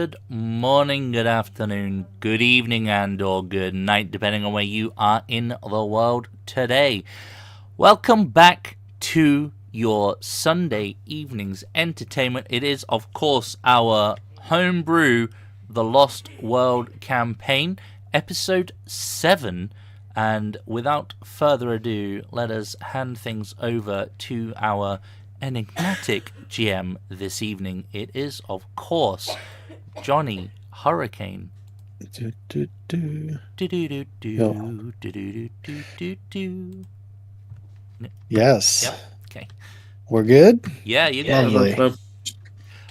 good morning, good afternoon, good evening, and or good night, depending on where you are in the world today. Welcome back to your Sunday evening's entertainment. It is, of course, our homebrew, The Lost World campaign, episode 7. And without further ado, let us hand things over to our enigmatic GM this evening. It is, of course, Johnny Hurricane. Yes. Yep. Okay. We're good? Yeah, you're good. Lovely.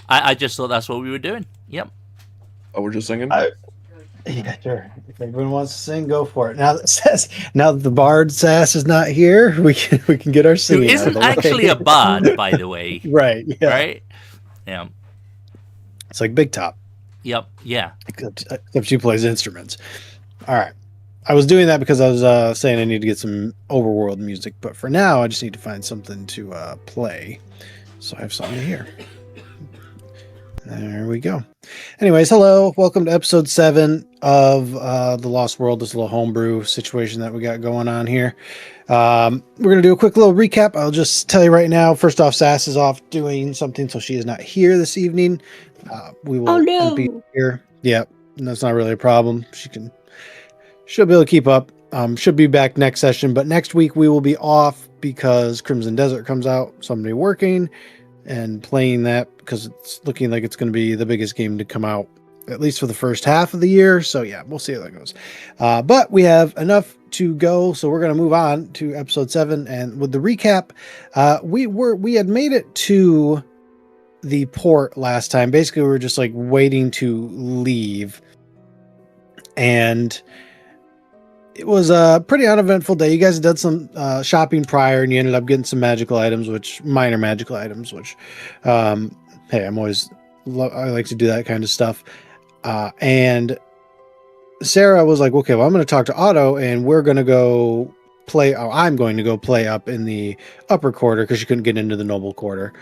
I just thought that's what we were doing. Yep. Oh, we're just singing? Yeah, sure. If everyone wants to sing, go for it. Now that the bard Sass is not here, we can get our singing. Who isn't actually a bard, by the way. Right. Yeah. Right? Yeah. It's like Big Top. Yep. Yeah. Except she plays instruments. All right. I was doing that because I was saying I need to get some overworld music, but for now I just need to find something to play. So I have something to hear. There we go. Anyways, hello. Welcome to episode 7 of The Lost World, this little homebrew situation that we got going on here. We're going to do a quick little recap. I'll just tell you right now. First off, Sass is off doing something, so she is not here this evening. We will be here. Yeah, that's not really a problem. She'll be able to keep up. Should be back next session, but next week we will be off because Crimson Desert comes out. Somebody working and playing that because it's looking like it's going to be the biggest game to come out, at least for the first half of the year. So yeah, we'll see how that goes. But we have enough to go, so we're going to move on to episode 7. And with the recap, we had made it to the port last time. Basically, we were just like waiting to leave, and it was a pretty uneventful day. You guys did some shopping prior, and you ended up getting some magical items, minor magical items, which, hey, I like to do that kind of stuff. And Sarah was like, okay, well, I'm going to talk to Otto, and we're going to go play. Oh, I'm going to go play up in the upper quarter because she couldn't get into the noble quarter.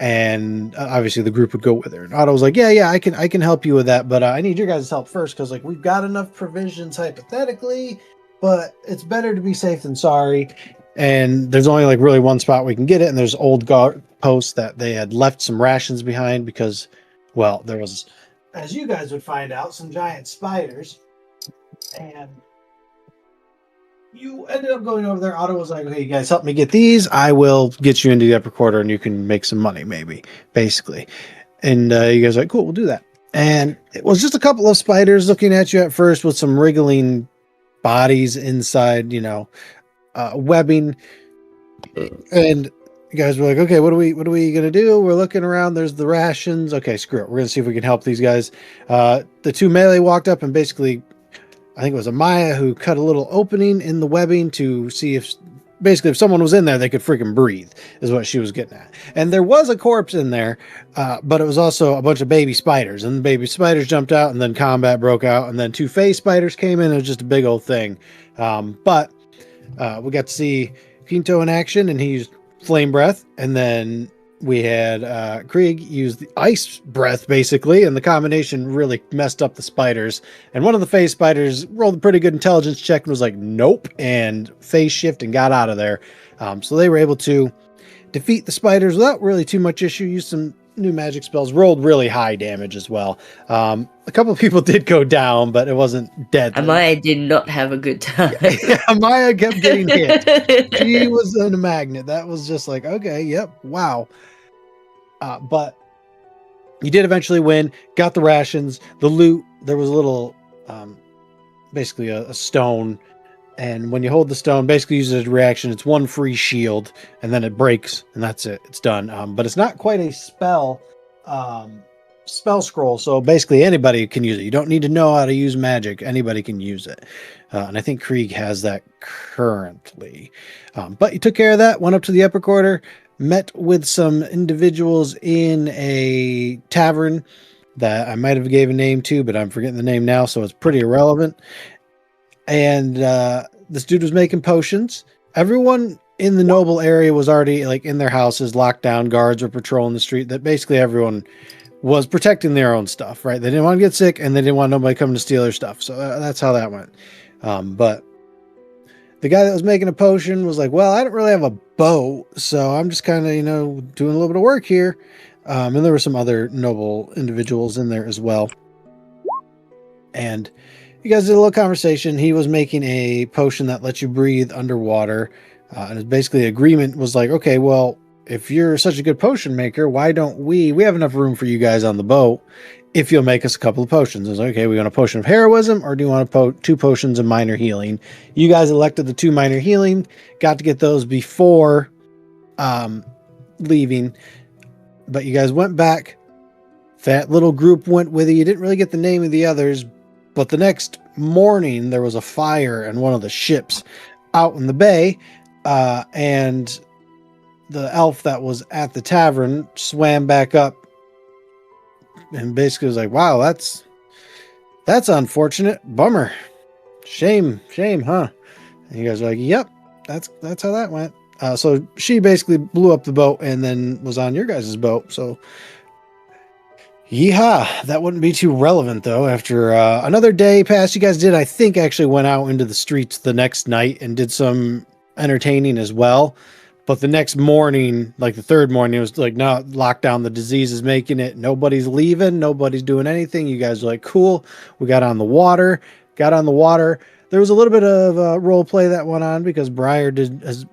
And obviously the group would go with her. And Otto was like, yeah, I can help you with that, but I need your guys' help first because like we've got enough provisions hypothetically, but it's better to be safe than sorry. And there's only like really one spot we can get it, and there's old guard posts that they had left some rations behind because, well, there was, as you guys would find out, some giant spiders, and you ended up going over there. Otto was like, okay, you guys help me get these. I will get you into the upper quarter and you can make some money, maybe, basically. And you guys are like, cool, we'll do that. And it was just a couple of spiders looking at you at first with some wriggling bodies inside, webbing. And you guys were like, okay, what are we going to do? We're looking around. There's the rations. Okay, screw it. We're going to see if we can help these guys. The two melee walked up and basically, I think it was Amaya who cut a little opening in the webbing to see if someone was in there, they could freaking breathe, is what she was getting at. And there was a corpse in there, but it was also a bunch of baby spiders. And the baby spiders jumped out, and then combat broke out, and then 2 phase spiders came in. It was just a big old thing. But we got to see Pinto in action, and he used flame breath, and then we had Krieg use the ice breath, basically, and the combination really messed up the spiders. And one of the phase spiders rolled a pretty good intelligence check and was like, nope, and phase shift and got out of there. So they were able to defeat the spiders without really too much issue, used some new magic spells, rolled really high damage as well. A couple of people did go down, but it wasn't dead. Amaya did not have a good time. Yeah, Amaya kept getting hit. She was in a magnet. That was just like, okay, yep, wow. But you did eventually win, got the rations, the loot. There was a little, basically a stone. And when you hold the stone, basically use it as a reaction. It's 1 free shield, and then it breaks, and that's it. It's done. But it's not quite a spell scroll. So basically anybody can use it. You don't need to know how to use magic. Anybody can use it. And I think Krieg has that currently. But you took care of that, went up to the upper quarter, met with some individuals in a tavern that I might have gave a name to, but I'm forgetting the name now, so it's pretty irrelevant. And this dude was making potions. Everyone in the noble area was already like in their houses, locked down. Guards were patrolling the street. That basically everyone was protecting their own stuff, right? They didn't want to get sick, and they didn't want nobody coming to steal their stuff. So that's how that went. But the guy that was making a potion was like, well, I don't really have a boat, so I'm just kind of, doing a little bit of work here. And there were some other noble individuals in there as well. And you guys did a little conversation. He was making a potion that lets you breathe underwater. And it's basically the agreement was like, okay, well, if you're such a good potion maker, why don't we have enough room for you guys on the boat if you'll make us a couple of potions. It's like, okay, we want a potion of heroism, or do you want two potions of minor healing? You guys elected the 2 minor healing, got to get those before leaving, but you guys went back. That little group went with you. You didn't really get the name of the others, but the next morning there was a fire in one of the ships out in the bay, and the elf that was at the tavern swam back up and basically was like, wow, that's unfortunate. Bummer. Shame, huh? And you guys are like, yep, that's how that went. So she basically blew up the boat and then was on your guys' boat. So yeehaw, that wouldn't be too relevant though. After another day passed, you guys did, I think, actually went out into the streets the next night and did some entertaining as well. But the next morning, like the third morning, it was like, no, lockdown, the disease is making it. Nobody's leaving. Nobody's doing anything. You guys are like, cool. We got on the water. There was a little bit of role play that went on because Briar does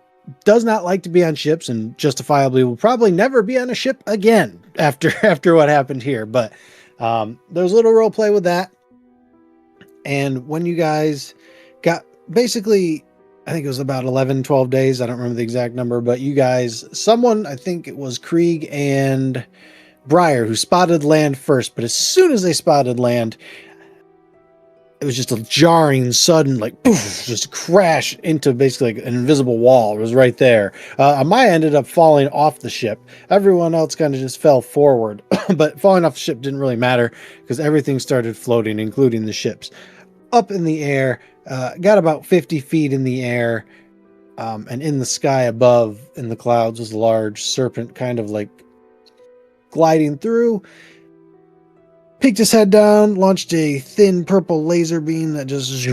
not like to be on ships, and justifiably will probably never be on a ship again after what happened here. But there was a little role play with that. And when you guys got basically, I think it was about 11, 12 days. I don't remember the exact number, but you guys, I think it was Krieg and Briar who spotted land first. But as soon as they spotted land, it was just a jarring, sudden, like, poof, just crash into basically like an invisible wall. It was right there. Amaya ended up falling off the ship. Everyone else kind of just fell forward. But falling off the ship didn't really matter because everything started floating, including the ships. Up in the air, got about 50 feet in the air, and in the sky above, in the clouds, was a large serpent kind of like gliding through. Peeked his head down, launched a thin purple laser beam that just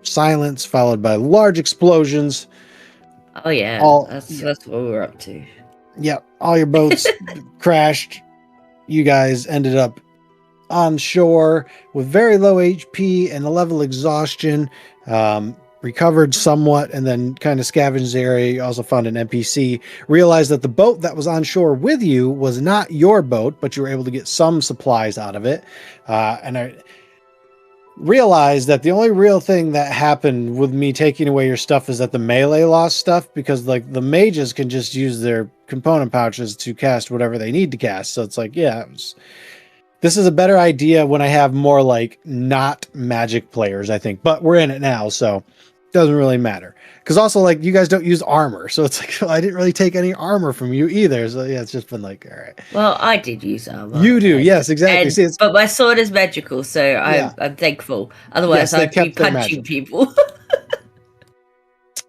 silence, followed by large explosions. Oh yeah, that's what we were up to. Yep, all your boats crashed. You guys ended up on shore with very low HP and a level exhaustion. Recovered somewhat and then kind of scavenged the area. You also found an NPC. Realized that the boat that was on shore with you was not your boat, but you were able to get some supplies out of it. And I realized that the only real thing that happened with me taking away your stuff is that the melee lost stuff, because like the mages can just use their component pouches to cast whatever they need to cast. So it's like, yeah, this is a better idea when I have more like not magic players, I think, but we're in it now, so it doesn't really matter. Because also, like, you guys don't use armor, so it's like, well, I didn't really take any armor from you either. So yeah, it's just been like, all right. Well, I did use armor. You do, yes, exactly. But my sword is magical, so I'm thankful. Otherwise, I'd be punching people.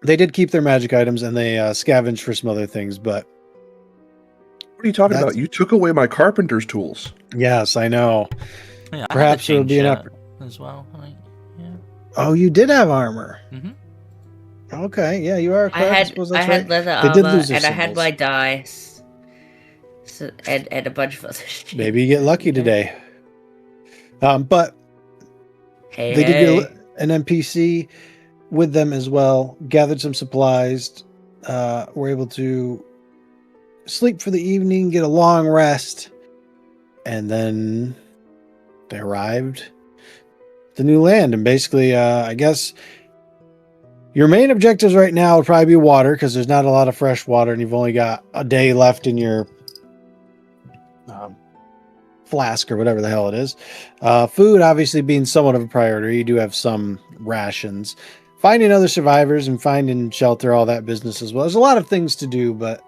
They did keep their magic items, and they scavenged for some other things, but what are you talking about? You took away my carpenter's tools. Yes, I know. Yeah, perhaps it would be an as well. Yeah. Oh, you did have armor. Mm-hmm. Okay, yeah, you are. I had leather armor, and I had my dice, and a bunch of other shit. Maybe you get lucky today. But they did get an NPC with them as well. Gathered some supplies. Were able to sleep for the evening, get a long rest, and then they arrived at the new land. And basically, I guess your main objectives right now would probably be water, because there's not a lot of fresh water, and you've only got a day left in your flask or whatever the hell it is. Food, obviously, being somewhat of a priority. You do have some rations. Finding other survivors and finding shelter, all that business as well. There's a lot of things to do, but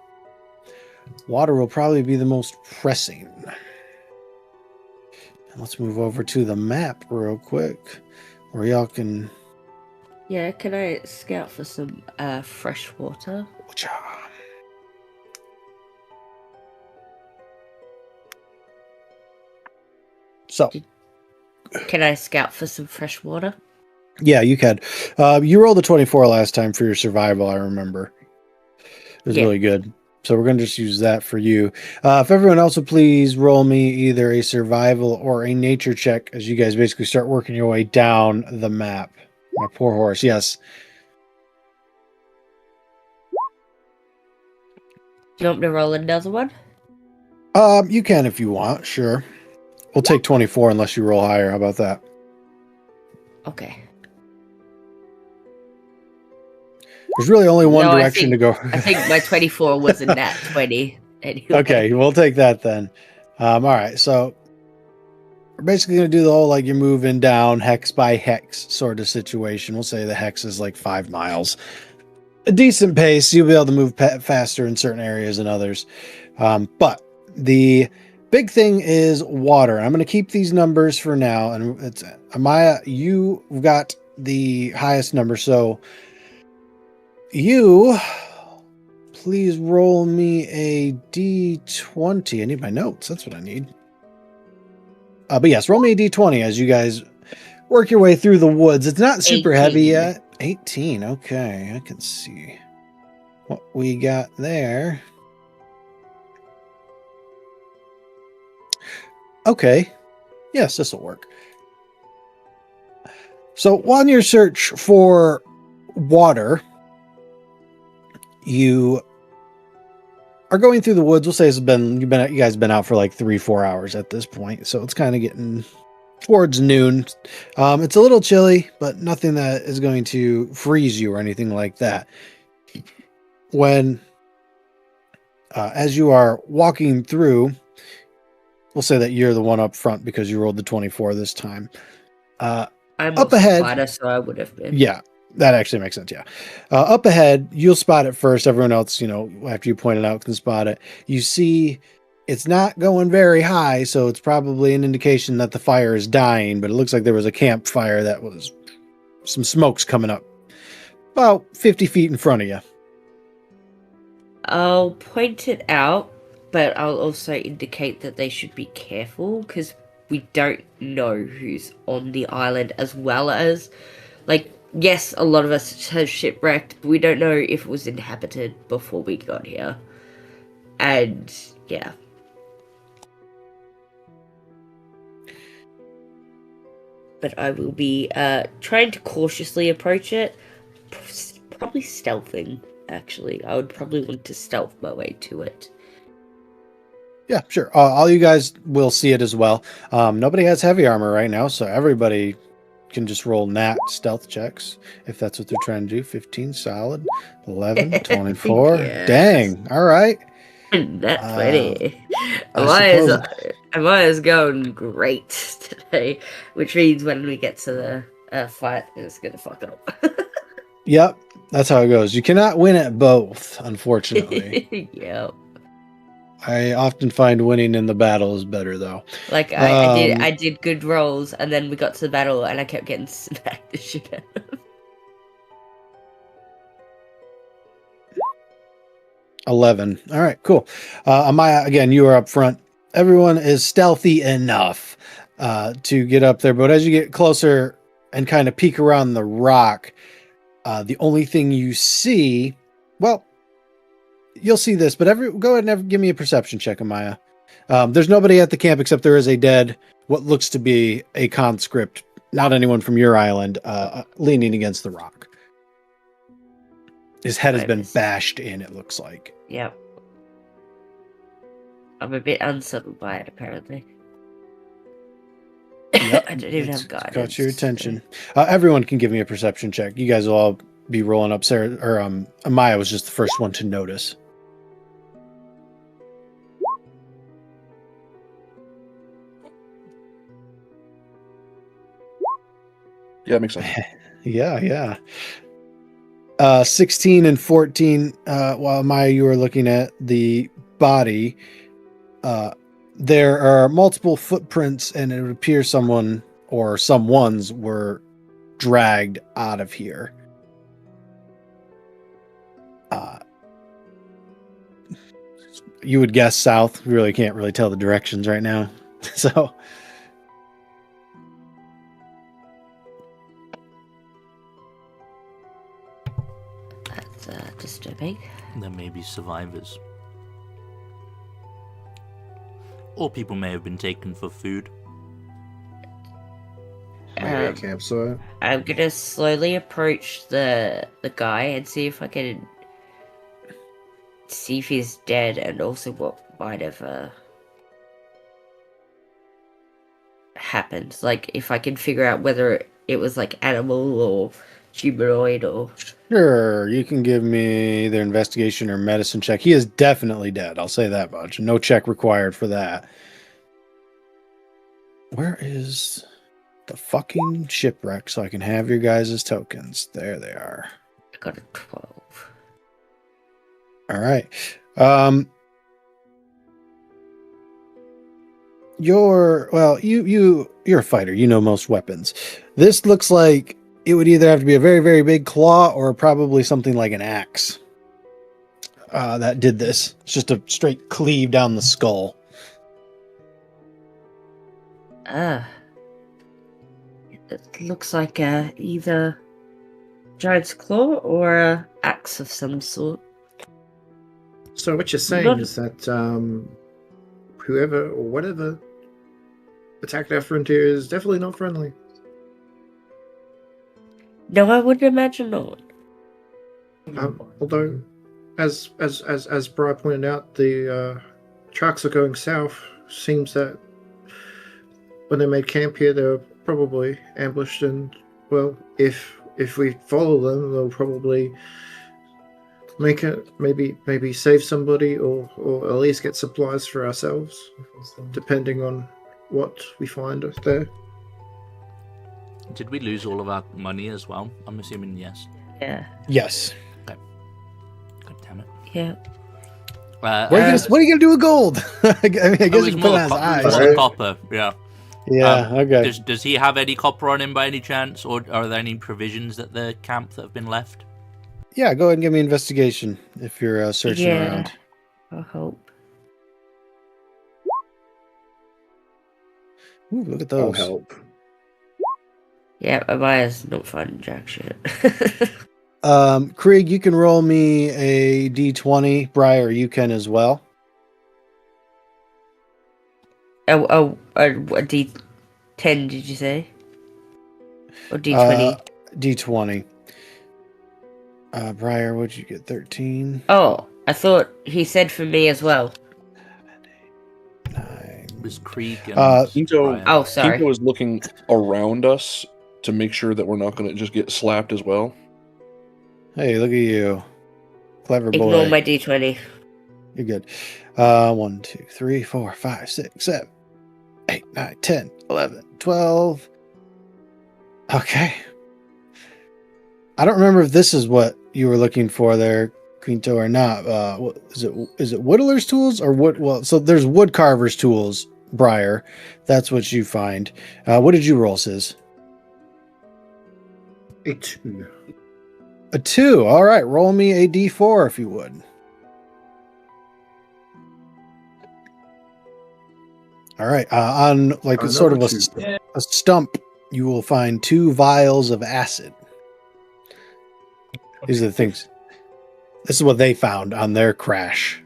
water will probably be the most pressing. Let's move over to the map real quick, where y'all can... Yeah, can I scout for some fresh water? So, can I scout for some fresh water? Yeah, you can. You rolled a 24 last time for your survival, I remember. It was really good. So we're going to just use that for you. If everyone else would please roll me either a survival or a nature check as you guys basically start working your way down the map. My poor horse, yes. Do you want me to roll another one? You can if you want, sure. We'll take 24 unless you roll higher. How about that? Okay. There's really only one direction to go. I think my 24 was a nat 20. Anyway. Okay, we'll take that then. All right, so we're basically going to do the whole like you're moving down hex by hex sort of situation. We'll say the hex is like 5 miles. A decent pace. You'll be able to move faster in certain areas than others. But the big thing is water. I'm going to keep these numbers for now. And it's Amaya, you've got the highest number. So you please roll me a d20. I need my notes. That's what I need. But yes, roll me a d20 as you guys work your way through the woods. It's not super 18. heavy yet. 18. Okay, I can see what we got there. Okay. Yes, this will work. So on your search for water, you are going through the woods. We'll say you guys have been out for like 3-4 hours at this point. So it's kind of getting towards noon. It's a little chilly, but nothing that is going to freeze you or anything like that. When, as you are walking through, we'll say that you're the one up front because you rolled the 24 this time. I'm up ahead, fighter, so I would have been. Yeah, that actually makes sense. Yeah. Up ahead, you'll spot it first. Everyone else, after you point it out, can spot it. You see it's not going very high, so it's probably an indication that the fire is dying, but it looks like there was a campfire that was some smoke's coming up about 50 feet in front of you. I'll point it out, but I'll also indicate that they should be careful because we don't know who's on the island, as well as, yes, a lot of us have shipwrecked, but we don't know if it was inhabited before we got here. And, yeah. But I will be trying to cautiously approach it, probably stealthing, actually. I would probably want to stealth my way to it. Yeah, sure. All you guys will see it as well. Nobody has heavy armor right now, so everybody can just roll nat stealth checks if that's what they're trying to do. 15 solid, 11, 24. Yes. Dang. All right. Nat 20. Amaya's going great today, which means when we get to the fight, it's going to fuck up. Yep, that's how it goes. You cannot win at both, unfortunately. Yep. I often find winning in the battle is better, though. I did good rolls, and then we got to the battle, and I kept getting smacked the shit out of. 11. All right, cool. Amaya, again, you are up front. Everyone is stealthy enough to get up there, but as you get closer and kind of peek around the rock, the only thing you see, well, you'll see this, but go ahead and give me a perception check, Amaya. There's nobody at the camp except there is a dead, what looks to be a conscript, not anyone from your island, leaning against the rock. His head has been bashed in, it looks like. Yep. I'm a bit unsettled by it, apparently. Yep, I don't even have guidance. Got your attention. Everyone can give me a perception check. You guys will all be rolling up. Sarah or Amaya was just the first one to notice. Yeah, it makes sense. Yeah. 16 and 14. While Maya, you were looking at the body, there are multiple footprints, and it would appear someone or someone's were dragged out of here. You would guess south. We really can't tell the directions right now. So disturbing. There may be survivors. Or people may have been taken for food. Maybe a campsite. I'm gonna slowly approach the guy and see if I can see if he's dead, and also what might have happened. Like if I can figure out whether it was like animal or humanoid or. Sure, you can give me either investigation or medicine check. He is definitely dead. I'll say that much. No check required for that. Where is the fucking shipwreck so I can have your guys' tokens? There they are. I got a 12. All right. You're a fighter. You know most weapons. This looks like it would either have to be a very, very big claw or probably something like an axe that did this. It's just a straight cleave down the skull. It looks like either giant's claw or a axe of some sort. So what you're saying Not- is that whoever or whatever attacked our frontier is definitely not friendly. No, I would imagine not. Although, as Bri pointed out, the trucks are going south. Seems that when they made camp here, they were probably ambushed, and well, if we follow them, they'll probably make it maybe save somebody or at least get supplies for ourselves, depending on what we find there. Did we lose all of our money as well? I'm assuming yes. Yeah. Yes. God damn it. Yeah. What are you gonna do with gold? I guess you can put it on his eyes. More copper, yeah. Yeah. Okay. Does he have any copper on him by any chance, or are there any provisions at the camp that have been left? Yeah. Go ahead and give me investigation if you're searching around. I hope. Ooh, look at I'll those. help. Yeah, Amaya's not finding jack shit. Krieg, you can roll me a d20. Briar, you can as well. A D10, did you say? Or D20? D20. Briar, what'd you get? 13. Oh, I thought he said for me as well. 9. It was Krieg and Quinto- Brian. Oh, sorry. Quinto is looking around us to make sure that we're not going to just get slapped as well. Hey, look at you. Clever boy. Ignore my D20. You're good. 1, 2, 3, 4, 5, 6, 7, 8, 9, 10, 11, 12. Okay. I don't remember if this is what you were looking for there, Quinto, or not. Is it whittler's tools or wood? Well, so there's wood carver's tools, Briar. That's what you find. What did you roll, Sis? A 2. A 2. All right. Roll me a d4 if you would. All right. On like a sort of a stump, you will find 2 vials of acid. These are the things. This is what they found on their crash.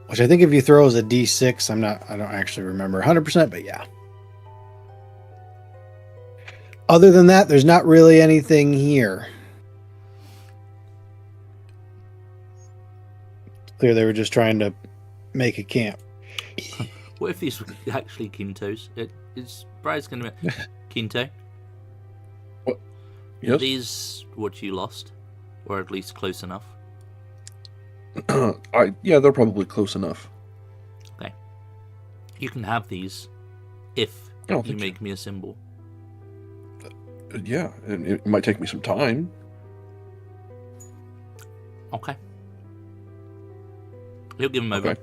Which I think if you throw as a d6, I don't actually remember 100%, but yeah. Other than that, there's not really anything here. It's clear they were just trying to make a camp. What if these were actually Quintos? Is Brian's going to be Quinto? Are Yes. these what you lost? Or at least close enough? Yeah, they're probably close enough. Okay. You can have these if Oh, you thank you. make me a symbol. Yeah, and it might take me some time. Okay. He'll give him over. Okay.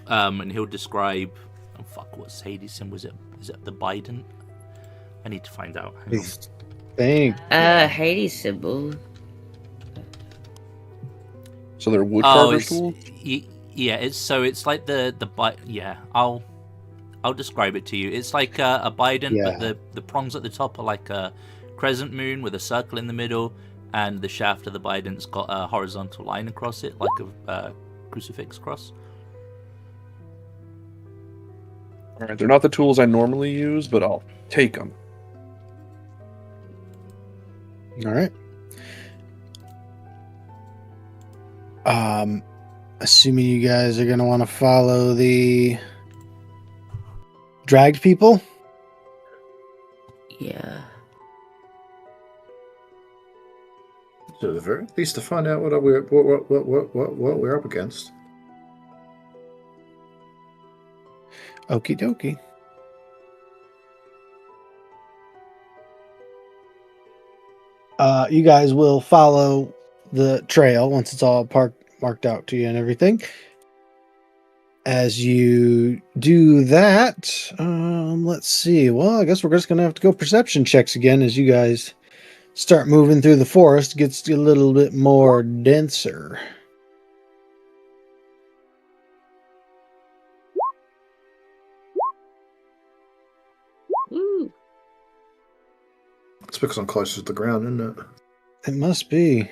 And he'll describe. Oh fuck! What's Hades' symbol? Is it the Biden? I need to find out. Hang on. Thank Hades symbol. So they're wood Oh, carver's it's, tool. yeah. It's like the yeah. I'll describe it to you. It's like a bident, Yeah. but the prongs at the top are like a crescent moon with a circle in the middle, and the shaft of the bident's got a horizontal line across it, like a crucifix cross. All right, they're not the tools I normally use, but I'll take them. All right. Assuming you guys are gonna want to follow the dragged people. Yeah. So at the very least, to find out what we're up against. Okie dokie. You guys will follow the trail once it's all marked out to you and everything. As you do that, let's see. Well, I guess we're just gonna have to go perception checks again as you guys start moving through the forest. It gets a little bit more denser. Woo. It's because I'm closer to the ground, isn't it? It must be.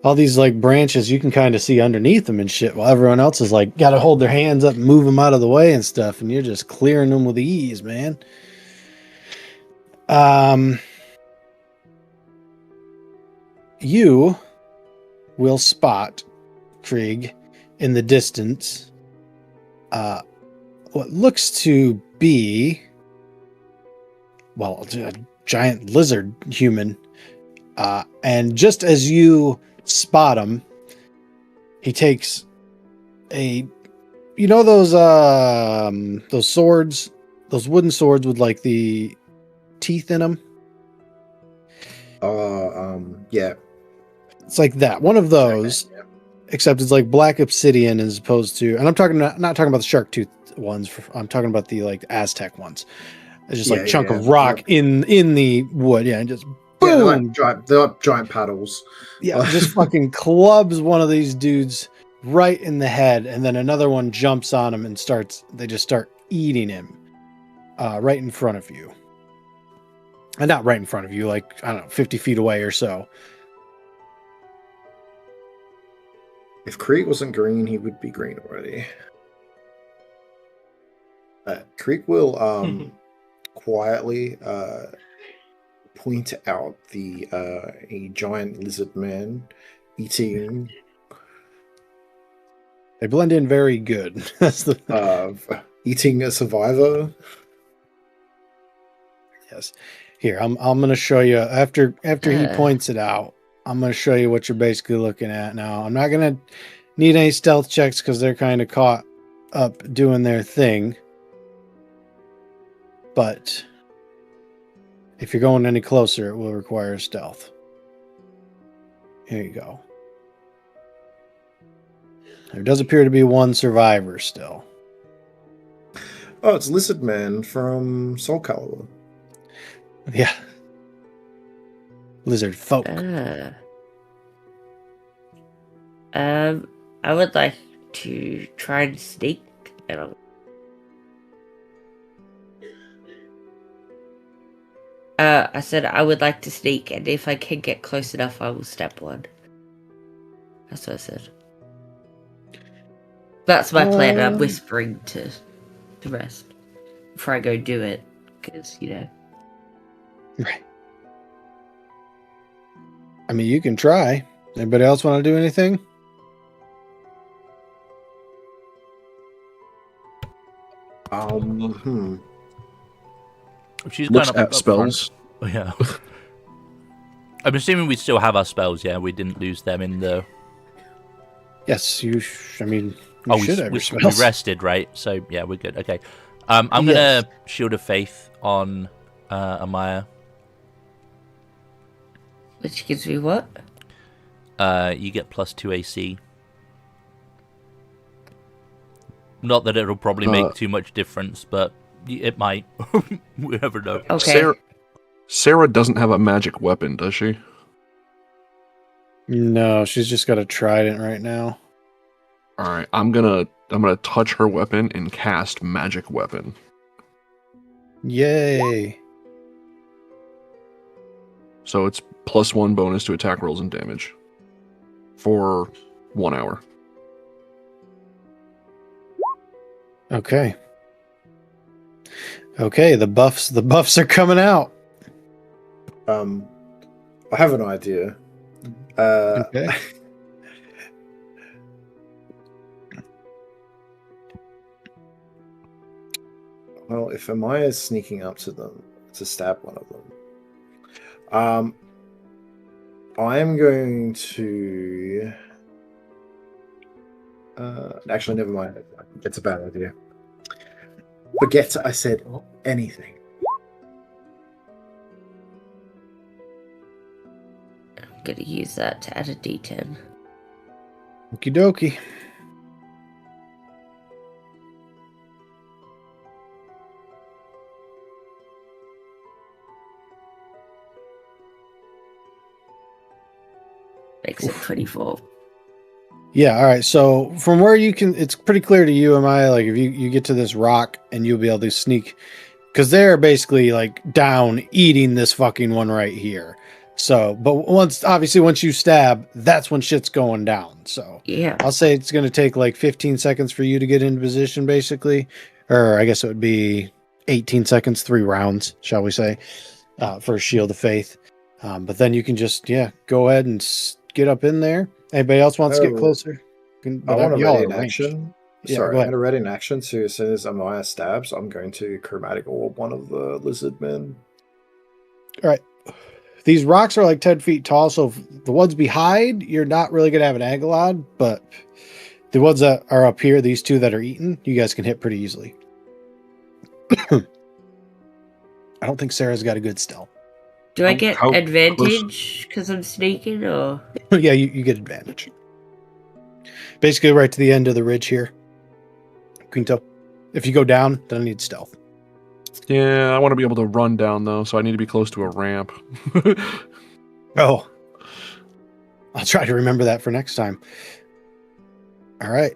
All these like branches, you can kind of see underneath them and shit, while everyone else is like got to hold their hands up and move them out of the way and stuff, and you're just clearing them with ease, man. You will spot Krieg in the distance. What looks to be, well, a giant lizard human. And just as you spot him, he takes a, you know, those swords, those wooden swords with like the teeth in them. Yeah. It's like that. One of those, Okay, yeah. except it's like black obsidian as opposed to, and I'm talking not talking about the shark tooth ones. I'm talking about the like Aztec ones. It's just like a chunk of rock in the wood. Yeah, and just boom. Yeah, they're like giant paddles. Yeah, just fucking clubs one of these dudes right in the head, and then another one jumps on him and they just start eating him right in front of you. And not right in front of you, like, I don't know, 50 feet away or so. If Creek wasn't green, he would be green already. Creek will quietly point out a giant lizard man eating They blend in very good. That's the eating a survivor. yes. Here, I'm going to show you after he points it out. I'm going to show you what you're basically looking at now. I'm not going to need any stealth checks because they're kind of caught up doing their thing. But if you're going any closer, it will require stealth. Here you go. There does appear to be one survivor still. Oh, it's Lizard Man from Soul Calibur. Yeah. Lizard folk. I would like to try and sneak. I said I would like to sneak, and if I can get close enough, I will step one. That's what I said. That's my plan. I'm whispering to the rest before I go do it, because Right. I mean, you can try. Anybody else want to do anything? She's Looks kind of at spells. Yeah. I'm assuming we still have our spells, yeah? We didn't lose them in the... Yes, you should have we your spells. rested, right? So, yeah, we're good. Okay. I'm going to Shield of Faith on Amaya. which gives me what? You get +2 AC. Not that it'll probably make too much difference, but it might. We never know. Okay. Sarah doesn't have a magic weapon, does she? No, she's just got a trident right now. All right, I'm gonna touch her weapon and cast magic weapon. Yay. So it's +1 bonus to attack rolls and damage for 1 hour. Okay. Okay, the buffs are coming out. I have an idea. Okay. Well, if Amaya is sneaking up to them to stab one of them, I'm going to. Actually, never mind. It's a bad idea. Forget I said anything. I'm gonna use that to add a D10. Okie dokie. Makes it 24. Yeah, all right. So from where you can, it's pretty clear to you, am I, like if you get to this rock and you'll be able to sneak, because they're basically like down eating this fucking one right here. So, but once you stab, that's when shit's going down. So Yeah. I'll say it's going to take like 15 seconds for you to get into position, basically, or I guess it would be 18 seconds, 3 rounds, shall we say, for a Shield of Faith. But then you can just go ahead and get up in there. Anybody else wants to get closer? I want to y'all ready are in ranged. action. Yeah, Sorry, go I'm ahead. going to ready in action. So as soon as Amaya stabs, I'm going to chromatic orb one of the lizard men. All right. These rocks are like 10 feet tall, so if the ones behind, you're not really going to have an angle on, but the ones that are up here, these two that are eaten, you guys can hit pretty easily. I don't think Sarah's got a good stealth. Do I get how advantage because I'm sneaking, or? Yeah, you get advantage. Basically, right to the end of the ridge here. Quinto. If you go down, then I need stealth. Yeah, I want to be able to run down though, so I need to be close to a ramp. Oh. I'll try to remember that for next time. All right.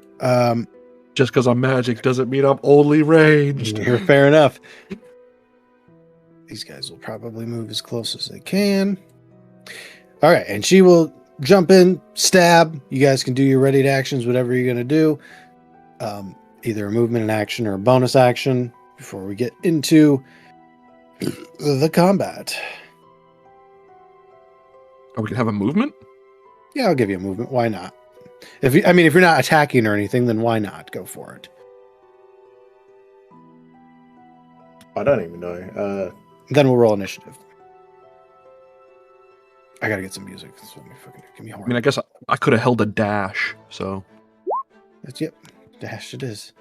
Just because I'm magic doesn't mean I'm only ranged. You're fair enough. These guys will probably move as close as they can. All right, and she will jump in, stab. You guys can do your ready to actions, whatever you're going to do. Either a movement in action or a bonus action before we get into the combat. Oh, we can have a movement? Yeah, I'll give you a movement. Why not? If you're not attacking or anything, then why not? Go for it. I don't even know. Then we'll roll initiative. I gotta get some music. This will give me a I mean, I guess I could have held a dash, so. That's yep. Dash it is.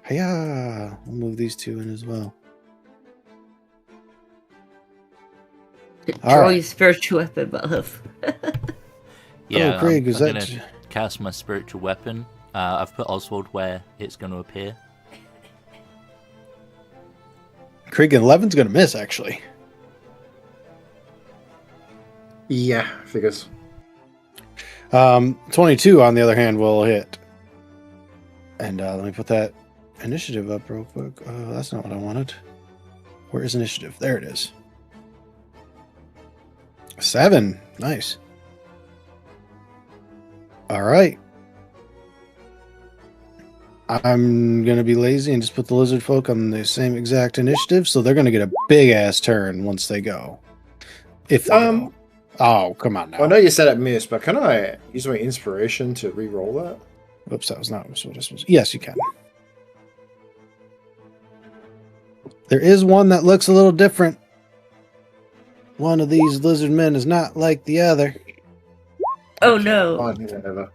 Hiya! We'll move these two in as well. Draw right. your spiritual weapon, Buff. Yeah, Craig, I'm is that? gonna cast my spiritual weapon. I've put Oswald where it's going to appear. Craig and 11's gonna miss actually. Yeah, figures. 22 on the other hand will hit. And let me put that initiative up real quick. That's not what I wanted. Where is initiative? There it is. 7. Nice. All right. I'm going to be lazy and just put the lizard folk on the same exact initiative, so they're going to get a big-ass turn once they go. If they go. Oh, come on now. I know you said it missed, but can I use my inspiration to re-roll that? Oops, that was not what I was supposed to. Yes, you can. There is one that looks a little different. One of these lizard men is not like the other. Oh no. Fine, whatever.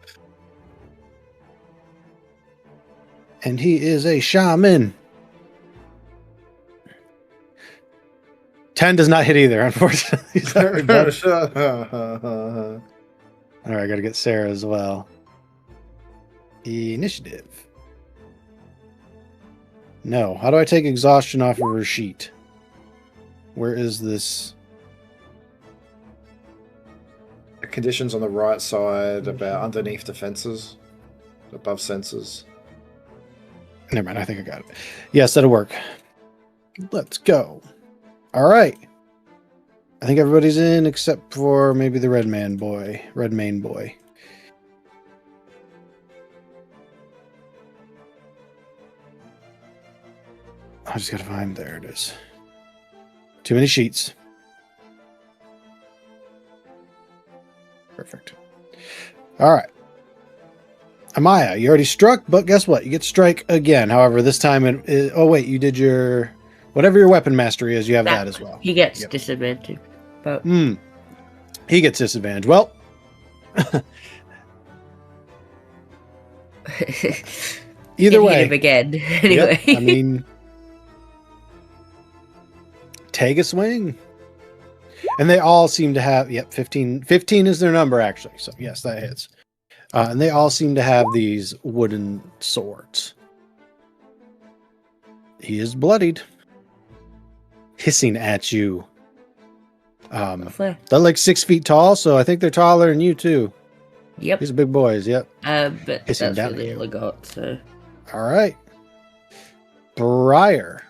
And he is a shaman. 10 does not hit either, unfortunately. Sorry, bud. All right, I got to get Sarah as well. Initiative. No. How do I take exhaustion off of her sheet? Where is this? Conditions on the right side, about underneath defenses. above sensors. Never mind, I think I got it. Yes, that'll work. Let's go. All right. I think everybody's in except for maybe the red mane boy. I just gotta find, there it is. Too many sheets. Perfect. All right. Amaya, you already struck, but guess what? You get to strike again. However, this time oh wait, you did your whatever your weapon mastery is, you have that as well. He gets Yep. disadvantage. But He gets disadvantage. Well, either way. hit him again. Anyway. Yep, I mean, take a swing. And they all seem to have, 15 is their number, actually. So, yes, that hits. And they all seem to have these wooden swords. He is bloodied. Hissing at you. Lovely. They're like 6 feet tall, so I think they're taller than you, too. Yep. These are big boys, yep. But Hissing that's down at really you. all I got, so. All right. Briar.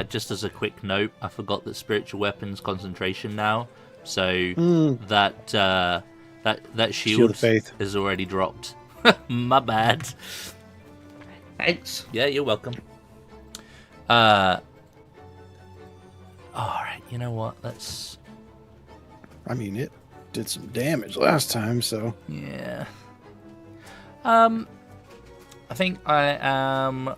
Just as a quick note, I forgot that spiritual weapons concentration now, so that Shield shield of Faith. is already dropped. My bad. Thanks. Yeah, you're welcome. All right, you know what? Let's. I mean, it did some damage last time, so. Yeah. I think I am.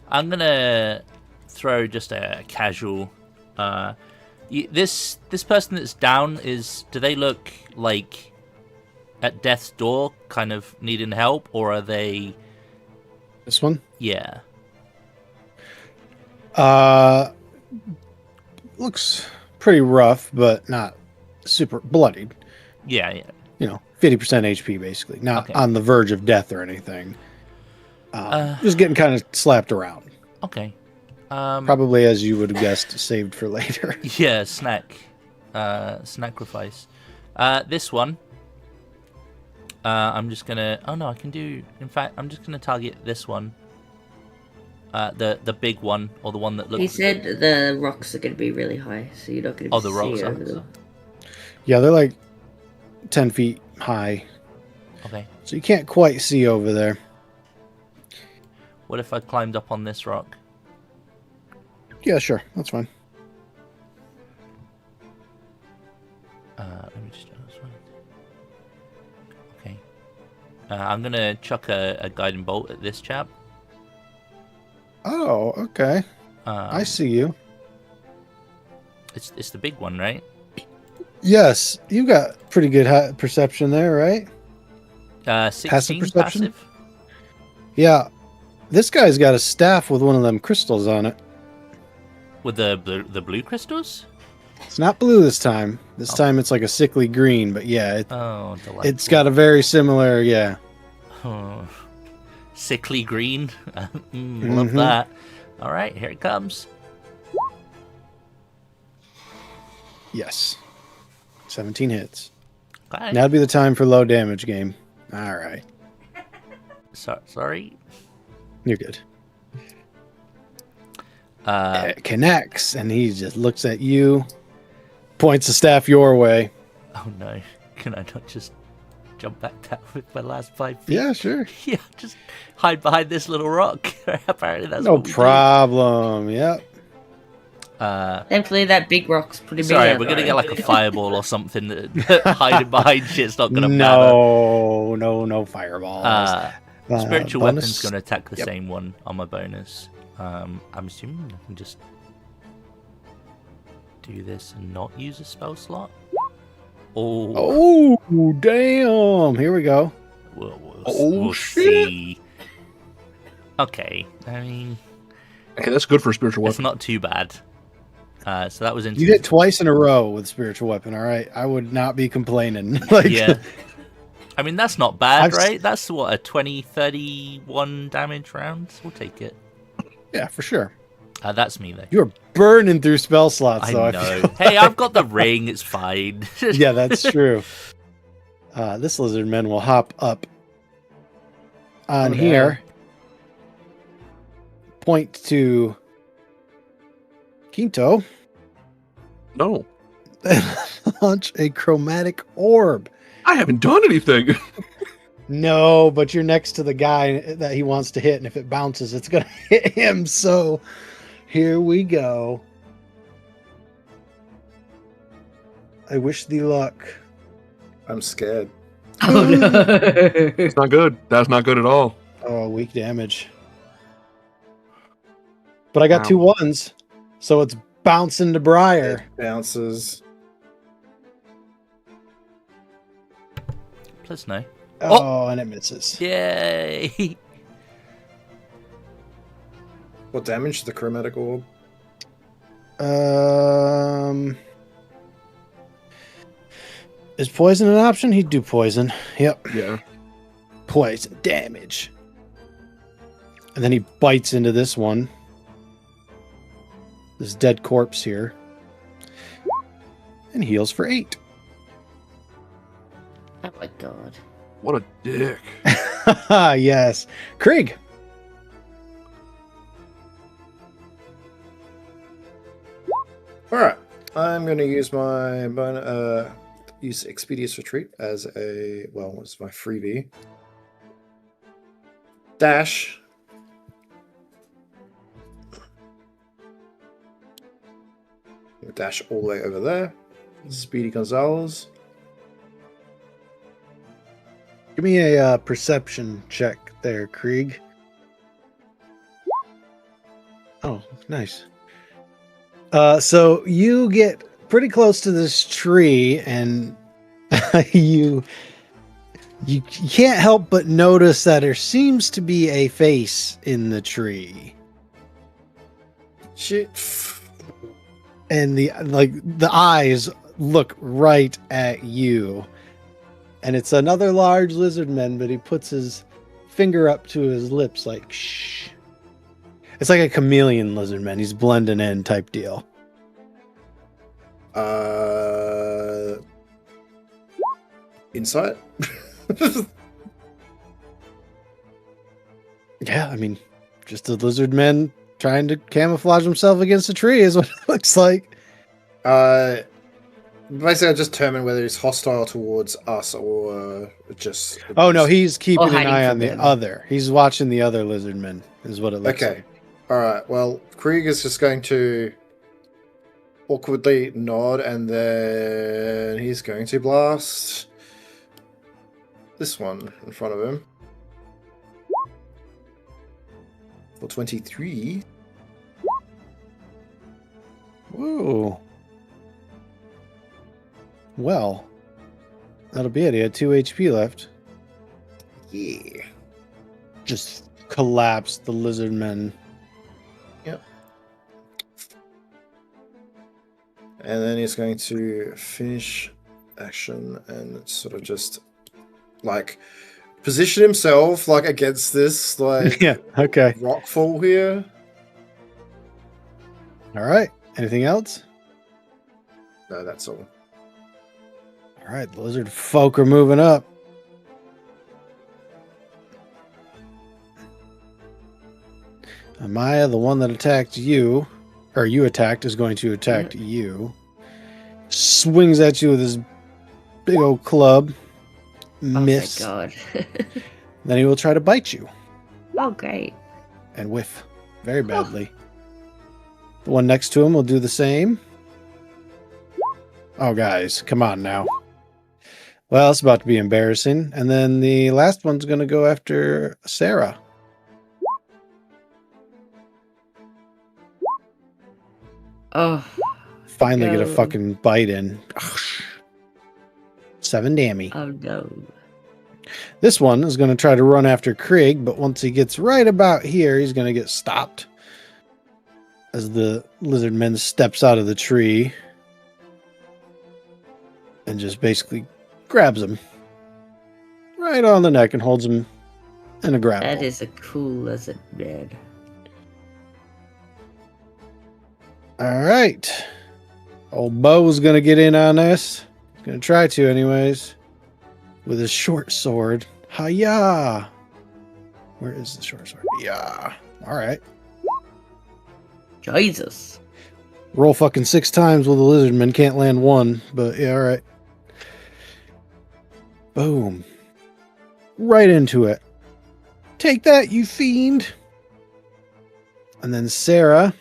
I'm gonna throw just a casual. This person that's down is. Do they look like at death's door, kind of needing help, or are they? This one? Yeah. Looks pretty rough, but not super bloodied. Yeah. 50% HP, basically. Not Okay. on the verge of death or anything. Just getting kind of slapped around. Okay. Probably, as you would have guessed, saved for later. Yeah, snack. Snacrifice. This one. I'm just gonna. Oh no, I can do. In fact, I'm just gonna target this one. The big one, or the one that looks. He said the rocks are going to be really high, so you're not going to be Oh, the rocks see are. over them. Yeah, they're like 10 feet high, Okay. so you can't quite see over there. What if I climbed up on this rock? Yeah, sure. That's fine. Let me just do this one. Okay. I'm gonna chuck a guiding bolt at this chap. Oh, okay. I see you. It's the big one, right? Yes, you got pretty good perception there, right? 16 perception? passive. Yeah. This guy's got a staff with one of them crystals on it. With the blue crystals. It's not blue this time. This Oh. time it's like a sickly green, but yeah, Oh, delightful. it's got a very similar, yeah. Oh, sickly green. Love Mhm. that. All right, here it comes. Yes. 17 hits. Okay. Now'd be the time for low damage game. All right. Sorry. You're good. Uh, It connects, and he just looks at you, points the staff your way. oh no. Can I not just jump back down with my last 5 feet? Yeah, sure. Yeah, just hide behind this little rock. Apparently that's No what we do. problem. Yep. Thankfully, that big rock's pretty big. Sorry, we're gonna get like a fireball or something that hiding behind shit's not gonna matter. No fireballs. Spiritual Bonus- weapon's gonna attack the Yep. same one on my bonus. I'm assuming I can just do this and not use a spell slot. Oh, Oh, damn. Here we go. we'll see. Okay, I mean Okay, that's good for a spiritual it's weapon. not too bad. So that was You hit twice in a row with spiritual weapon, all right? I would not be complaining. Like, Yeah. I mean, that's not bad, I've s- right? That's what, a 20, 31 damage round? We'll take it. yeah, for sure. That's me, though. You're burning through spell slots, I though. know. feel. Hey, I've got the ring. It's fine. Yeah, that's true. This lizard man will hop up on Oh, here, point to Quinto, No, and launch a chromatic orb. I haven't done anything. No, but you're next to the guy that he wants to hit, and if it bounces, it's going to hit him. So here we go. I wish thee luck. I'm scared. Oh no. It's not good. That's not good at all. Oh, weak damage. But I got Wow. 2 ones, so it's bouncing to Briar. It bounces. Plus no. Oh, and it misses. Yay! What damage the chromatic orb? Is poison an option? He'd do poison. Yep. Yeah. Poison damage. And then he bites into this one. This dead corpse here. And heals for 8. Oh my god. What a dick. Yes. Krieg. Alright. I'm going to use my use Expeditious Retreat as a, well, it's my freebie. Dash. Dash all the way over there. Speedy Gonzalez. Give me a perception check there, Krieg. Oh, nice. So you get pretty close to this tree, and you can't help but notice that there seems to be a face in the Shit. and the eyes look right at you. And it's another large lizard man, but he puts his finger up to his lips like shh. It's like a chameleon lizard man. He's blending in type deal. Insight? Yeah, I mean, just a lizard man trying to camouflage himself against a tree is what it looks like. Basically, I just determine whether he's hostile towards us or just. Oh no, he's keeping an hiding eye from on the them. other. He's watching the other lizard men, is what it looks Okay. like. Alright, well, Krieg is just going to awkwardly nod and then he's going to blast this one in front of him. For 23. Whoa. Well, that'll be it. He had 2 HP left. Yeah. Just collapsed the lizard men. Yep. And then he's going to finish action and sort of just like position himself like against this like Yeah, okay. rockfall here. All right. Anything else? No, that's all. All right, the lizard folk are moving up. Amaya, the one that attacked you, or you attacked, is going to attack you. Swings at you with his big old club. Miss. Oh my god. Then he will try to bite you Oh great. and whiff very badly. The one next to him will do the same. Oh, guys, come on now. Well, it's about to be embarrassing. And then the last one's going to go after Sarah. Oh. Finally get a No. fucking bite in. 7 damage. Oh no. This one is going to try to run after Krieg, but once he gets right about here, he's going to get stopped as the lizard man steps out of the tree and just basically grabs him right on the neck and holds him in a grapple. That is a cool lizard man. All right. Old Bo's going to get in on this. He's going to try to, anyways. With his short sword. Hiya! Where is the short sword? Yeah. All right. Jesus. Roll fucking 6 times with a lizardman. Can't land 1, but yeah, all right. Boom. Right into it. Take that, you fiend. And then Sarah.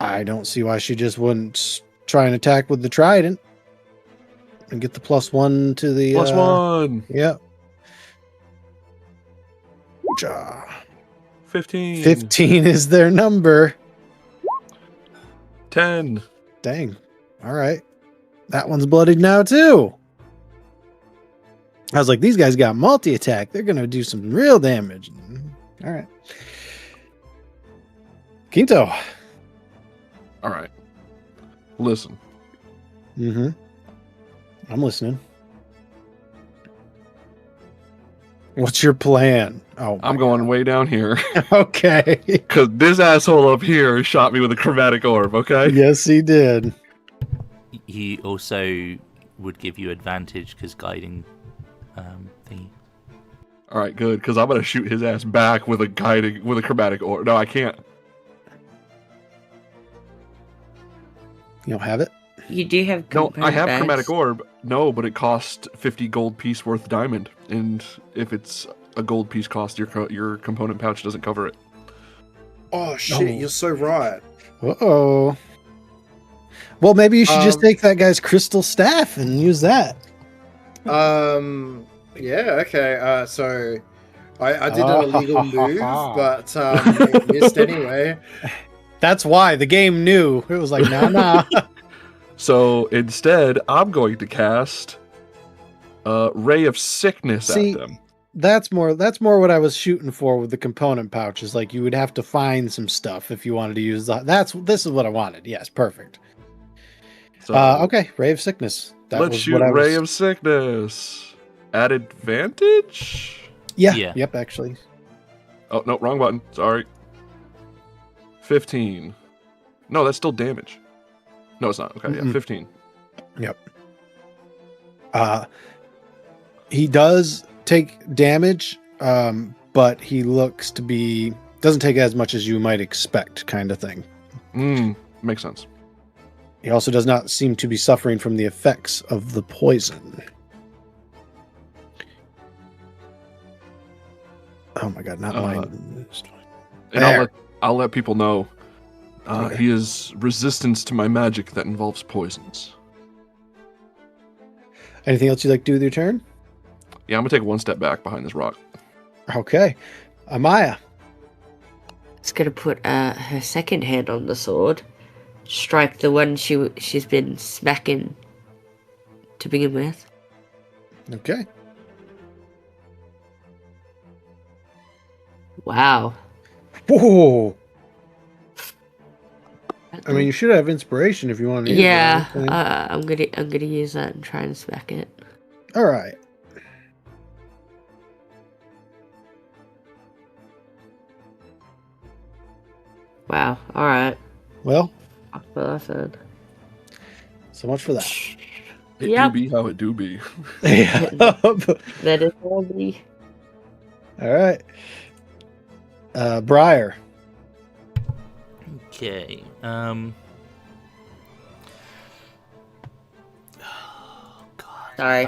I don't see why she just wouldn't try and attack with the trident. And get the +1 to the... +1. Yep. Ja. 15. 15 is their number. 10. Dang. All right. That one's bloodied now, too. I was like, these guys got multi-attack. They're going to do some real damage. All right. Quinto. All right. Listen. Mm-hmm. I'm listening. What's your plan? Oh, I'm going way down here. okay. Because this asshole up here shot me with a chromatic orb, okay? Yes, he did. He also would give you advantage because guiding thingy. All right, good. Because I'm going to shoot his ass back with a chromatic orb. No, I can't. You don't have it? You do have No, I component have bags. chromatic orb. No, but it costs 50 gold piece worth diamond. And if it's a gold piece cost, your component pouch doesn't cover it. Oh shit, you're so right. Uh-oh. Well, maybe you should just take that guy's crystal staff and use that. Yeah, okay. So I did an illegal move, but it missed anyway. That's why the game knew. It was like, nah. So instead, I'm going to cast Ray of Sickness See, at them. That's more what I was shooting for with the component pouches. Like you would have to find some stuff if you wanted to use that. This is what I wanted. Yes, perfect. So Okay, Ray of Sickness. That let's was shoot what I Ray was... of Sickness. At advantage? Yeah, Yeah. Yep, actually. Oh, no, wrong button. Sorry. 15. No, that's still damage. No, it's not. Okay, yeah, 15. Yep. He does take damage, but he looks to be... doesn't take as much as you might expect, kind of thing. Makes sense. He also does not seem to be suffering from the effects of the poison. Oh my god, not mine. And I'll let people know. Okay. He has resistance to my magic that involves poisons. Anything else you'd like to do with your turn? Yeah, I'm gonna take one step back behind this rock. Okay. Amaya. It's gonna put her second hand on the sword, strike the one she's been smacking to begin with. Okay. Wow. Whoa. I mean, you should have inspiration if you want to. Yeah, I'm gonna use that and try and smack it. All right. Wow. All right. Well, Well, I said. so much for that. It Yep. do be how it do be. Yeah. That is all me. All right. Briar. Okay. Sorry.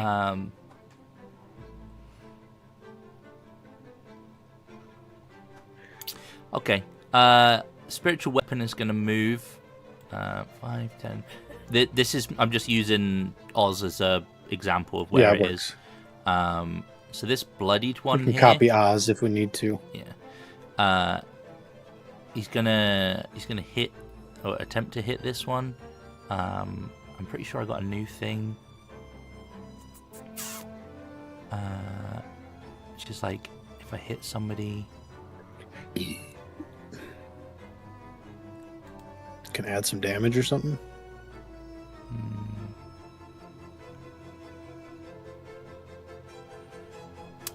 Okay. Spiritual weapon is going to move. 5, 10. This is. I'm just using Oz as a example of where Yeah, it it is. So this bloodied one We can here. copy Oz if we need to. Yeah. He's gonna hit or attempt to hit this one. I'm pretty sure I got a new thing. Which is like if I hit somebody. Can add some damage or something.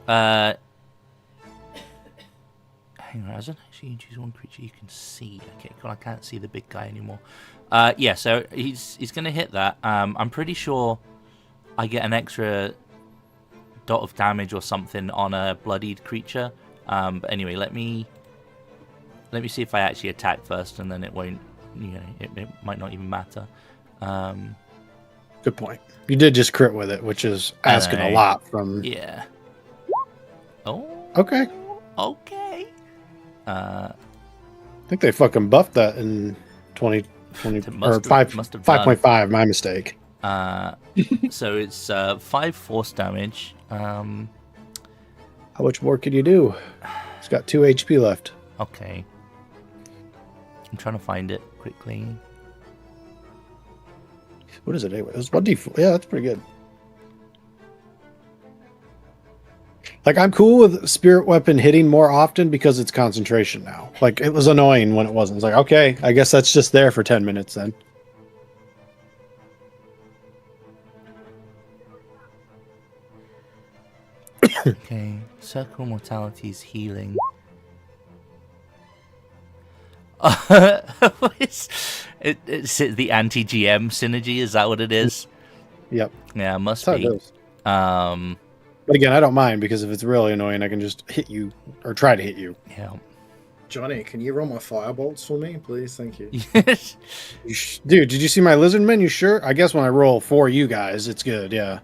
Hang on, as an action, you choose one creature you can see. Okay, cool. I can't see the big guy anymore. Yeah, so he's going to hit that. I'm pretty sure I get an extra dot of damage or something on a bloodied creature. But anyway, let me see if I actually attack first, and then it won't. It might not even matter. Good point. You did just crit with it, which is asking a lot from. Yeah. Oh. Okay. Okay. I think they fucking buffed that in 2020 or 5.5. My mistake. So it's 5 force damage. How much more can you do? It's got 2 HP left. Okay. I'm trying to find it quickly. What is it anyway? It's 1d4. Yeah, that's pretty good. Like, I'm cool with Spirit Weapon hitting more often because it's concentration now. Like, it was annoying when it wasn't. It's like, okay, I guess that's just there for 10 minutes then. Okay. Circle Mortality's healing. It's the anti-GM synergy, is that what it is? Yep. Yeah, it must That's be. how it goes. But again, I don't mind because if it's really annoying, I can just hit you or try to hit you. Yeah. Johnny, can you roll my firebolts for me, please? Thank you. Dude, did you see my Lizardman? You sure? I guess when I roll for you guys, it's good, yeah.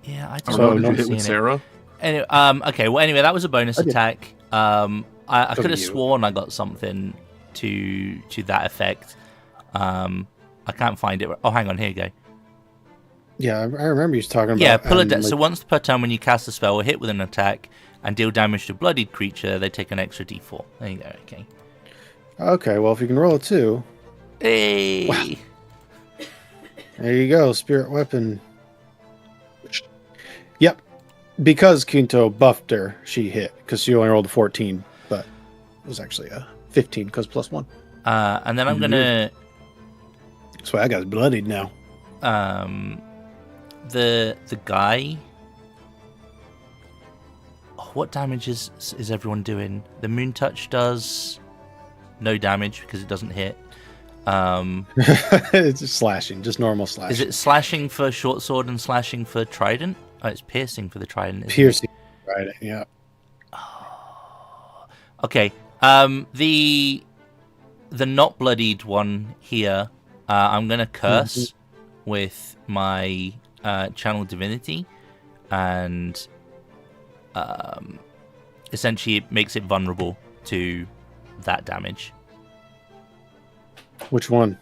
Yeah, I I don't don't know. know. Did you hit with Sarah? Anyway, okay, well, anyway, that was a bonus attack. I could have you. sworn I got something to that effect. I can't find it. Oh, hang on, here you go. Yeah, I remember you talking about. Yeah, pull a like, so once per turn when you cast a spell or hit with an attack and deal damage to a bloodied creature, they take an extra d4. There you go, okay. Okay, well, if you can roll a 2. Hey! Wow. There you go, Spirit Weapon. Yep. Because Quinto buffed her, she hit. Because she only rolled a 14, but it was actually a 15 because +1. And then I'm going to... That's why I got bloodied now. The guy... Oh, what damage is everyone doing? The Moon Touch does no damage because it doesn't hit. It's just slashing, just normal slashing. Is it slashing for short sword and slashing for trident? Oh, it's piercing for the trident. Isn't piercing? Right. Yeah. Okay. The not bloodied one here. I'm gonna curse with my channel divinity, and essentially it makes it vulnerable to that damage. Which one?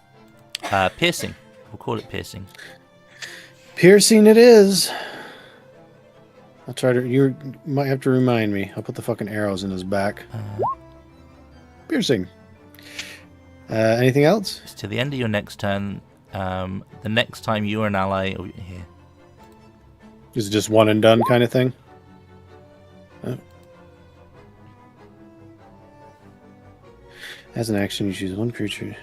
Piercing. We'll call it piercing. Piercing it is. I'll try to. You might have to remind me. I'll put the fucking arrows in his back. Piercing. Anything else? It's to the end of your next turn. The next time you are an ally, here. Is it just one and done kind of thing? As an action, you choose one creature.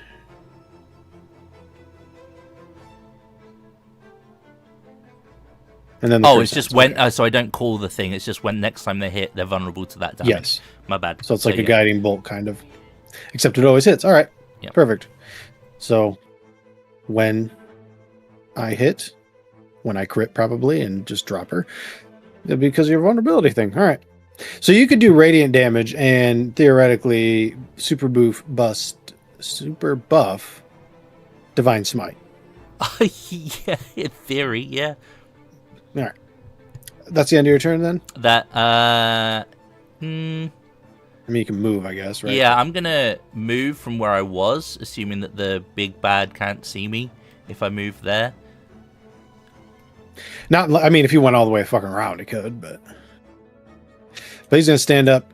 And then it's just when. So I don't call the thing. It's just when next time they hit, they're vulnerable to that damage. Yes. My bad. So it's like a guiding bolt, kind of. Except it always hits. All right. Yeah. Perfect. So when I hit, when I crit probably, and just drop her, it'll be because of your vulnerability thing. All right. So you could do radiant damage and theoretically super buff divine smite. Yeah, in theory, yeah. All right. That's the end of your turn then? That, I mean, you can move, I guess, right? Yeah, I'm gonna move from where I was, assuming that the big bad can't see me if I move there. Not, I mean, if you went all the way fucking around, it could, but he's gonna stand up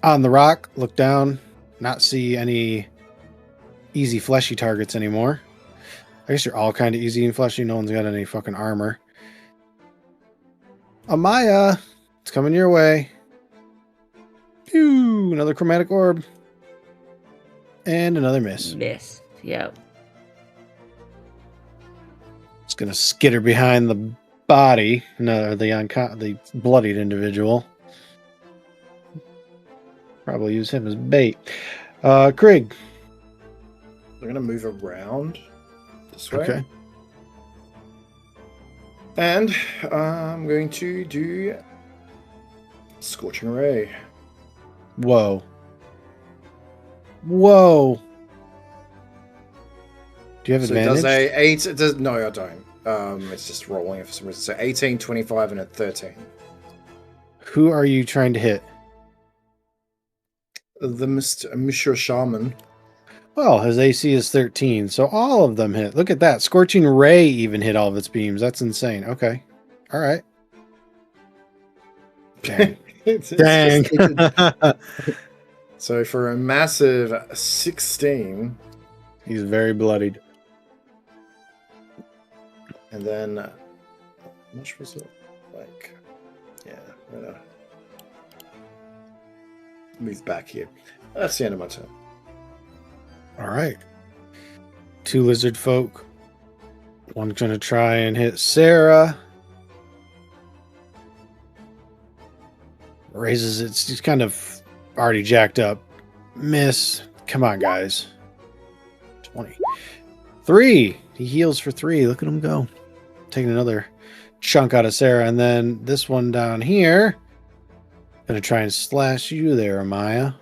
on the rock, look down, not see any easy fleshy targets anymore. I guess you're all kind of easy and fleshy. No one's got any fucking armor. Amaya, it's coming your way. Pew! Another chromatic orb. And another miss. Miss. Yep. It's gonna skitter behind the body. No, the bloodied individual. Probably use him as bait. Krieg. They're gonna move around this way. Okay. And I'm going to do Scorching Ray. Whoa. Whoa. Do you have So it advantage? does a 8. It does, no, I don't. It's just rolling it for some reason. So 18, 25, and a 13. Who are you trying to hit? The Monsieur Shaman. Well, his AC is 13, so all of them hit. Look at that. Scorching Ray even hit all of its beams. That's insane. Okay. All right. Dang. Dang. So for a massive 16. He's very bloodied. And then, how much was it? Like, yeah, I'm gonna move back here. That's the end of my turn. All right. 2 lizard folk. One's going to try and hit Sarah. Raises it. He's kind of already jacked up. Miss. Come on, guys. 20. 3. He heals for 3. Look at him go. Taking another chunk out of Sarah. And then this one down here. Gonna try and slash you there, Amaya.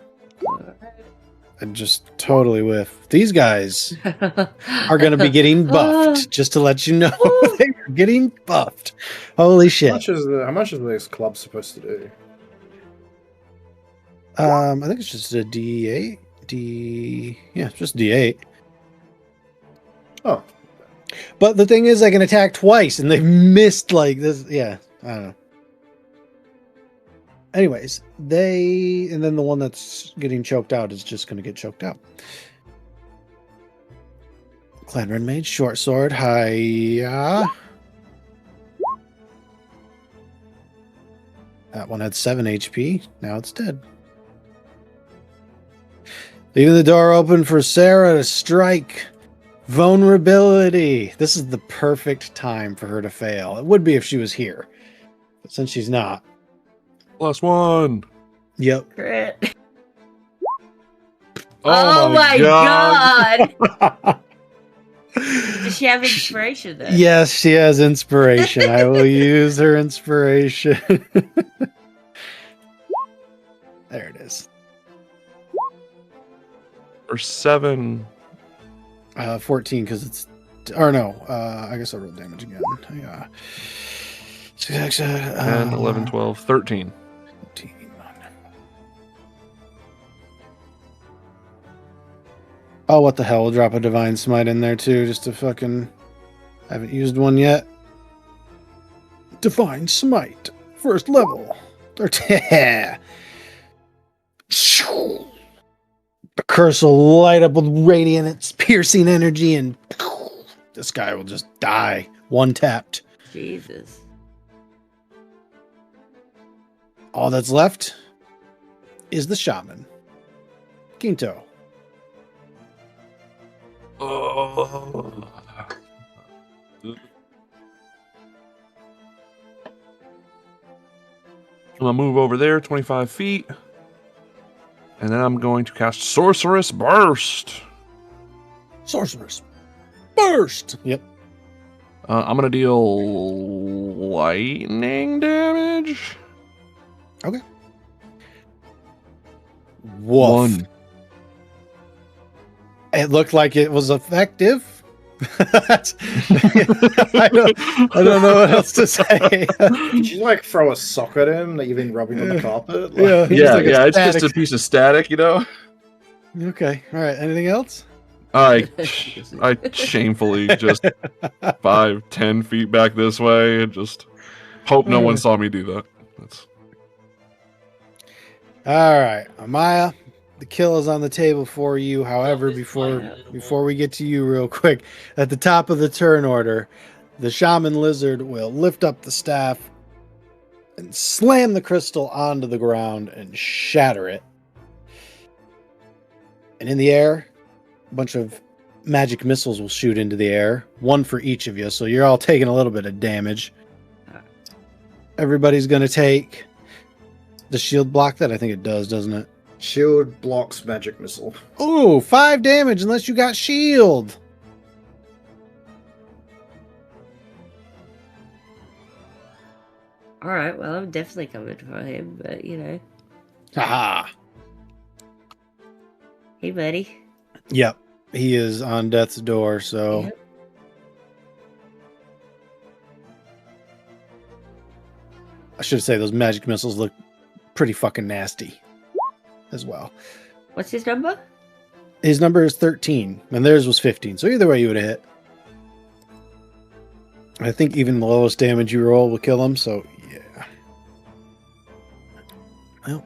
And just totally whiff. These guys are gonna be getting buffed. Just to let you know. They're getting buffed. Holy shit. How much is this club supposed to do? I think it's just a D8. Yeah, it's just D8. Oh. But the thing is, I can attack twice, and they've missed like this. Yeah, I don't know. Anyways, and then the one that's getting choked out is just going to get choked out. Clan Red Mage, short sword, hiya. That one had 7 HP. Now it's dead. Leaving the door open for Sarah to strike. Vulnerability. This is the perfect time for her to fail. It would be if she was here. But since she's not. +1. Yep. Crit. Oh, my god. Does she have inspiration then? Yes, she has inspiration. I will use her inspiration. There it is. Or 7. 14 because it's, or no, I guess I'll roll damage again. Yeah. 10, 11, 12, 13. 14. Oh, what the hell? We'll drop a Divine Smite in there too, just to fucking, I haven't used one yet. Divine Smite, first level. 13. The curse will light up with radiant, its piercing energy, and this guy will just die. One tapped. Jesus. All that's left is the shaman. Quinto. Oh. I'm gonna move over there 25 feet. And then I'm going to cast Sorceress Burst. Sorceress. Burst! Yep. I'm going to deal lightning damage. Okay. Woof. 1. It looked like it was effective. I don't know what else to say. Did you like throw a sock at him that you've been rubbing on the carpet? Like, Yeah. He's Yeah, like a yeah, it's static. just a piece of static, you know? Okay. All right. Anything else? I shamefully just 5-10 feet back this way and just hope no one saw me do that. That's... All right, Amaya, the kill is on the table for you. However, before we get to you real quick, at the top of the turn order, the shaman lizard will lift up the staff and slam the crystal onto the ground and shatter it. And in the air, a bunch of magic missiles will shoot into the air, one for each of you. So you're all taking a little bit of damage. everybody's going to take the shield block that. I think it does, doesn't it? Shield blocks magic missile. Oh, 5 damage unless you got shield. All right, well, I'm definitely coming for him, but you know, Haha. hey, buddy. Yep. He is on death's door, so Yep. I should say those magic missiles look pretty fucking nasty as well. What's his number? His number is 13, and theirs was 15. So either way, you would have hit. I think even the lowest damage you roll will kill him. So yeah. Well,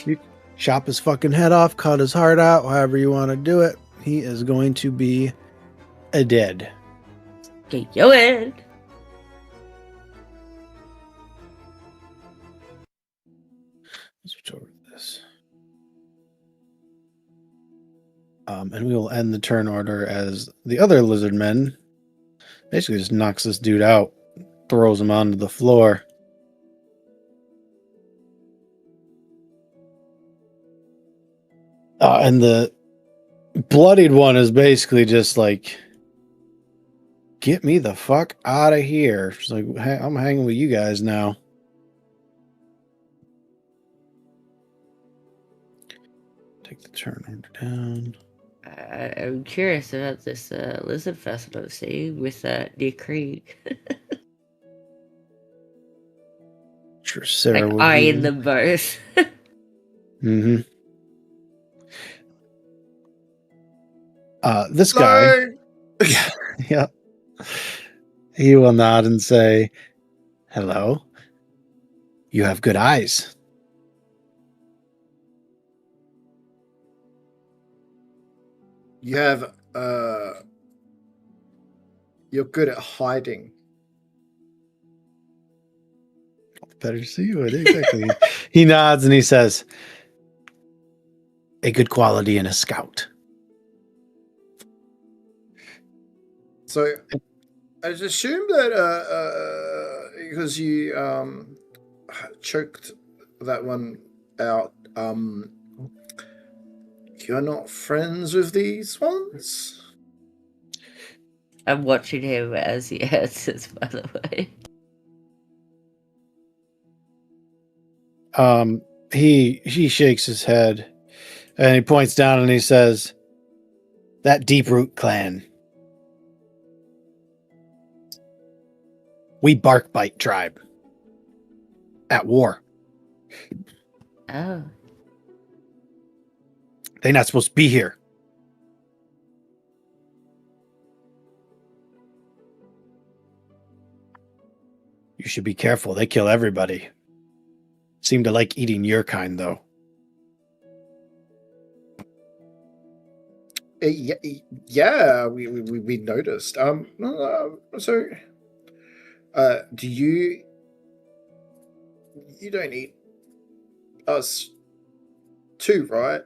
you chop his fucking head off, cut his heart out, however you want to do it. He is going to be a dead. Get your in. Switch over to this. And we will end the turn order as the other lizard men basically just knocks this dude out, throws him onto the floor. And the bloodied one is basically just like, get me the fuck out of here. She's like, hey, I'm hanging with you guys now. Take the turn order down. I'm curious about this lizard person I'm seeing with near Krieg. Sure, Sarah Like would eyeing be. them both. Mm-hmm. This guy, yeah, he will nod and say, "Hello. You have good eyes." You have you're good at hiding. Better to see you. Exactly. He nods and he says, "A good quality in a scout." So I just assume that because you choked that one out, you're not friends with these ones? I'm watching him as he answers, by the way. He shakes his head and he points down and he says, "That Deep Root clan. We Barkbite tribe. At war. Oh. They not supposed to be here." You should be careful. They kill everybody. Seem to like eating your kind, though. Yeah, we noticed. So, do you don't eat us too, right?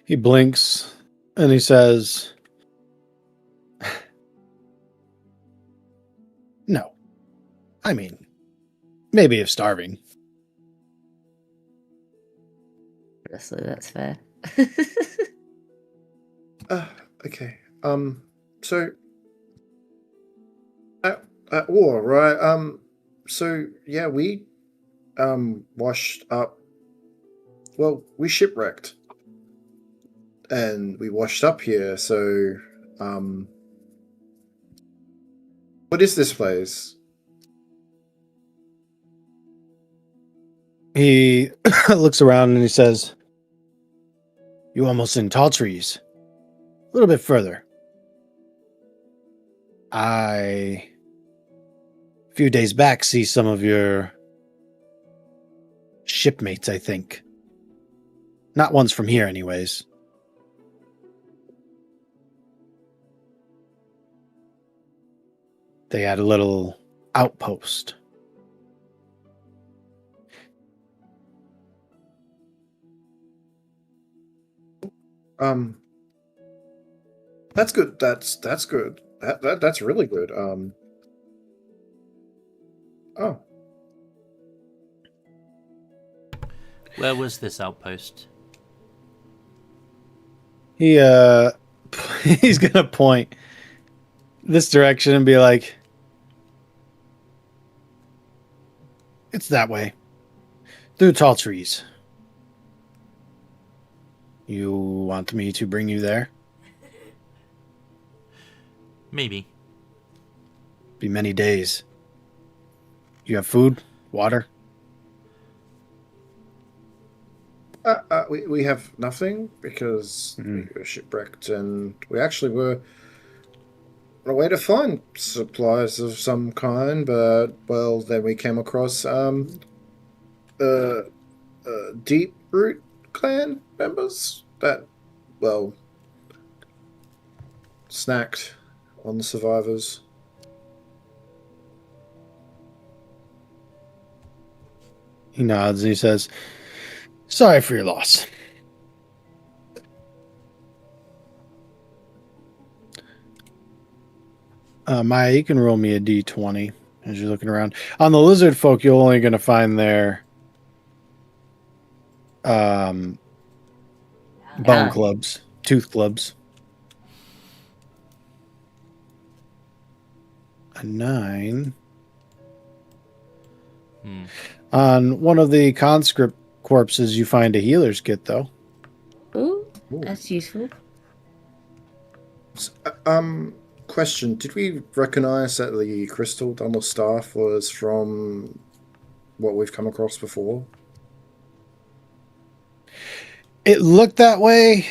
He blinks and he says, "No. I mean, maybe if starving." Honestly, that's fair. Okay. So at war, right? So yeah, we washed up. Well, we shipwrecked, and we washed up here. So, what is this place? He looks around and he says, "You almost in tall trees. A little bit further. A few days back, see some of your shipmates, I think. Not ones from here, anyways. They had a little outpost. That's good. That's good. That's really good. Oh, Where was this outpost? He he's gonna point this direction and be like, "It's that way, through tall trees. You want me to bring you there? Maybe. Be many days. You have food, water." we have nothing because we were shipwrecked, and we actually were on a way to find supplies of some kind. But well, then we came across Deep Root clan members that snacked on the survivors. He nods and he says, "Sorry for your loss." Maya, you can roll me a d20 as you're looking around. On the lizard folk, you're only going to find their bone clubs, tooth clubs. A 9. On one of the conscript corpses, you find a healer's kit, though. Ooh, that's useful. Question: did we recognize that the crystal on the staff was from what we've come across before? It looked that way,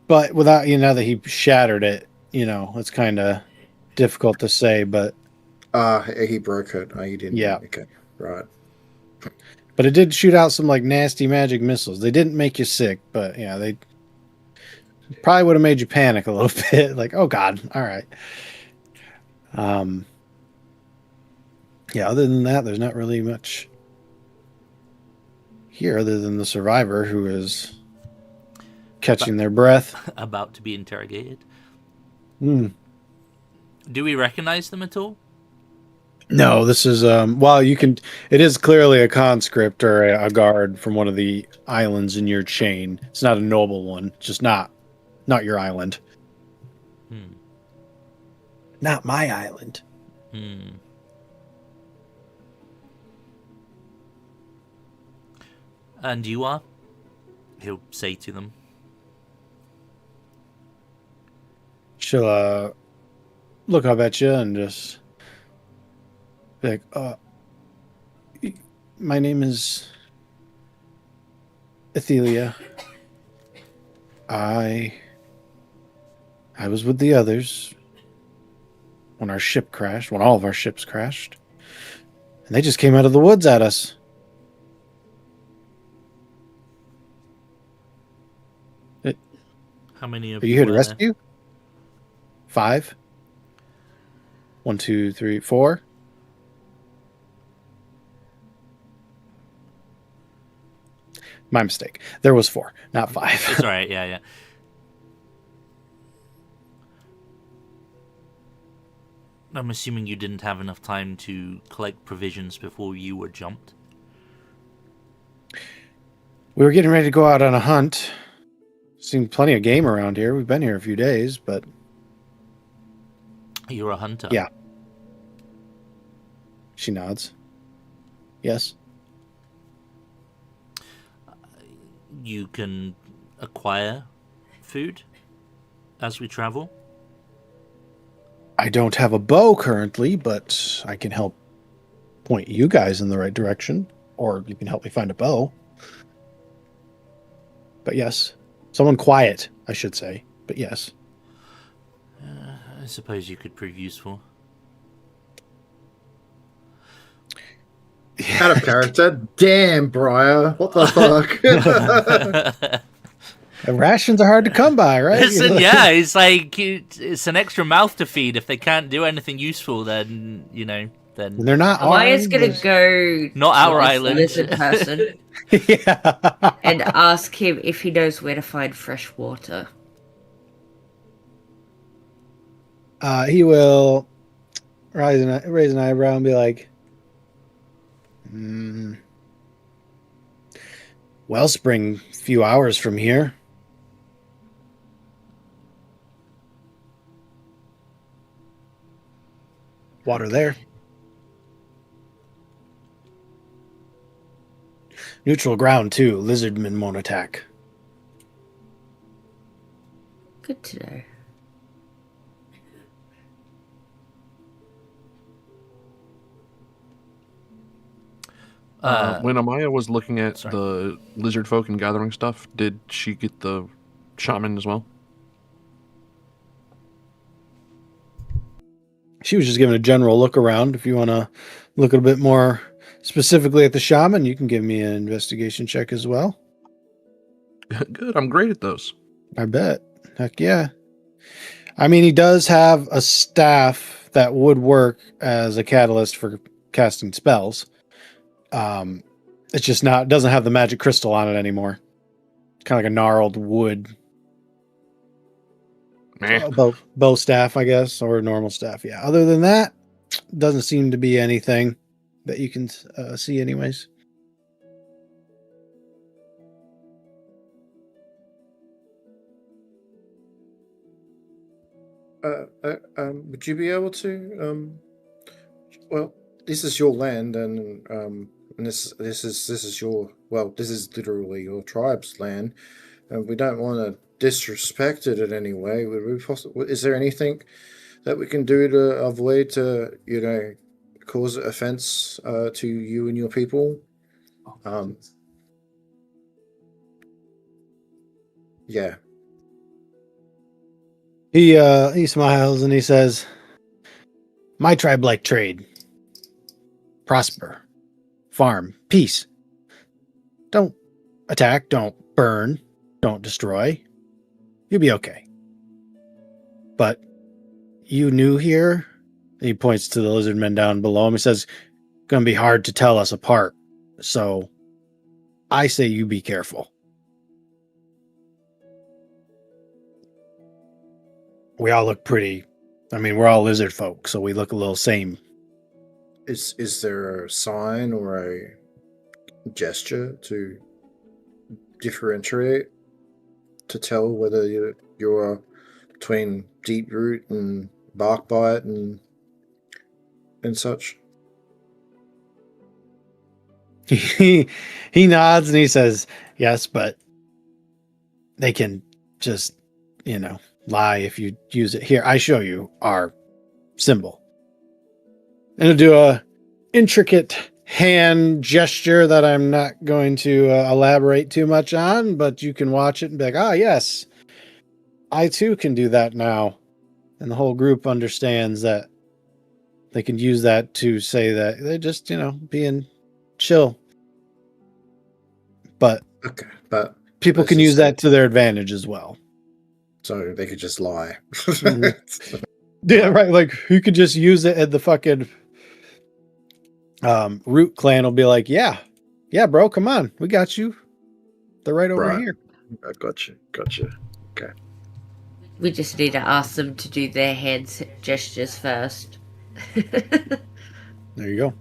but without, now that he shattered it, it's kind of difficult to say, but... he broke it. He didn't. Yeah. Okay, right. But it did shoot out some, nasty magic missiles. They didn't make you sick, but, yeah, they probably would have made you panic a little bit. Like, oh, God, all right. Yeah, other than that, there's not really much here other than the survivor who is catching their breath. About to be interrogated. Hmm. Do we recognize them at all? No, this is it is clearly a conscript or a guard from one of the islands in your chain. It's not a noble one, just not your island. Not my island. And you are? He'll say to them. She'll look up at you and just be like, my name is Athelia. I was with the others when our ship crashed, when all of our ships crashed. And they just came out of the woods at us. How many of Are you here to were rescue? 5. 1, 2, 3, 4. My mistake. There was 4, not 5. It's all right. Yeah. I'm assuming you didn't have enough time to collect provisions before you were jumped. We were getting ready to go out on a hunt. Seen plenty of game around here. We've been here a few days, but... You're a hunter? Yeah. She nods. Yes. You can acquire food as we travel? I don't have a bow currently, but I can help point you guys in the right direction. Or you can help me find a bow. But yes. Someone quiet, I should say. But yes. I suppose you could prove useful. Out of character. Damn, Briar. What the fuck? Rations are hard to come by, right? Listen, yeah, it's like it's an extra mouth to feed. If they can't do anything useful, then then They're not. Maya's gonna go not our to this island. lizard person Yeah. and ask him if he knows where to find fresh water. He will raise an eyebrow and be like, Mm. Wellspring, few hours from here. Water there. Neutral ground too. Lizardmen won't attack. Good to know. When Amaya was looking at sorry. the lizard folk and gathering stuff, did she get the shaman as well? She was just giving a general look around. If you want to look a bit more specifically at the shaman, you can give me an investigation check as well. Good. I'm great at those. I bet. Heck yeah. I mean, he does have a staff that would work as a catalyst for casting spells. It's just not, doesn't have the magic crystal on it anymore. Kind of like a gnarled wood Meh. bow staff, I guess, or normal staff. Yeah. Other than that, doesn't seem to be anything that you can see, anyways. Would you be able to? Well, this is your land, and this is your this is literally your tribe's land, and we don't want to disrespect it in any way. Would we is there anything that we can do to avoid cause offense to you and your people? Yeah. He smiles and he says, "My tribe like trade, prosper, farm, peace. Don't attack, don't burn, don't destroy. You'll be okay. But you new here?" He points to the lizard men down below him. He says, "Gonna be hard to tell us apart. So I say you be careful. We all look pretty. I mean, we're all lizard folk, so we look a little same." Is there a sign or a gesture to differentiate, to tell whether you're between deep root and bark bite and such? He nods and he says, "Yes, but they can just, lie if you use it. Here, I show you our symbol." And he'll do a intricate hand gesture that I'm not going to elaborate too much on, but you can watch it and be like, "Ah, yes, I too can do that now." And the whole group understands that they can use that to say that they're just, being chill. But Okay, but people let's can just use say- that to their advantage as well. so they could just lie. Yeah, right. Like, who could just use it at the fucking root clan will be like, yeah, bro, come on. We got you. They're right over Right. here. I got you. Okay. We just need to ask them to do their hand gestures first. There you go.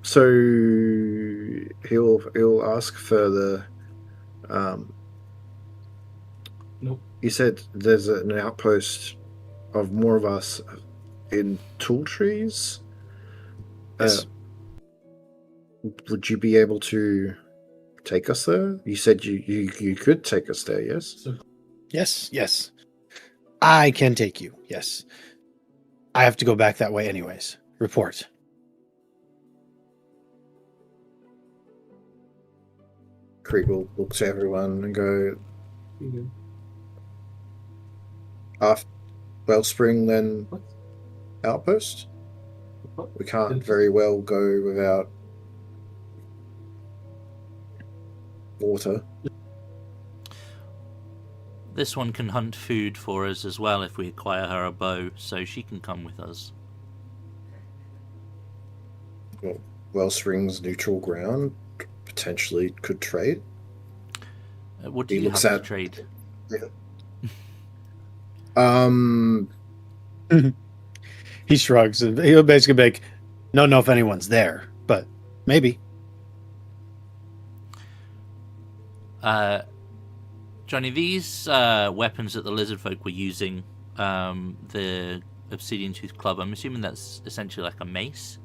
So he'll ask further. Nope. You said there's an outpost of more of us in Tool Trees. Yes. Would you be able to take us there? You said you could take us there. Yes. Yes. I can take you. Yes. I have to go back that way anyways. Report. Krieg will look to everyone and go, after Wellspring, then outpost? We can't very well go without water. This one can hunt food for us as well if we acquire her a bow, so she can come with us. Well, Wellspring's neutral ground potentially could trade. What do He you looks have to at- trade? He shrugs and he'll basically be like, "Don't know if anyone's there, but maybe." Johnny, these weapons that the lizard folk were using, the Obsidian Tooth Club, I'm assuming that's essentially like a mace.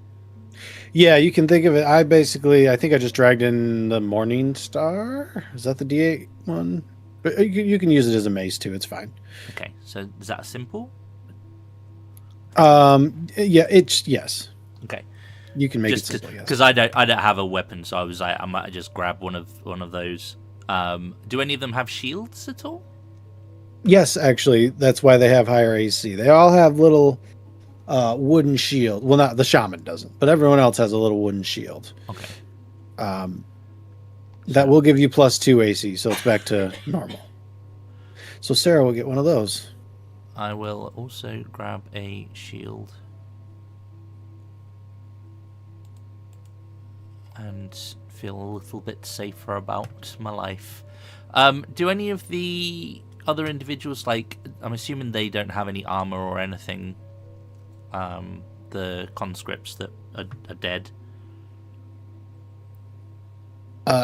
Yeah, you can think of it. I think I just dragged in the Morning Star. Is that the D8 one? But you can use it as a mace too. It's fine. Okay, so is that simple? Yeah, it's yes. Okay, You can make just it simple. Yes. because I don't have a weapon, so I was like, I might just grab one of those. Do any of them have shields at all? Yes, actually, that's why they have higher AC. They all have little wooden shield. Well, not the shaman doesn't, but everyone else has a little wooden shield. Okay. That will give you +2 AC, so it's back to normal. So Sarah will get one of those. I will also grab a shield. And feel a little bit safer about my life. Do any of the other individuals, like, I'm assuming they don't have any armor or anything, the conscripts that are dead?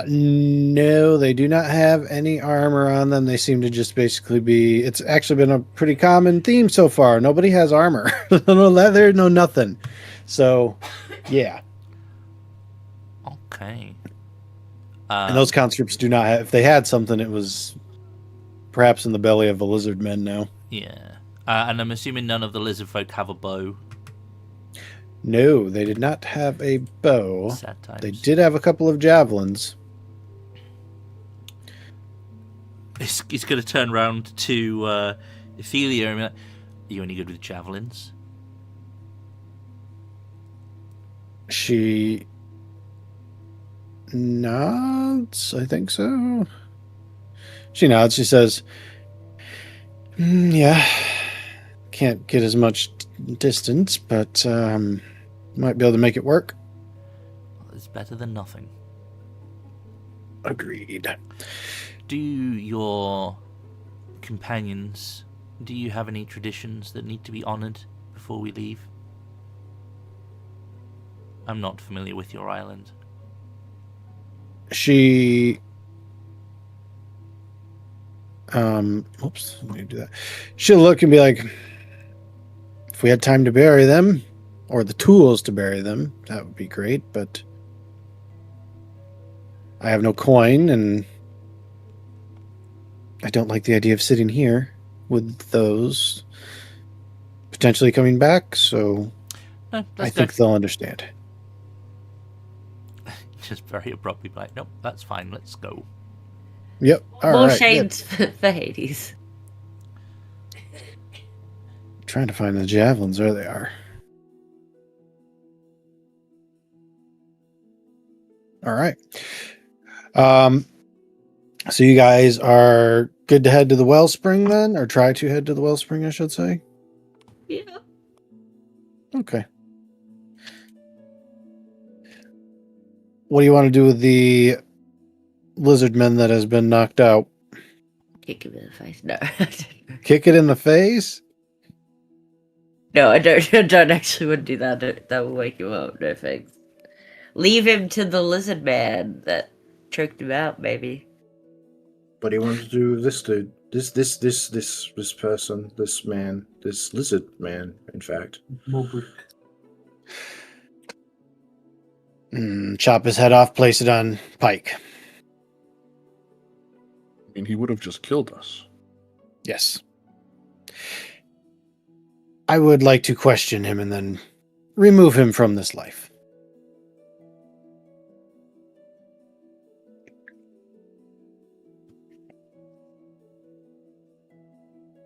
No, they do not have any armor on them. They seem to just basically be... It's actually been a pretty common theme so far. Nobody has armor. No leather, no nothing. So, yeah. Okay. And those conscripts do not have... If they had something, it was perhaps in the belly of the lizard men now. Yeah. And I'm assuming none of the lizard folk have a bow. No, they did not have a bow. Sad times. They did have a couple of javelins. He's going to turn around to Ophelia and be like, "Are you any good with javelins?" She nods, I think so. She nods. She says, yeah, can't get as much distance, but might be able to make it work." Well, it's better than nothing. Agreed. Do your companions, do you have any traditions that need to be honoured before we leave? I'm not familiar with your island. She oops, let me do that. She'll look and be like, if we had time to bury them, or the tools to bury them, that would be great, but I have no coin, and I don't like the idea of sitting here with those potentially coming back, so No, I think they'll understand. Just very abruptly like, nope, that's fine, let's go. Yep. All More right. shades for Hades. Trying to find the javelins. There they are. All right. So you guys are good to head to the wellspring then, or try to head to the wellspring, I should say. Yeah. Okay. What do you want to do with the lizard men that has been knocked out? Kick him in the face. No, I don't know. Kick it in the face? No, I don't. I don't actually want to do that. That will wake him up. No thanks. Leave him to the lizard man that choked him out. Maybe. What do you want to do with this dude? This person, this man, this lizard man, in fact. Chop his head off, place it on Pike. I mean, he would have just killed us. Yes. I would like to question him and then remove him from this life.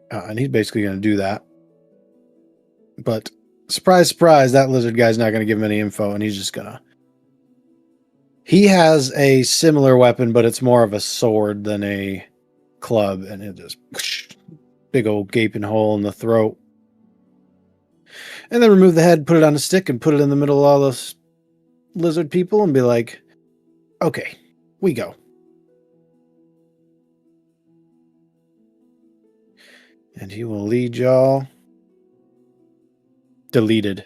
And he's basically going to do that. But surprise, surprise, that lizard guy's not going to give him any info, and he's just going to... He has a similar weapon, but it's more of a sword than a club, and it just... Big old gaping hole in the throat. And then remove the head, put it on a stick, and put it in the middle of all those lizard people, and be like, okay, we go. And he will lead y'all deleted,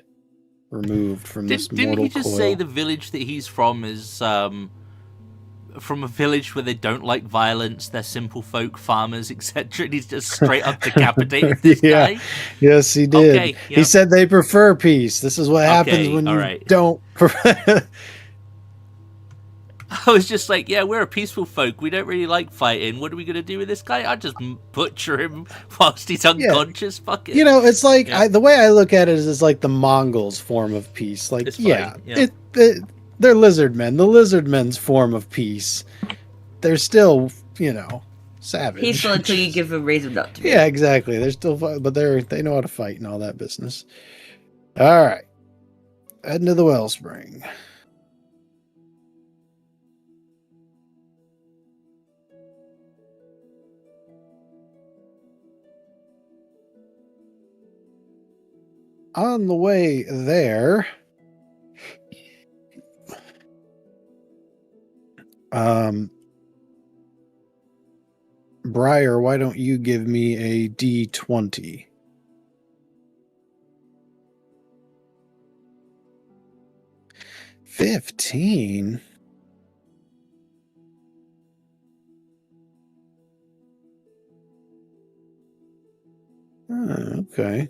removed from this Didn't mortal he just coil. say the village that he's from is from a village where they don't like violence, they're simple folk, farmers, etc. And he's just straight up decapitated this Yeah. guy. Yes, he did. Okay, He yep. said they prefer peace. This is what happens Okay, when you alright. don't. I was just like, yeah, we're a peaceful folk. We don't really like fighting. What are we going to do with this guy? I'll just butcher him whilst he's unconscious. Fuck it. You know, it's like Yeah. the way I look at it is it's like the Mongols' form of peace. Like, It's fine, yeah, yeah. they're lizard men. The lizard men's form of peace. They're still, savage. Peaceful until you give them reason not to be. Yeah, exactly. They're still, but they know how to fight and all that business. All right, heading to the wellspring. On the way there, Briar, why don't you give me a D20? $15. Okay.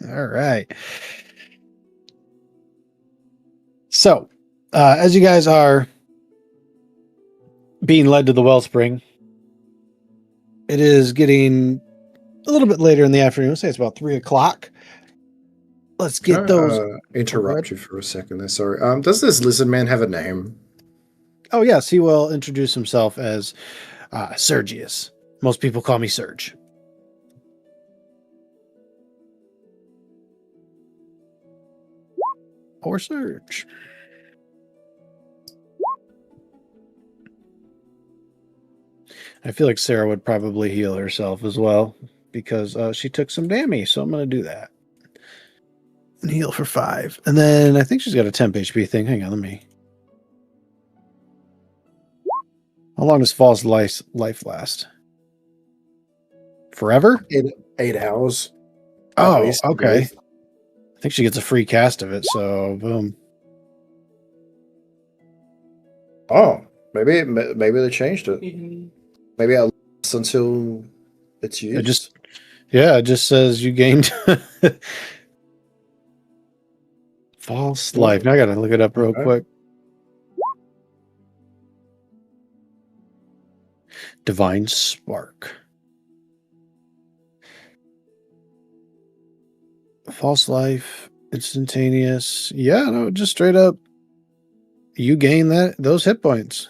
All right. So, as you guys are being led to the wellspring, it is getting a little bit later in the afternoon. Say it's about 3:00. Let's get those. Interrupt you for a second there. Sorry. Does this lizard man have a name? Oh, yes, he will introduce himself as Sergius. Most people call me Serge. Or Serge. I feel like Sarah would probably heal herself as well because she took some damage, so I'm going to do that. And heal for 5. And then I think she's got a temp HP thing. Hang on, let me. How long does false life last? Forever? 8 hours. Oh, At least, I okay. believe. I think she gets a free cast of it, so boom. Oh, maybe they changed it. Maybe I'll last until it's used. It just says you gained false life. Now I gotta look it up real Okay. quick. Divine Spark. False life, instantaneous. Yeah, no, just straight up. You gain those hit points.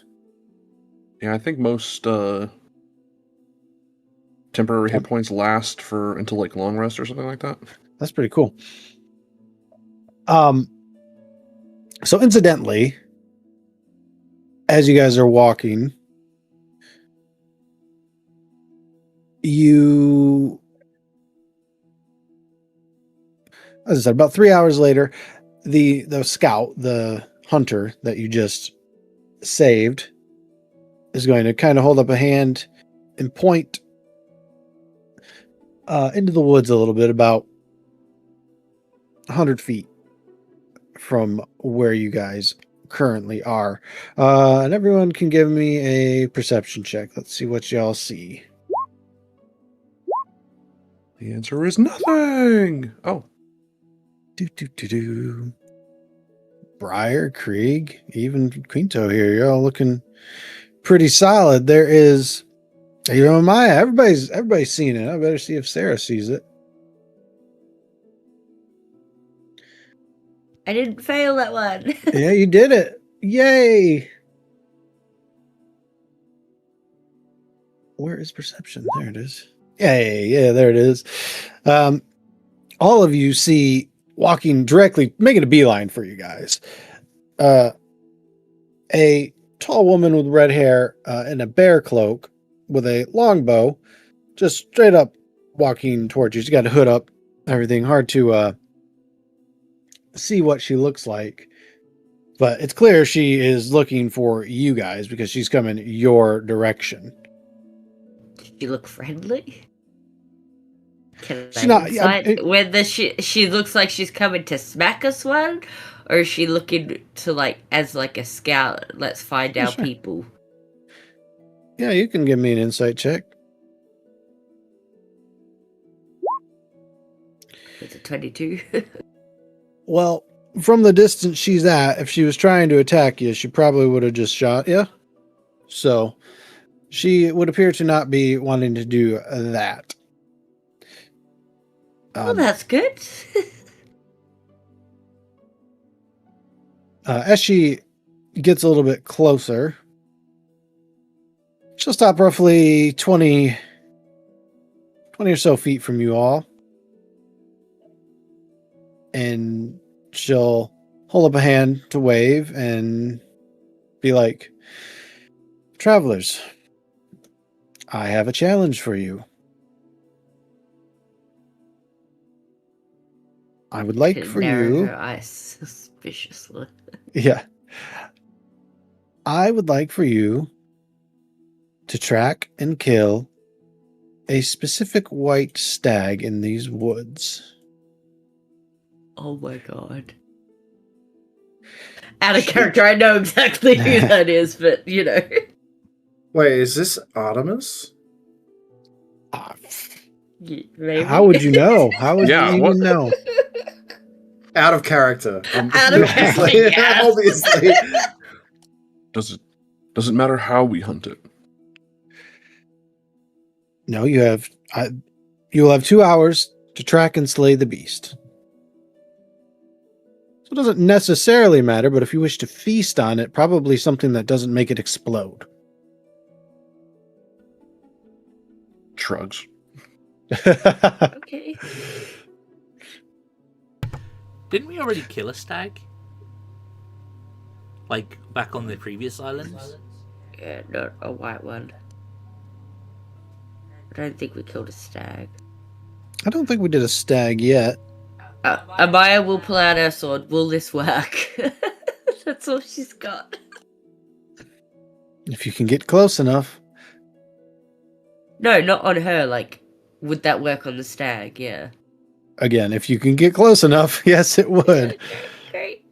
Yeah, I think most temporary hit points last for until like long rest or something like that. That's pretty cool. So incidentally, as you guys are walking, as I said, about 3 hours later, the scout, the hunter that you just saved, is going to kind of hold up a hand and point into the woods a little bit, about 100 feet from where you guys currently are. And everyone can give me a perception check. Let's see what y'all see. The answer is nothing. Oh, Briar, Krieg, even Quinto here. You're all looking pretty solid. There is, Maya. Everybody's seen it. I better see if Sarah sees it. I didn't fail that one. Yeah, you did it. Yay. Where is perception? There it is. Yay. Yeah, there it is. All of you see, walking directly, making a beeline for you guys, a tall woman with red hair and a bear cloak with a long bow, just straight up walking towards you. She's got a hood up, everything. Hard to see what she looks like, but it's clear she is looking for you guys because she's coming your direction. Did you look friendly? Can She's I not- insight whether she looks like she's coming to smack us one, or is she looking to like as like a scout? Let's find Yeah, our sure. people. Yeah, you can give me an insight check. It's a 22. Well, from the distance she's at, if she was trying to attack you, she probably would have just shot you. So she would appear to not be wanting to do that. Well, that's good. As she gets a little bit closer, she'll stop roughly 20 or so feet from you all. And she'll hold up a hand to wave and be like, "Travelers, I have a challenge for you. I would like for Narrow you..." her eyes suspiciously. Yeah. "I would like for you to track and kill a specific white stag in these woods." Oh my god. Out of character, I know exactly who that is, but you know. Wait, is this Artemis? Maybe. How would you know? How would Yeah, you what- even know? Out of character. Out of character, yes. Obviously. Does it matter how we hunt it? No, you will have 2 hours to track and slay the beast. So it doesn't necessarily matter, but if you wish to feast on it, probably something that doesn't make it explode. Shrugs. Okay. Didn't we already kill a stag? Like, back on the previous islands? Yeah, not a white one. I don't think we killed a stag. I don't think we did a stag yet. Amaya will pull out her sword. Will this work? That's all she's got. If you can get close enough. No, not on her. Like, would that work on the stag? Yeah. Again, if you can get close enough, yes, it would. Okay, great.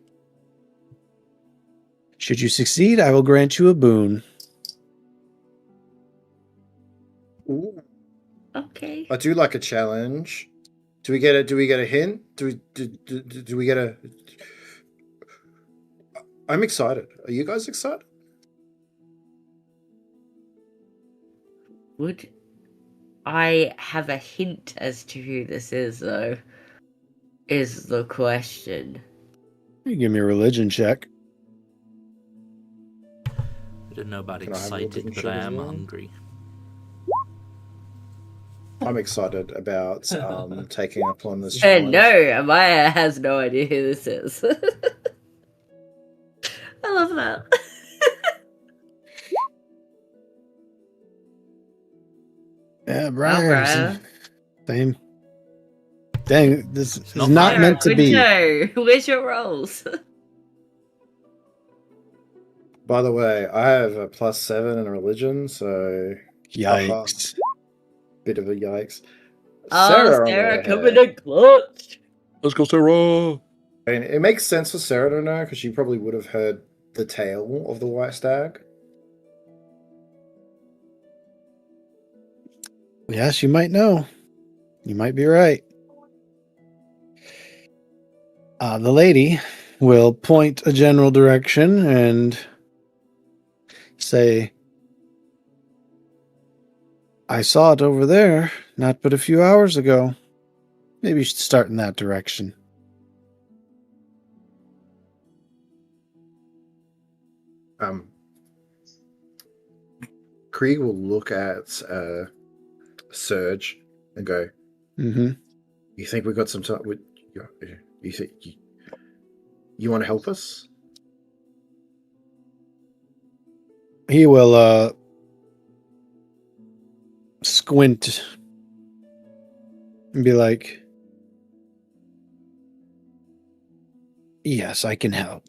Should you succeed, I will grant you a boon. Ooh, Okay. I do like a challenge. Do we get a hint? Do we get a? I'm excited. Are you guys excited? Would I have a hint as to who this is, though? Is the question. You give me a religion check. I don't know about Can I have a excited, religion but check I as am well? hungry. I'm excited about taking up on this And challenge. no, Amaya has no idea who this is. I love that. Yeah, Well, Brian. Same. Dang, this is not not fair. meant to be. Where's your rolls? By the way, I have a +7 in religion, so Yikes. bit of a yikes. Oh, on the Sarah other coming hand- in clutch. Let's go, Sarah. And it makes sense for Sarah to know because she probably would have heard the tale of the white stag. Yes, you might know. You might be right. The lady will point a general direction and say, "I saw it over there, not but a few hours ago. Maybe you should start in that direction." Krieg will look at Surge and go, Mm-hmm. "You think we got some time? You think you want to help us?" He will squint and be like, "Yes, I can help."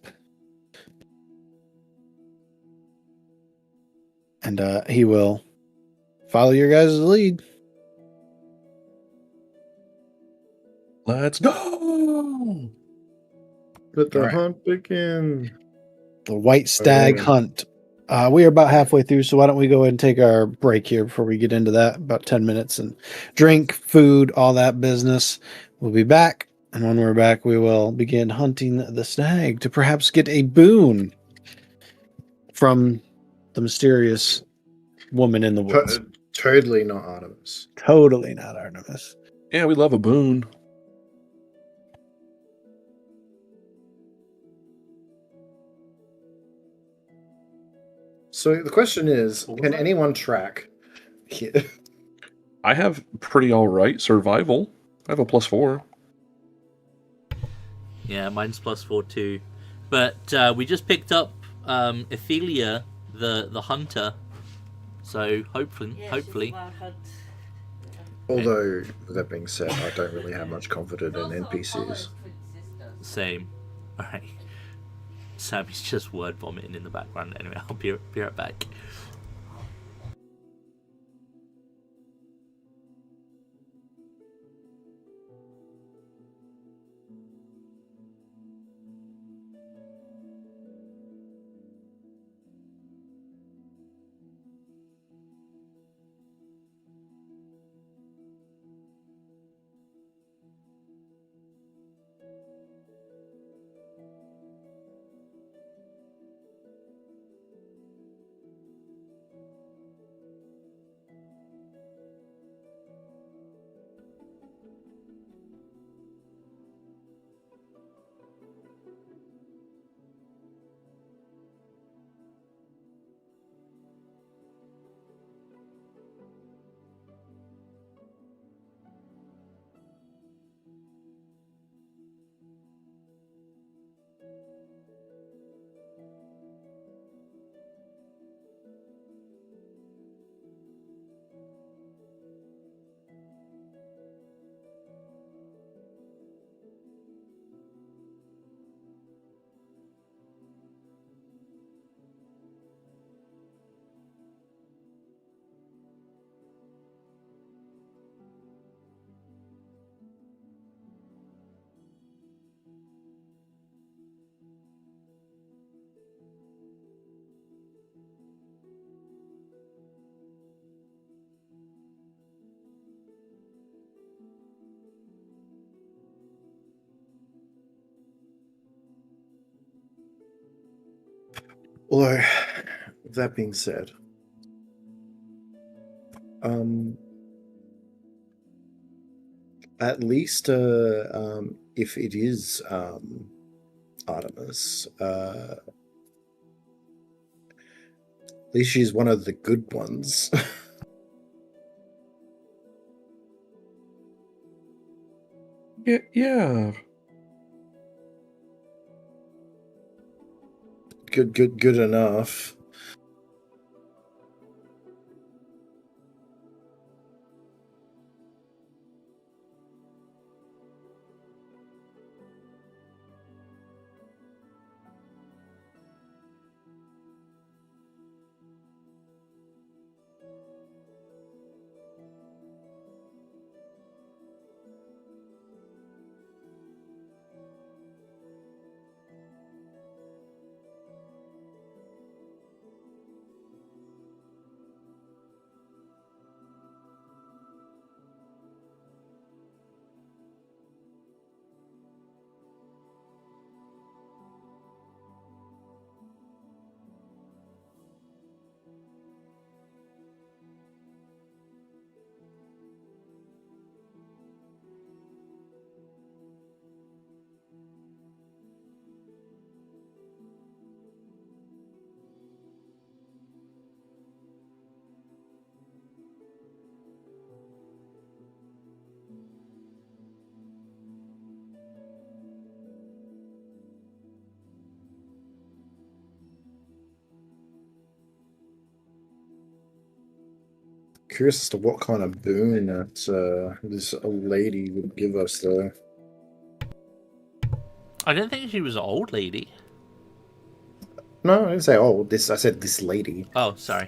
And he will follow your guys' lead. Let's go. Let the All right. hunt begin. The White Stag Oh. Hunt. We are about halfway through, so why don't we go ahead and take our break here before we get into that? About 10 minutes and drink, food, all that business. We'll be back. And when we're back, we will begin hunting the stag to perhaps get a boon from the mysterious woman in the woods. Totally not Artemis. Totally not Artemis. Yeah, we love a boon. So the question is, What was can that? anyone track here? I have pretty all right survival. I have a +4. Yeah, mine's +4 too. But we just picked up Ophelia, the hunter. So hopefully. Although, with that being said, I don't really have much confidence in NPCs. Same. Alright. Sammy's just word vomiting in the background. Anyway, I'll be right back. Although, that being said, at least if it is Artemis, at least she's one of the good ones. Yeah. Good enough. Curious as to what kind of boon that this lady would give us, though. I don't think she was an old lady. No, I didn't say oh. I said this lady. Oh, sorry.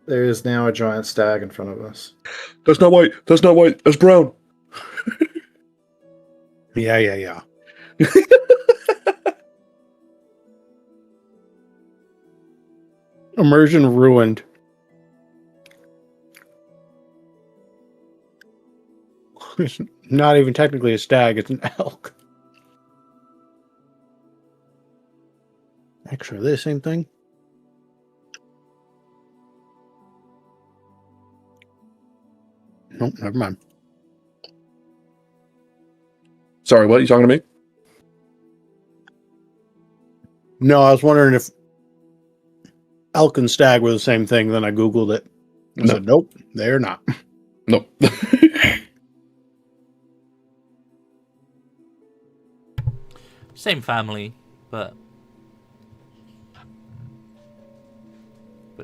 There is now a giant stag in front of us. That's not white. That's not white. That's brown. Yeah. Immersion ruined. It's not even technically a stag, it's an elk. Actually, are they the same thing? Nope, never mind. Sorry, what? You talking to me? No, I was wondering if elk and stag were the same thing. Then I Googled it. I No. said, nope, they're not. No. Same family, but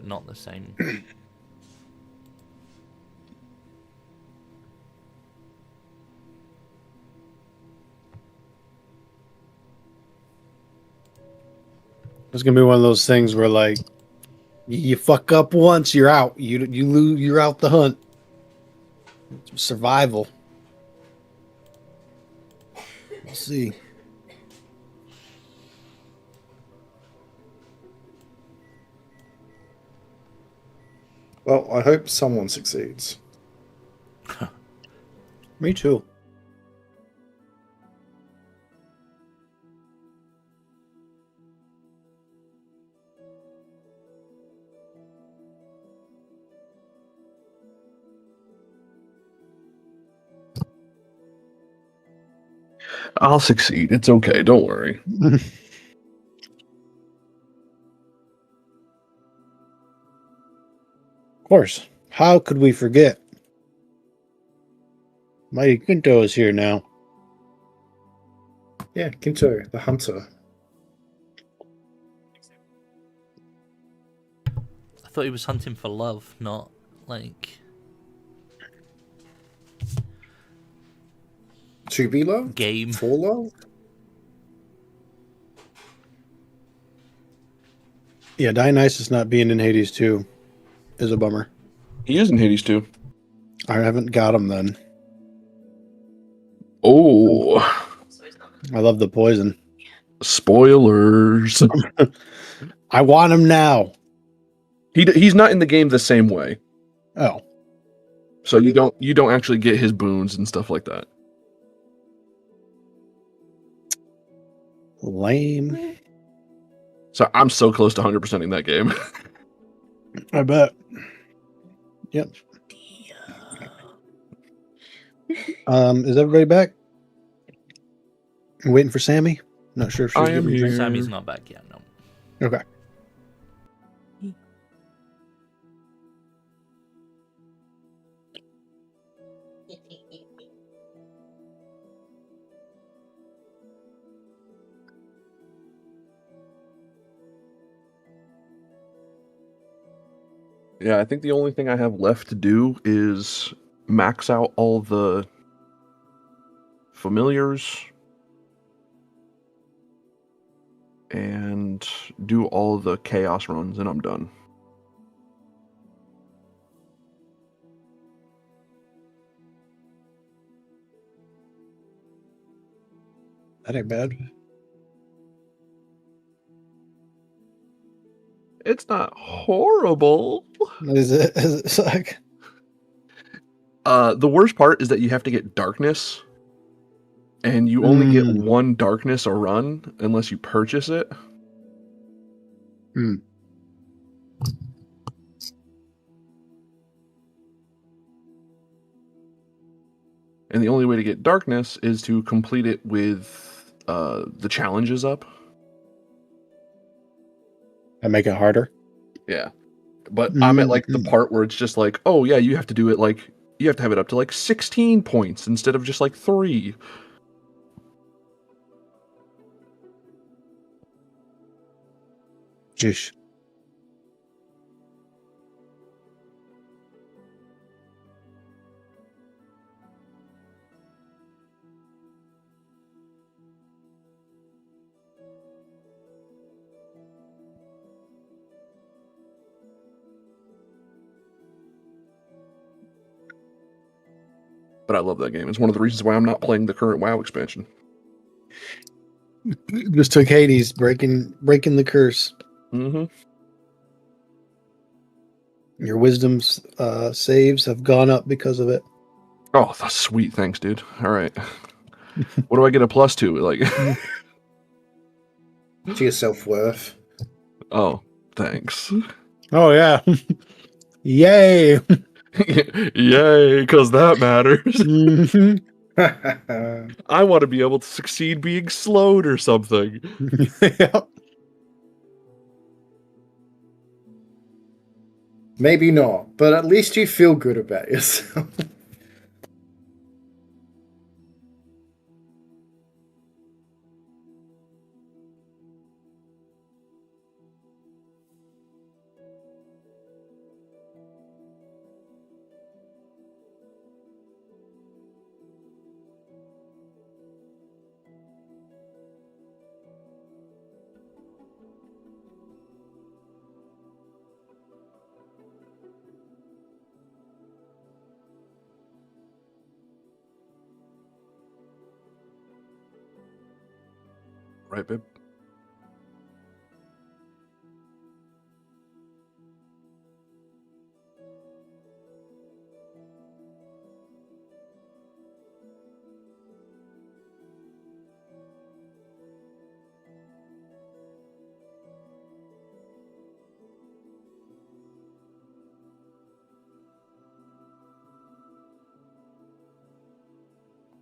not the same. It's gonna be one of those things where, like, you fuck up once, you're out. You lose, you're out the hunt. It's survival. We'll see. Well, I hope someone succeeds. Me too. I'll succeed. It's okay. Don't worry. Of course. How could we forget? Mighty Quinto is here now. Yeah, Kinto, the hunter. I thought he was hunting for love, not like To be loved? game. For love? Yeah, Dionysus not being in Hades too is a bummer. He is in Hades too. I haven't got him then. Oh, I love the poison. spoilers. I want him now. He's not in the game the same way, Oh, so you don't actually get his boons and stuff like that. lame. So I'm so close to 100%ing that game. I bet. Yep. Is everybody back? I'm waiting for Sammy. Not sure if she's I am getting a drink. here. Sammy's not back yet, no. Okay. Yeah, I think the only thing I have left to do is max out all the familiars and do all the chaos runs, and I'm done. That ain't bad. It's not horrible. Is it like, The worst part is that you have to get darkness, and you only get one darkness a run unless you purchase it. Hmm. And the only way to get darkness is to complete it with the challenges up. I make it harder? Yeah. But I'm at like the part where it's just like, oh yeah, you have to do it like, you have to have it up to like 16 points instead of just like 3. Jeez. But I love that game. It's one of the reasons why I'm not playing the current WoW expansion. Just took Hades, breaking the curse. Mm-hmm. Your wisdom's saves have gone up because of it. Oh, that's sweet. Thanks, dude. All right. What do I get a plus to? Like, To your self-worth. oh, thanks. Oh yeah. Yay. Yay, because that matters. Mhm. I want to be able to succeed being slowed or something. Yep. Maybe not, but at least you feel good about yourself. Right, babe?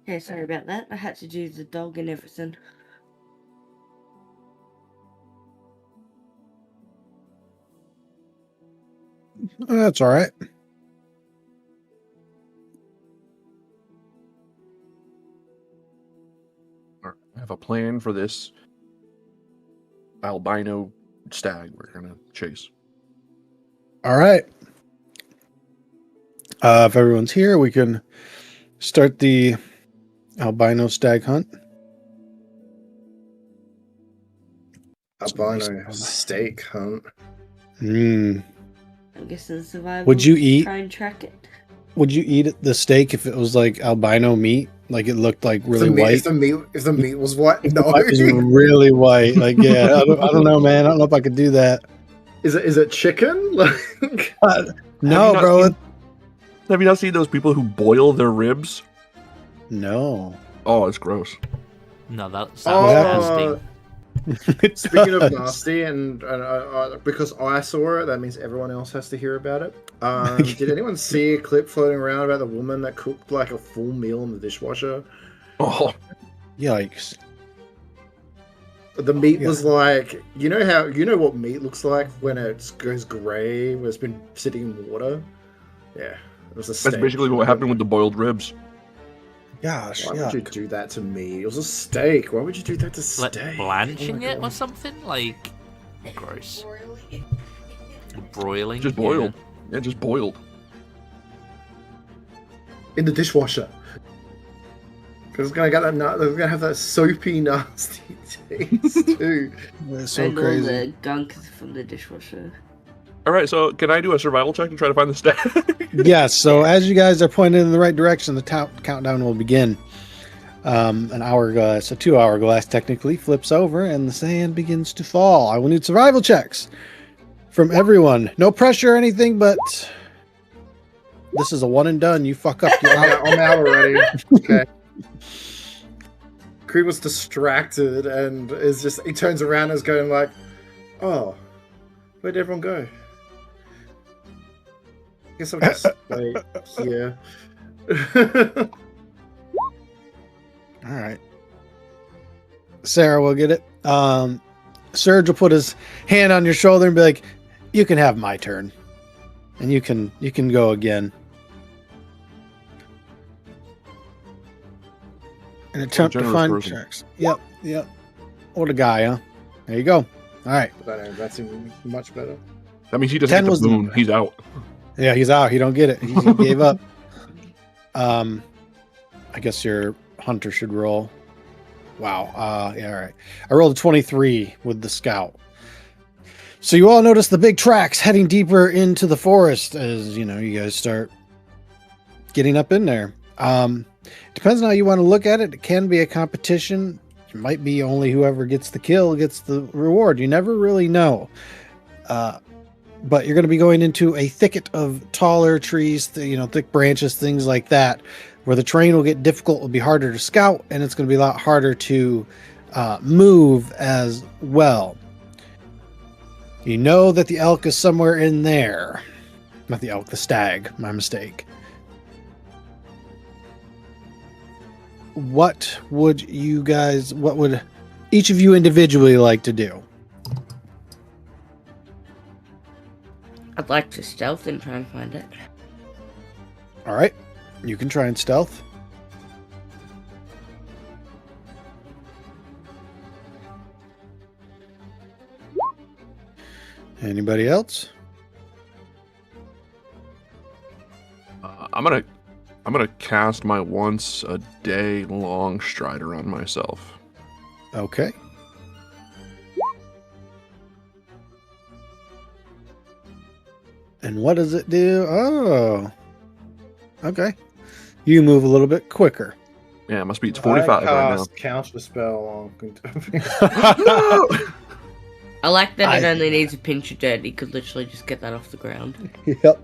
Okay, sorry about that. I had to do the dog and everything. That's all right. All right, I have a plan for this albino stag we're gonna chase. All right. If everyone's here, we can start the albino stag hunt. Albino steak hunt. Mm. I'm guessing survival. Would you eat? Try and track it. Would you eat the steak if it was like albino meat? Like it looked like really white? If the meat was white, no. It was really white. Like, yeah, I don't know, man. I don't know if I could do that. Is it chicken? Like, No, not bro. seen- Have you not seen those people who boil their ribs? No. Oh, it's gross. No, that sounds Oh. nasty. speaking of nasty, and because I saw it, that means everyone else has to hear about it. Did anyone see a clip floating around about the woman that cooked like a full meal in the dishwasher? Oh, Yikes. The meat Yeah. was like, you know what meat looks like when it goes grey, when it's been sitting in water. Yeah, it was a steak. that's basically what happened with the boiled ribs. Gosh, Why yeah. would you do that to me? It was a steak. Why would you do that to Like steak? blanching Oh my it or God. something? Like, gross. Broiling? Just boiled. Yeah, just boiled. In the dishwasher. Because it's gonna get that. They're gonna have that soapy, nasty taste too. That's so And all crazy. the gunk from the dishwasher. All right, so can I do a survival check and try to find the stag? Yes, so as you guys are pointed in the right direction, the countdown will begin. An hourglass, a 2-hour glass technically, flips over and the sand begins to fall. I will need survival checks from everyone. No pressure or anything, but this is a one and done. You fuck up, you're out. I'm out already. Okay. Creed was distracted and is just. He turns around and is going like, "Oh, where'd everyone go? Guess I'll just wait here." All right. Sarah will get it. Serge will put his hand on your shoulder and be like, "You can have my turn, and you can go again." And attempt to generous find person. sharks. Yep. What a guy, huh? There you go. All right. I don't know, that's even much better. That means he doesn't 10 get was the the moon. number. He's out. Yeah, he's out. He don't get it. He gave up. I guess your hunter should roll. Wow. Yeah, all right. I rolled a 23 with the scout. So you all notice the big tracks heading deeper into the forest as, you guys start getting up in there. Depends on how you want to look at it. It can be a competition. It might be only whoever gets the kill gets the reward. You never really know. But you're going to be going into a thicket of taller trees, thick branches, things like that, where the terrain will get difficult. It'll be harder to scout, and it's going to be a lot harder to move as well. You know that the elk is somewhere in there. Not the elk, the stag. My mistake. What would each of you individually like to do? I'd like to stealth and try and find it. All right. You can try and stealth. Anybody else? I'm gonna cast my once a day long strider on myself. Okay. And what does it do? Oh. Okay. You move a little bit quicker. Yeah, it must be it's 45 right now. Counter spell on. I like that it only needs a pinch of dirt. You could literally just get that off the ground. Yep.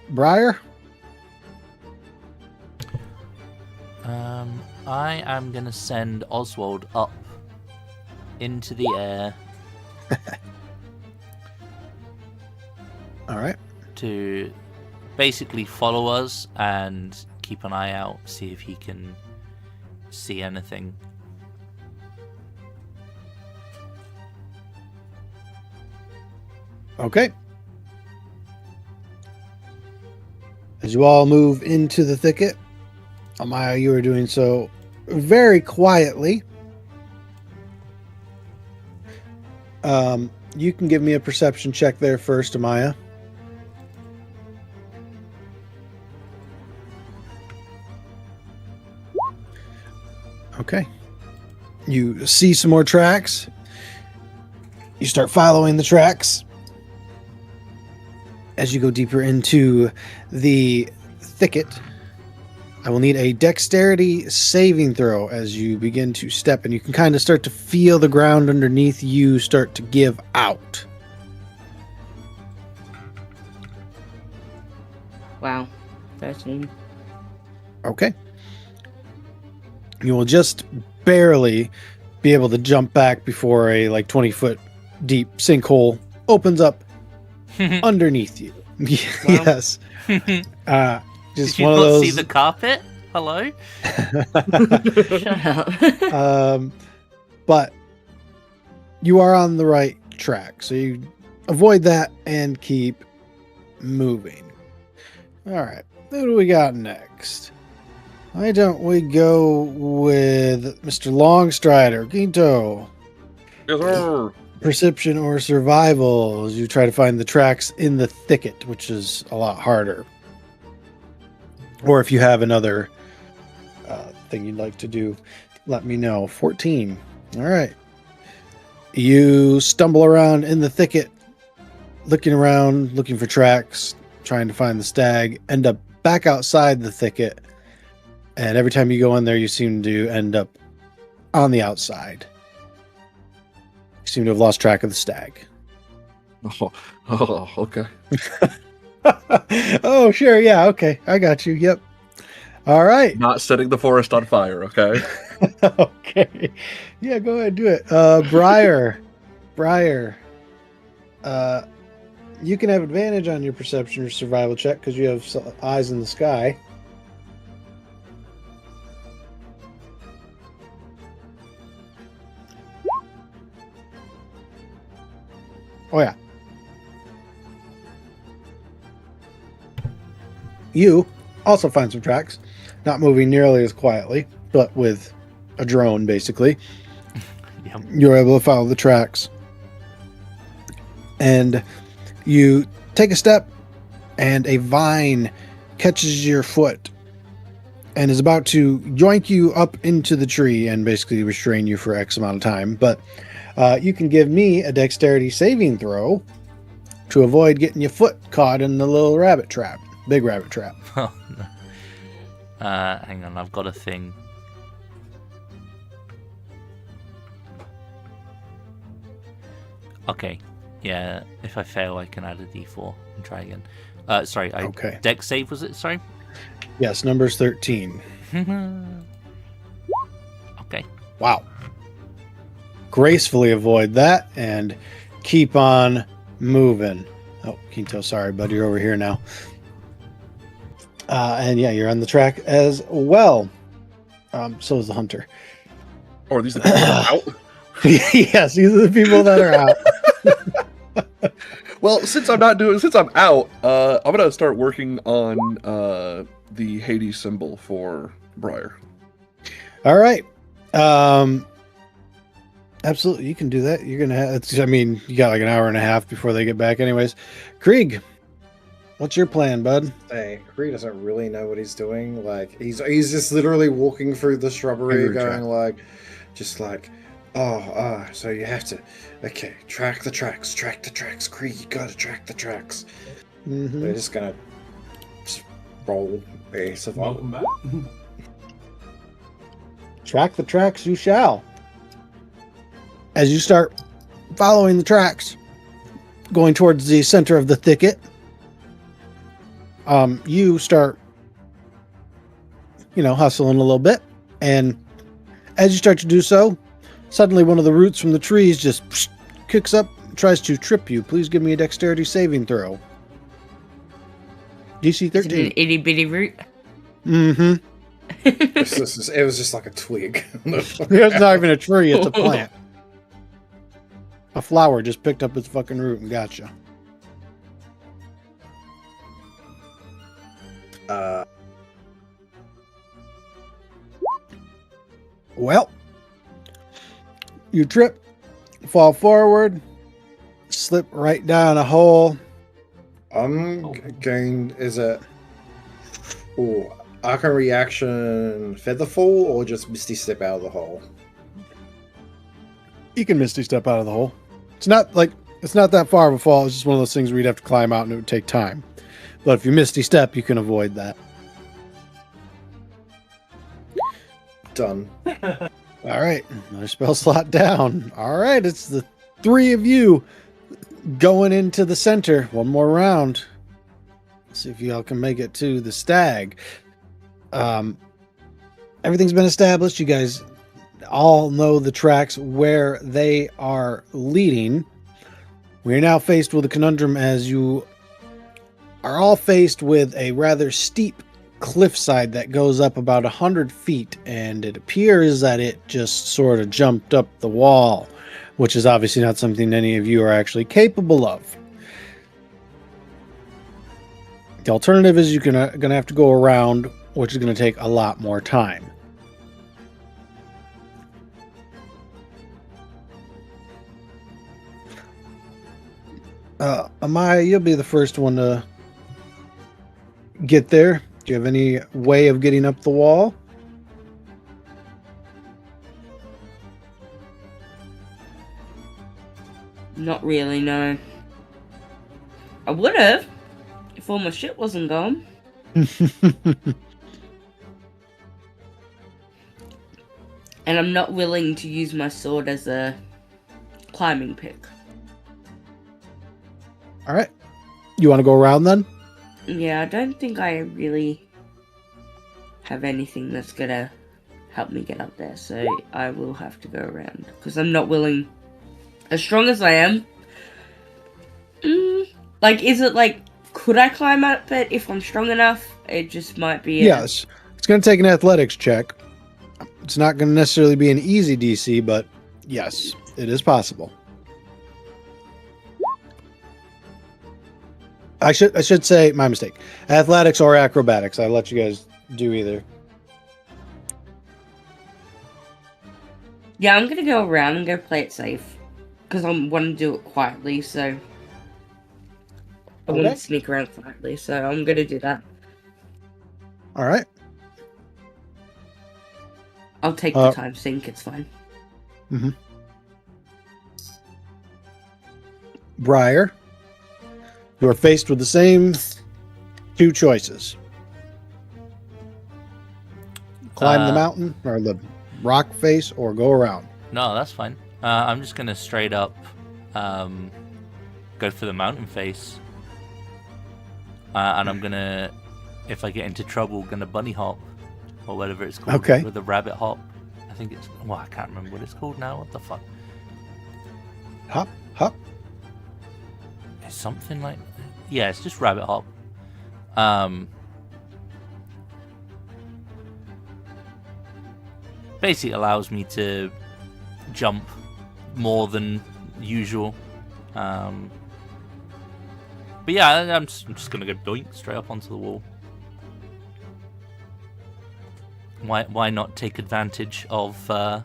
Briar? I am going to send Oswald up into the air. All right. To basically follow us and keep an eye out, see if he can see anything. Okay. As you all move into the thicket, Amaya, you are doing so very quietly. You can give me a perception check there first, Amaya. Okay. You see some more tracks. You start following the tracks. As you go deeper into the thicket, I will need a dexterity saving throw as you begin to step, and you can kind of start to feel the ground underneath you start to give out. Wow. 13. Okay. You will just barely be able to jump back before a 20-foot deep sinkhole opens up underneath you. Yes. Just Did you one not of those. see the carpet? Hello? Shut up. But you are on the right track, so you avoid that and keep moving. All right. What do we got next? Why don't we go with Mr. Longstrider, Ginto? Yes, sir. Perception or survival as you try to find the tracks in the thicket, which is a lot harder. Or if you have another thing you'd like to do, let me know. 14. All right. You stumble around in the thicket, looking around, looking for tracks, trying to find the stag, end up back outside the thicket. And every time you go in there, you seem to end up on the outside. You seem to have lost track of the stag. Oh, okay. Oh, sure. Yeah. Okay. I got you. Yep. All right. Not setting the forest on fire, okay? Okay. Yeah, go ahead. Do it. Briar. You can have advantage on your perception or survival check because you have eyes in the sky. Oh, yeah. You also find some tracks, not moving nearly as quietly, but with a drone, basically. Yep. You're able to follow the tracks. And you take a step, and a vine catches your foot and is about to yoink you up into the tree and basically restrain you for X amount of time. But you can give me a dexterity saving throw to avoid getting your foot caught in the little rabbit trap. Big rabbit trap. Oh, no. Hang on, I've got a thing. Okay, yeah, if I fail, I can add a d4 and try again. Sorry, Okay. Deck save, was it? Sorry? Yes, number's 13. Okay. Wow. Gracefully avoid that and keep on moving. Oh, Quinto, sorry, bud, you're over here now. And yeah, you're on the track as well. So is the hunter. Or are these the people that are out? Yes, these are the people that are out. Well, since I'm out, I'm gonna start working on the Hades symbol for Briar. All right. Absolutely, you can do that. You're gonna have. I mean, you got like an hour and a half before they get back, anyways. Krieg, what's your plan, bud? Hey, Kree doesn't really know what he's doing. Like he's just literally walking through the shrubbery, Every going track. like, just like, so you have to, okay, track the tracks, Kree, you gotta track the tracks. Mm-hmm. They're just gonna just roll a survival. Welcome back. Track the tracks, you shall. As you start following the tracks, going towards the center of the thicket, you start, hustling a little bit. And as you start to do so, suddenly one of the roots from the trees just kicks up, tries to trip you. Please give me a dexterity saving throw. DC Is it 13. an itty bitty root? Mm-hmm. It was just like a twig. It's not even a tree, it's a plant. A flower just picked up its fucking root and got you. Well, you trip, fall forward, slip right down a hole. I'm going. Is it? Oh, Arcane reaction, Featherfall, or just Misty Step out of the hole? You can Misty step out of the hole. It's not that far of a fall. It's just one of those things where you'd have to climb out and it would take time. But if you Misty step, you can avoid that. Done. All right, another spell slot down. All right, it's the three of you going into the center. One more round. See if y'all can make it to the stag. Everything's been established. You guys all know the tracks where they are leading. We are now faced with a conundrum as you are all faced with a rather steep cliffside that goes up about 100 feet, and it appears that it just sort of jumped up the wall, which is obviously not something any of you are actually capable of. The alternative is you're gonna have to go around, which is gonna take a lot more time. Amaya, you'll be the first one to get there. Do you have any way of getting up the wall? Not really, no. I would have if all my shit wasn't gone. And I'm not willing to use my sword as a climbing pick. All right. You want to go around then? Yeah, I don't think I really have anything that's gonna help me get up there, so I will have to go around. Because I'm not willing, as strong as I am, is it like, could I climb up it if I'm strong enough? It just might be Yes. It's going to take an athletics check. It's not going to necessarily be an easy DC, but yes, it is possible. I should say, my mistake. Athletics or acrobatics. I let you guys do either. Yeah, I'm gonna go around and go play it safe. Because I want to do it quietly, so... I want Okay. to sneak around quietly, so I'm gonna do that. All right. I'll take the time sink, it's fine. Briar, You are faced with the same two choices. Climb the mountain or the rock face or go around. No, that's fine. I'm just gonna straight up go for the mountain face. And I'm gonna, if I get into trouble, gonna bunny hop. Or whatever it's called. Okay. With a rabbit hop. I think it's, well, I can't remember what it's called now. What the fuck? Hop, hop. It's something like, yeah, it's just rabbit hop. Basically allows me to jump more than usual. But yeah, I'm just gonna go doink straight up onto the wall. Why not take advantage of of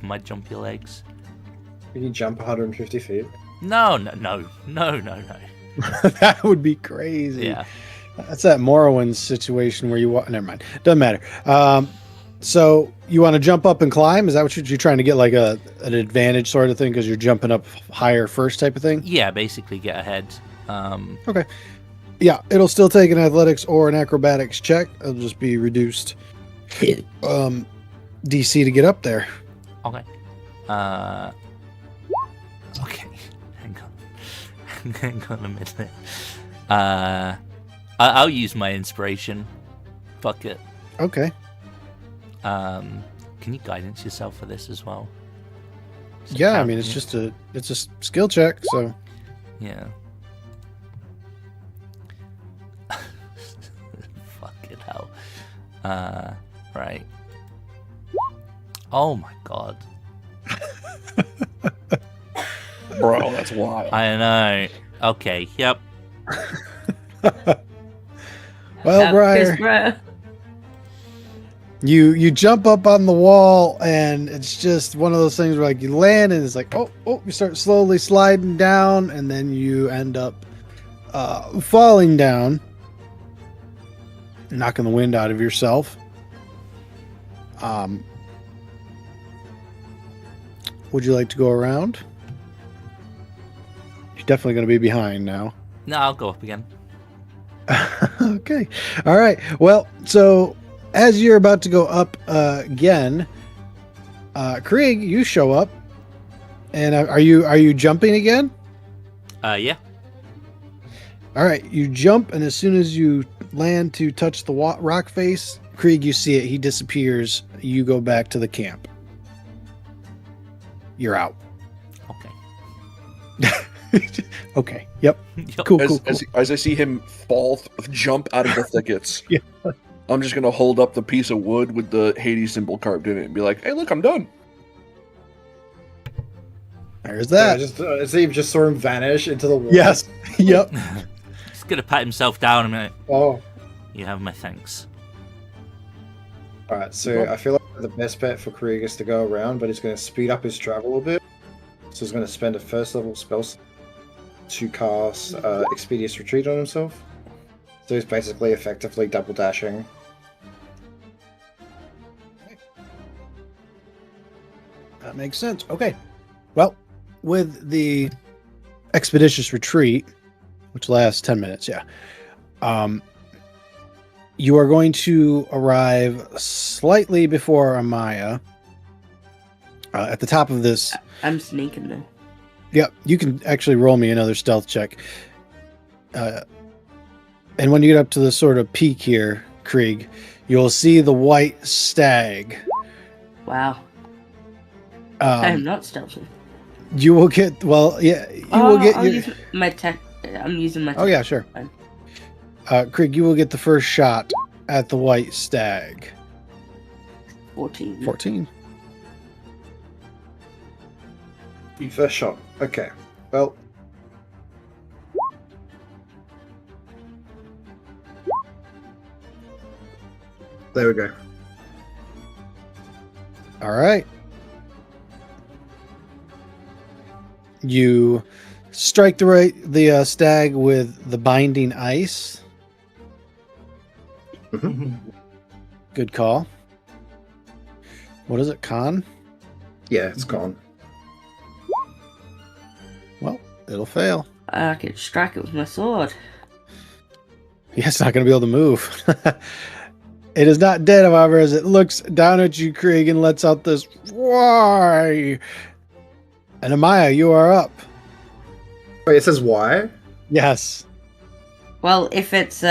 my jumpy legs? Can you jump 150 feet? No. That would be crazy. Yeah. That's that Morrowind situation where you walk. Never mind. Doesn't matter. So you want to jump up and climb? Is that what you're trying to get, like an advantage sort of thing, because you're jumping up higher first type of thing? Yeah, basically get ahead. Okay. Yeah, it'll still take an athletics or an acrobatics check. It'll just be reduced DC to get up there. Okay. Okay. Hang on. Hang on a minute. I'll use my inspiration. Fuck it. Okay. Can you guidance yourself for this as well? Does it Yeah, I count? mean it's a skill check, so Yeah. Fucking hell. Right. Oh my god. Bro, that's wild. I know. Okay, yep. well, Briar, you jump up on the wall, and it's just one of those things where, like, you land and it's like, oh, you start slowly sliding down, and then you end up falling down, knocking the wind out of yourself. Would you like to go around? You're definitely going to be behind now. No, I'll go up again. Okay. All right. Well, so as you're about to go up again, Krieg, you show up, and are you jumping again? Yeah. All right. You jump, and as soon as you land to touch the rock face, Krieg, you see it. He disappears. You go back to the camp. You're out. Okay. Okay. Yep. Yep. Cool. As I see him jump out of the thickets, Yeah. I'm just gonna hold up the piece of wood with the Hades symbol carved in it and be like, "Hey, look, I'm done." There's that. So you just saw him vanish into the wall. Yes. Yep. He's gonna pat himself down a minute. Oh. You have my thanks. Alright, so I feel like the best bet for Krieg is to go around, but he's going to speed up his travel a bit. So he's going to spend a first level spell to cast Expeditious Retreat on himself. So he's basically effectively double dashing. That makes sense. Okay. Well, with the Expeditious Retreat, which lasts 10 minutes, yeah. You are going to arrive slightly before Amaya at the top of this. I'm sneaking there. Yep, you can actually roll me another stealth check. And when you get up to the sort of peak here, Krieg, you'll see the white stag. Wow. I am not stealthy. You will get, well, yeah, you will get I'll your... use my tech. I'm using my tech. Oh, yeah, sure. Fine. Krieg, you will get the first shot at the white stag. 14. 14. First shot. Okay. Well. There we go. All right. You strike the stag with the binding ice. Good call. What is it, con? Yeah, it's gone. Well, it'll fail. I could strike it with my sword. Yeah, it's not going to be able to move. It is not dead, however, as it looks down at you, Krieg, and lets out this why. And Amaya, you are up. Wait, it says why? Yes. Well, if it's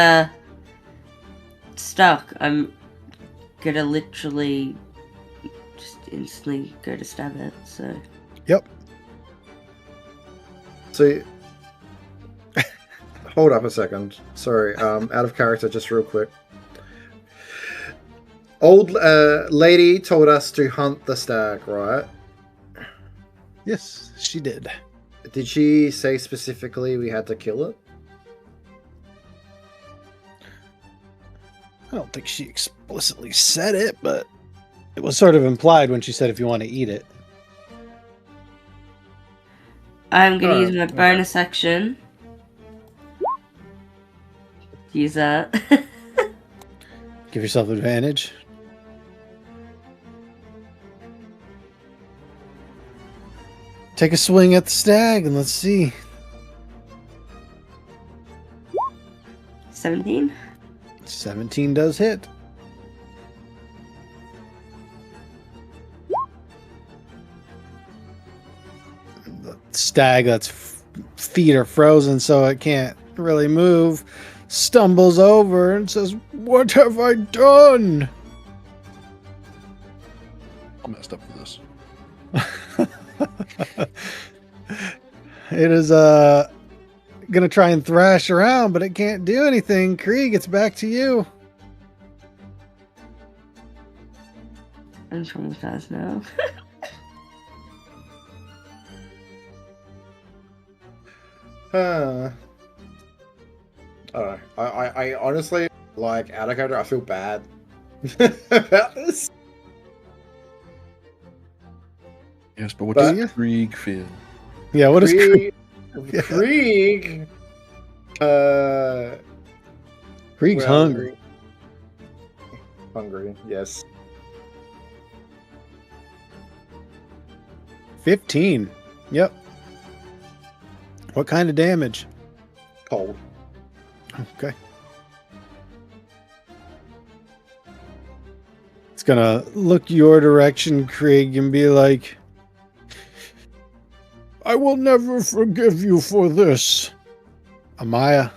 stuck, I'm gonna literally just instantly go to stab it. So Yep. So, hold up a second. Sorry, out of character, just real quick. Old lady told us to hunt the stag, right? Yes, she did. Did she say specifically we had to kill it? I don't think she explicitly said it, but it was sort of implied when she said if you want to eat it. I'm gonna use my okay. bonus action. Use that. Give yourself advantage. Take a swing at the stag and let's see. 17. 17 does hit. The stag that's feet are frozen so it can't really move stumbles over and says, "What have I done?" I messed up for this. It is gonna try and thrash around, but it can't do anything. Krieg, it's back to you. I'm traumatized now. I honestly, like, out of character, I feel bad about this. Yes, but what But- does Krieg feel? Yeah, what is Krieg? Krieg? Krieg's well, hungry. Hungry, yes. 15. Yep. What kind of damage? Cold. Okay. It's gonna look your direction, Krieg, and be like, "I will never forgive you for this." Amaya,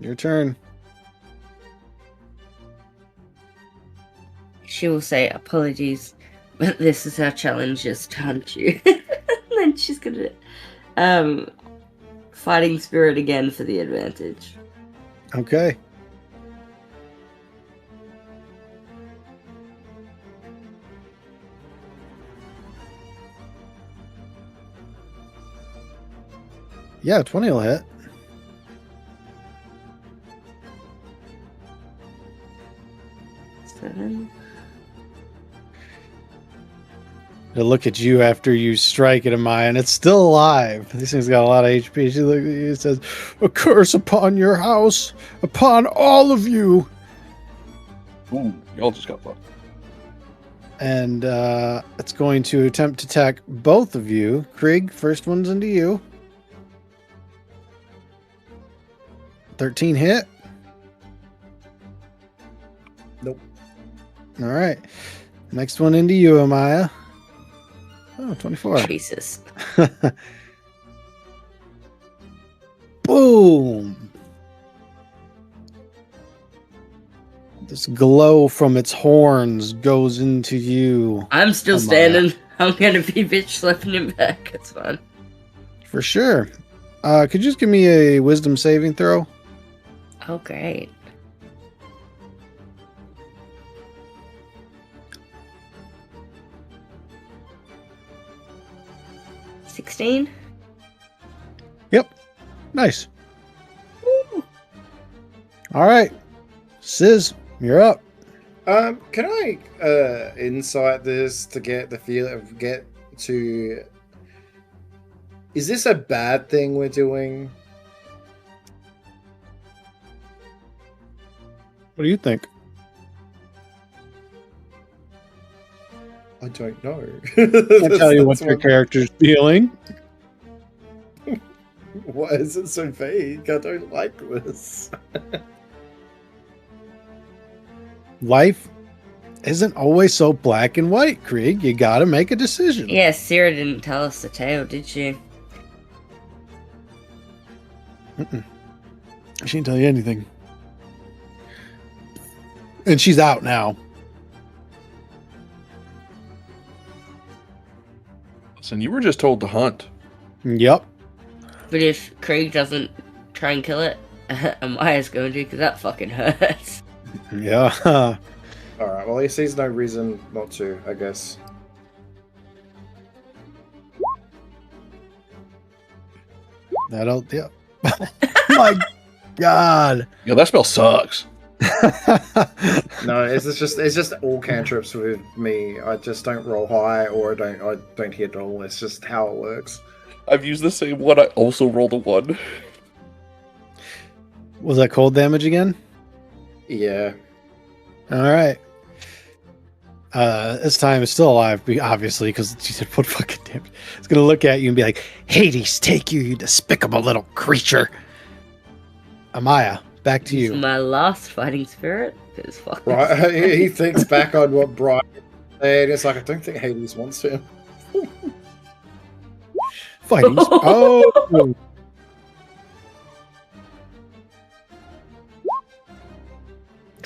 your turn. She will say, "Apologies, but this is our challenge, is to hunt you." And then she's gonna fighting spirit again for the advantage. Okay. Yeah, 20 will hit. Seven. It'll look at you after you strike it, Amaya, and it's still alive. This thing's got a lot of HP. She looks at you and says, "A curse upon your house, upon all of you." Ooh, y'all just got fucked. And it's going to attempt to attack both of you. Krieg, first one's into you. 13 hit. Nope. All right. Next one into you, Amaya. Oh, 24. Jesus. Boom. This glow from its horns goes into you. I'm still Amaya. standing. I'm gonna be bitch slapping him back. It's fine. For sure. Could you just give me a wisdom saving throw? Oh, great. $16? Yep. Nice. All right. Sis, you're up. Can I insight this to get the feel of is this a bad thing we're doing? What do you think? I don't know. I can't tell you what your character's feeling. Why is it so vague? I don't like this. Life isn't always so black and white, Krieg. You gotta make a decision. Yeah, Sarah didn't tell us the tale, did she? She didn't tell you anything. And she's out now. Listen, you were just told to hunt. Yep. But if Craig doesn't try and kill it, Amaya's going to, because that fucking hurts. Yeah. Alright, well, he sees no reason not to, I guess. That'll, yeah. My God. Yeah, that spell sucks. No, it's just all cantrips with me. I just don't roll high or I don't hit at all. It's just how it works. I've used the same one. I also rolled a 1. Was that cold damage again? Yeah. All right. This time it's still alive, obviously, because she said, "What fucking damage?" It's gonna look at you and be like, "Hades, take you, you despicable little creature." Amaya, back to It's you. my last fighting spirit. It's fucking. Right. He thinks back on what Brian said. It's like, I don't think Hades wants him. Fighting. Oh.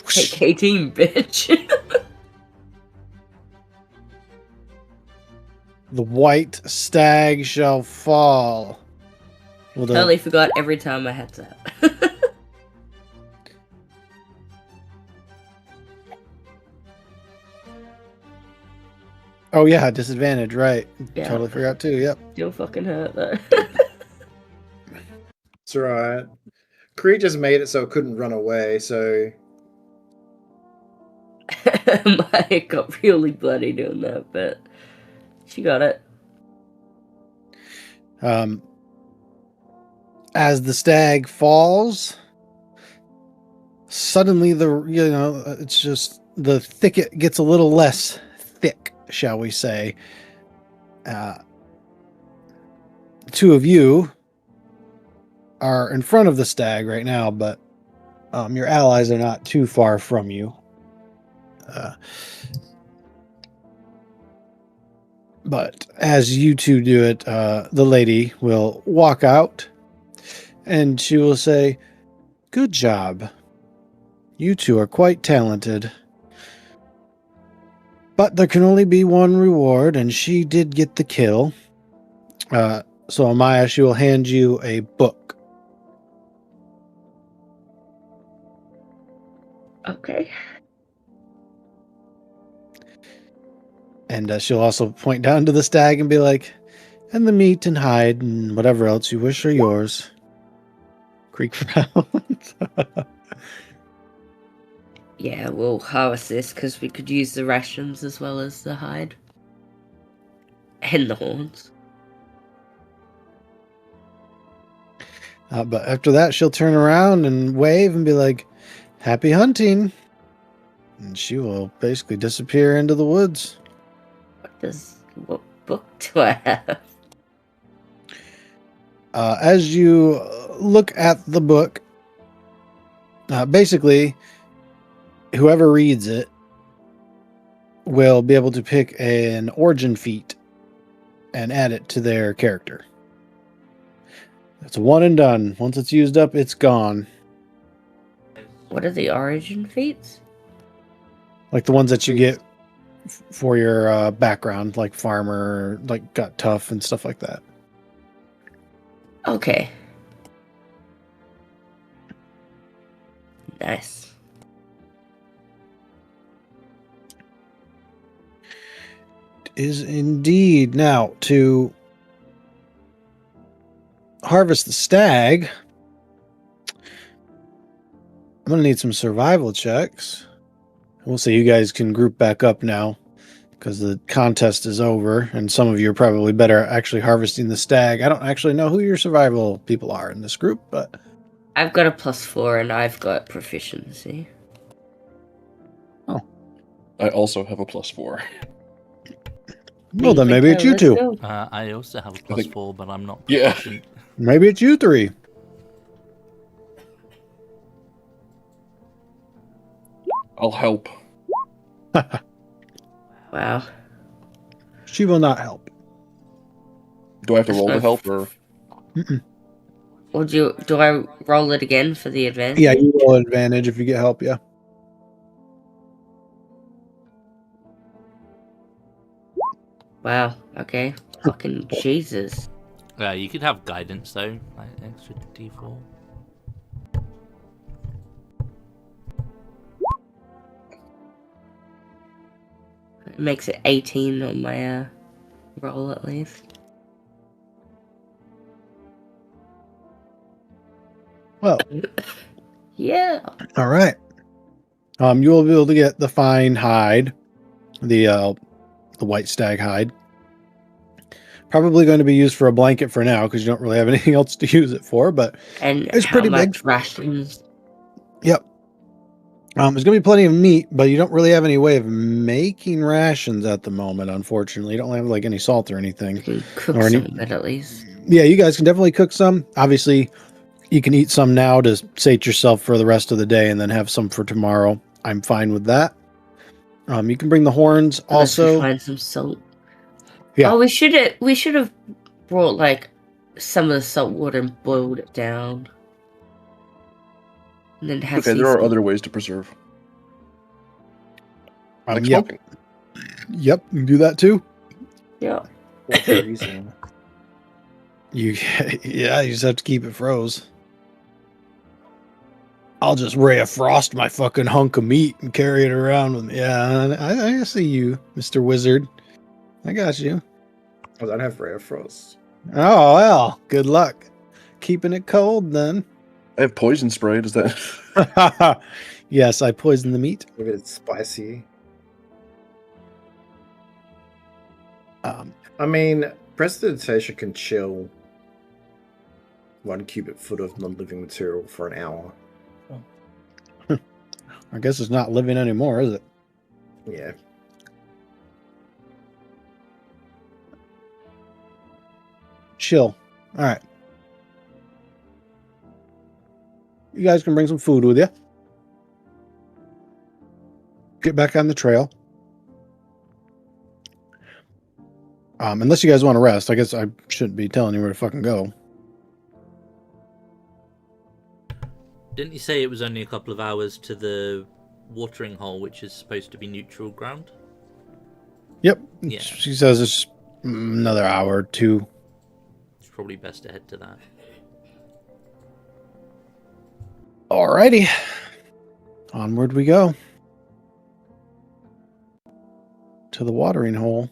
Take 18, bitch. The white stag shall fall. Well, Totally forgot every time I had that. oh yeah, disadvantage, right. Yeah. Totally forgot too, yep. Still fucking hurt though. It's alright. Kree just made it so it couldn't run away, so Maya got really bloody doing that, but she got it. As the stag falls, suddenly it's just the thicket gets a little less thick, shall we say. The two of you are in front of the stag right now, but your allies are not too far from you. But as you two do it, the lady will walk out and she will say, "Good job. You two are quite talented. But there can only be one reward, and she did get the kill. So Amaya, she will hand you a book." Okay. And she'll also point down to the stag and be like, "And the meat and hide and whatever else you wish are yours." Creek frowns. Yeah, we'll harvest this because we could use the rations as well as the hide. And the horns. But after that, she'll turn around and wave and be like, "Happy hunting." And she will basically disappear into the woods. What book do I have? As you look at the book, basically, whoever reads it will be able to pick an origin feat and add it to their character. It's a one and done. Once it's used up, it's gone. What are the origin feats? Like the ones that you get for your background, like farmer, like got tough and stuff like that. Okay. Nice. Is indeed. Now, to harvest the stag, I'm going to need some survival checks. We'll see. You guys can group back up now because the contest is over, and some of you are probably better at actually harvesting the stag. I don't actually know who your survival people are in this group, but I've got a +4 and I've got proficiency. I also have a +4. well, then maybe it's you two. I also have a I think- +4, but I'm not Yeah. proficient. Maybe it's you three. I'll help. Wow. She will not help. Do I have to roll to help or? Mm-mm. Or do I roll it again for the advantage? Yeah, you roll advantage if you get help, yeah. Wow. Okay. Fucking Jesus. You could have guidance though, like extra D4. It makes it 18 on my roll at least. Well, Yeah. all right. You will be able to get the fine hide, the white stag hide. Probably going to be used for a blanket for now because you don't really have anything else to use it for, but And it's how pretty much big. rations? Yep. There's going to be plenty of meat, but you don't really have any way of making rations at the moment, unfortunately. You don't have like any salt or anything. You can cook Or any- some of it at least. Yeah, you guys can definitely cook some. Obviously, you can eat some now to sate yourself for the rest of the day and then have some for tomorrow. I'm fine with that. You can bring the horns Unless we also. find some salt. Yeah. Oh, we should have brought like some of the salt water and boiled it down. And then have Okay, sea there are salt. other ways to preserve. Like Yep. smoking. Yep, you can do that too. Yeah. Or freezing. You just have to keep it froze. I'll just ray of frost my fucking hunk of meat and carry it around with me. Yeah, I see you, Mr. Wizard. I got you. I don't have rare frost. Oh, well, good luck. Keeping it cold then. I have poison spray. Does that? Yes, I poisoned the meat. If it's spicy. I mean, prestidigitation can chill 1 cubic foot of non-living material for an hour. I guess it's not living anymore, is it? Yeah. Chill. All right. You guys can bring some food with you. Get back on the trail. Unless you guys want to rest, I guess I shouldn't be telling you where to fucking go. Didn't you say it was only a couple of hours to the watering hole, which is supposed to be neutral ground? Yep. Yeah. She says it's another hour or two. It's probably best to head to that. Alrighty. Onward we go. To the watering hole.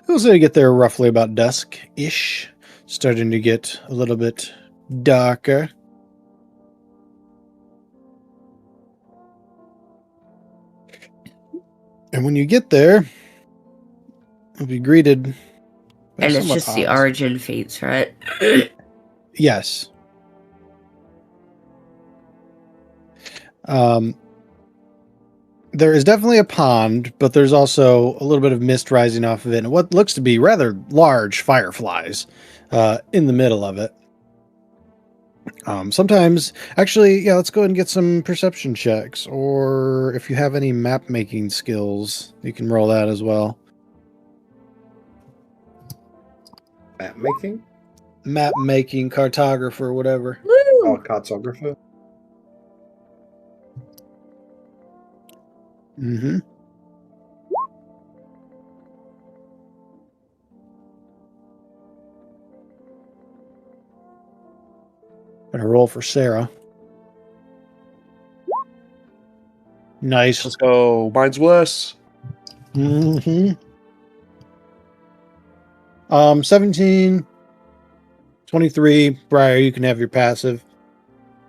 We'll say get there roughly about dusk-ish. Starting to get a little bit darker. And when you get there, you'll be greeted by And it's somewhat just the odd- origin feats, right? Yes. There is definitely a pond, but there's also a little bit of mist rising off of it, and what looks to be rather large fireflies in the middle of it. Sometimes, actually, yeah, let's go ahead and get some perception checks, or if you have any map making skills, you can roll that as well. Map making? Map making, cartographer, whatever. Oh, cartographer. Mm-hmm. Gonna roll for Sarah. Nice. Let's go. Mine's worse. Mm-hmm. 17, 23. Briar, you can have your passive.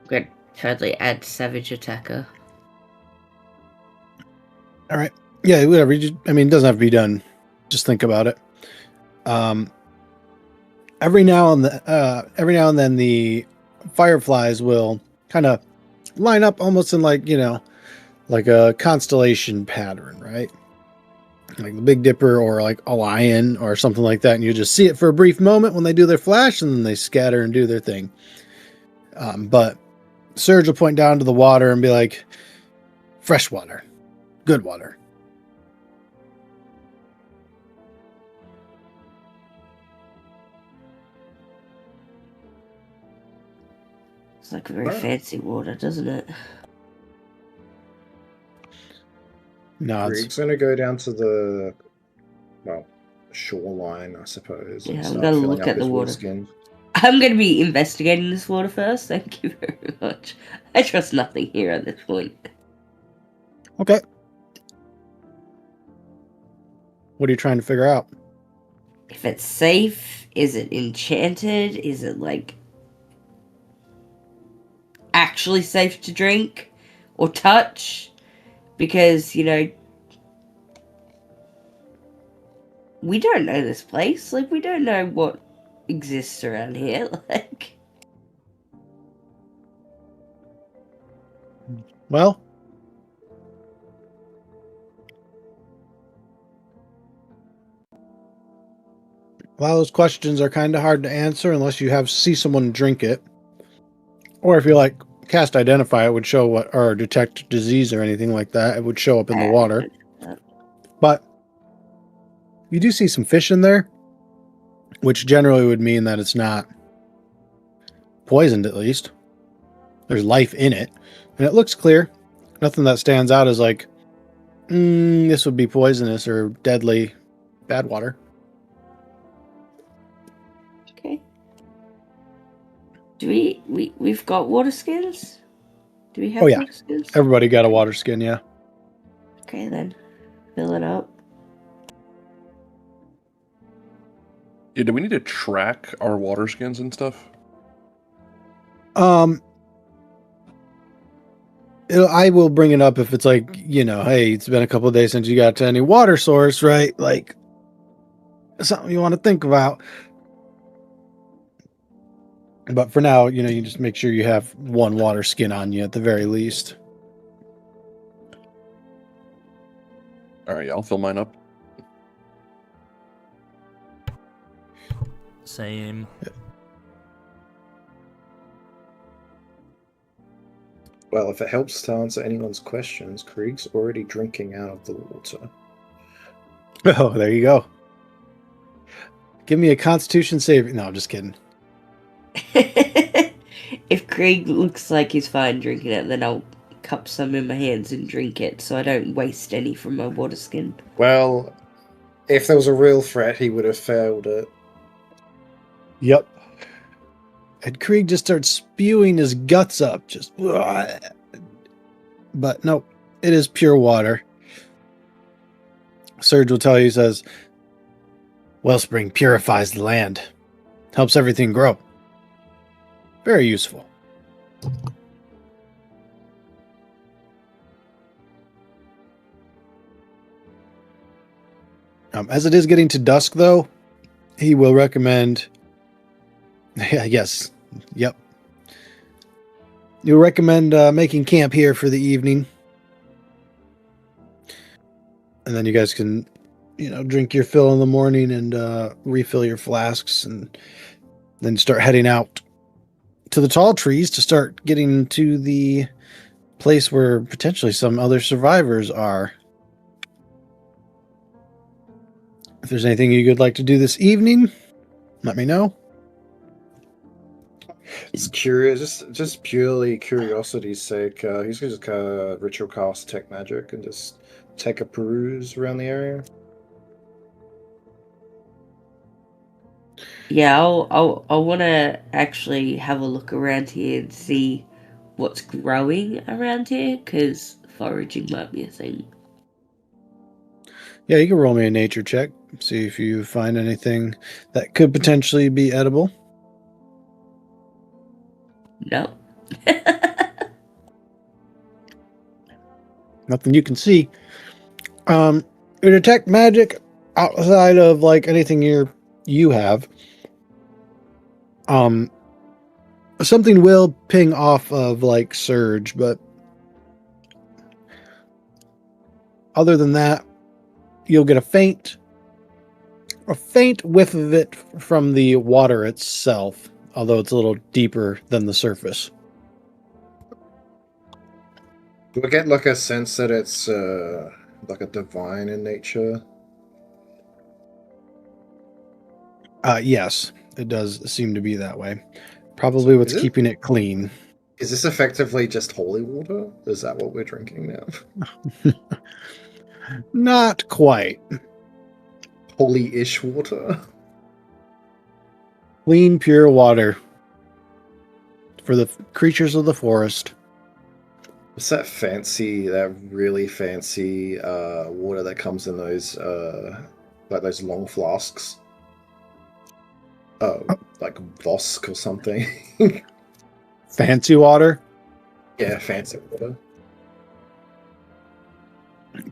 Good. Thirdly, add Savage Attacker. All right. Yeah, whatever. It doesn't have to be done. Just think about it. Every now and then the fireflies will kind of line up almost in like a constellation pattern, right? like the Big Dipper or like a lion or something like that, and you just see it for a brief moment when they do their flash, and then they scatter and do their thing. But Surge will point down to the water and be like, fresh water, good water. It's like very fancy water, doesn't it? No, Krieg's going to go down to the, well, shoreline, I suppose. Yeah, and I'm start gonna filling look up at the his water. skin. I'm going to be investigating this water first. Thank you very much. I trust nothing here at this point. okay. What are you trying to figure out? If it's safe, is it enchanted? Is it like actually safe to drink or touch? Because, you know, we don't know this place. Like, we don't know what exists around here. Like, Well, a lot of those questions are kind of hard to answer unless you see someone drink it. Or if you like cast identify, it would show what, or detect disease or anything like that. It would show up in the water. But you do see some fish in there, which generally would mean that it's not poisoned, at least. There's life in it. And it looks clear. Nothing that stands out as like, this would be poisonous or deadly bad water. Okay. Do we've got water skins? Do we have Oh, yeah. water skins? Everybody got a water skin, yeah. Okay, then. Fill it up. Yeah, do we need to track our water skins and stuff? I will bring it up if it's like, hey, it's been a couple of days since you got to any water source, right? Like, something you want to think about. But for now, you just make sure you have one water skin on you at the very least. All right, yeah, I'll fill mine up. Same. Well, if it helps to answer anyone's questions, Krieg's already drinking out of the water. Oh, there you go. Give me a Constitution save. No, I'm just kidding. If Craig looks like he's fine drinking it, then I'll cup some in my hands and drink it so I don't waste any from my water skin. Well, if there was a real threat, he would have failed it. Yep. And Krieg just starts spewing his guts up. Just. But nope. It is pure water. Surge will tell you, says, Wellspring purifies the land. Helps everything grow. Very useful. As it is getting to dusk, though, he will recommend... Yes. Yep. You'll recommend making camp here for the evening. And then you guys can, drink your fill in the morning and refill your flasks, and then start heading out to the tall trees to start getting to the place where potentially some other survivors are. If there's anything you'd like to do this evening, let me know. He's curious, just purely curiosity's sake. He's gonna just ritual cast Detect Magic and just take a peruse around the area. Yeah, I'll want to actually have a look around here and see what's growing around here, because foraging might be a thing. Yeah, you can roll me a nature check. See if you find anything that could potentially be edible. No. Nothing you can see. You detect magic outside of like anything you have. Something will ping off of like Surge, but other than that, you'll get a faint whiff of it from the water itself, although it's a little deeper than the surface. Do I get like a sense that it's like a divine in nature? Yes, it does seem to be that way. Probably what's Is it? keeping it clean. Is this effectively just holy water? Is that what we're drinking now? Not quite. Holy-ish water? Clean, pure water for the creatures of the forest. What's that really fancy water that comes in those like those long flasks? Oh, like Vosk or something. Fancy water. Yeah, fancy water.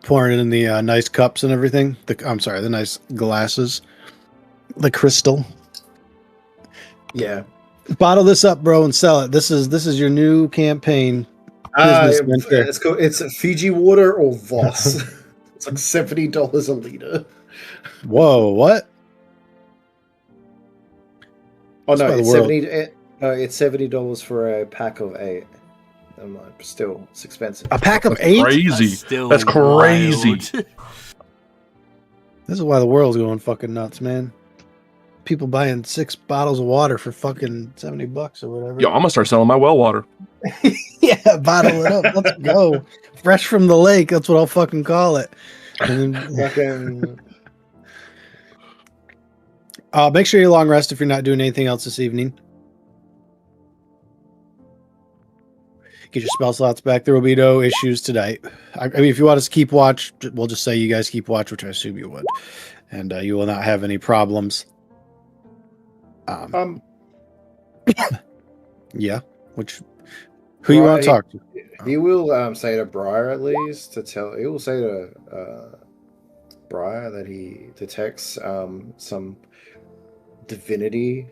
Pouring it in the nice cups and everything. The nice glasses. The crystal. Yeah. Bottle this up, bro, and sell it. This is your new campaign. Business venture. It's Fiji water or Voss. It's like $70 a liter. Whoa, what? Oh That's no, by the it's world. it's $70 for a pack of 8. Still, it's expensive. A pack of 8? Crazy. That's crazy. wild. This is why the world's going fucking nuts, man. People buying 6 bottles of water for fucking $70 or whatever. Yo, I'm gonna start selling my well water. Yeah, bottle it up. Let's go. Fresh from the lake. That's what I'll fucking call it. And then, Fucking make sure you long rest if you're not doing anything else this evening. Get your spell slots back. There will be no issues tonight. I mean, if you want us to keep watch, we'll just say you guys keep watch, which I assume you would, and you will not have any problems. Yeah. Who you want to talk to? he will say to Briar at least he will say to Briar that he detects some divinity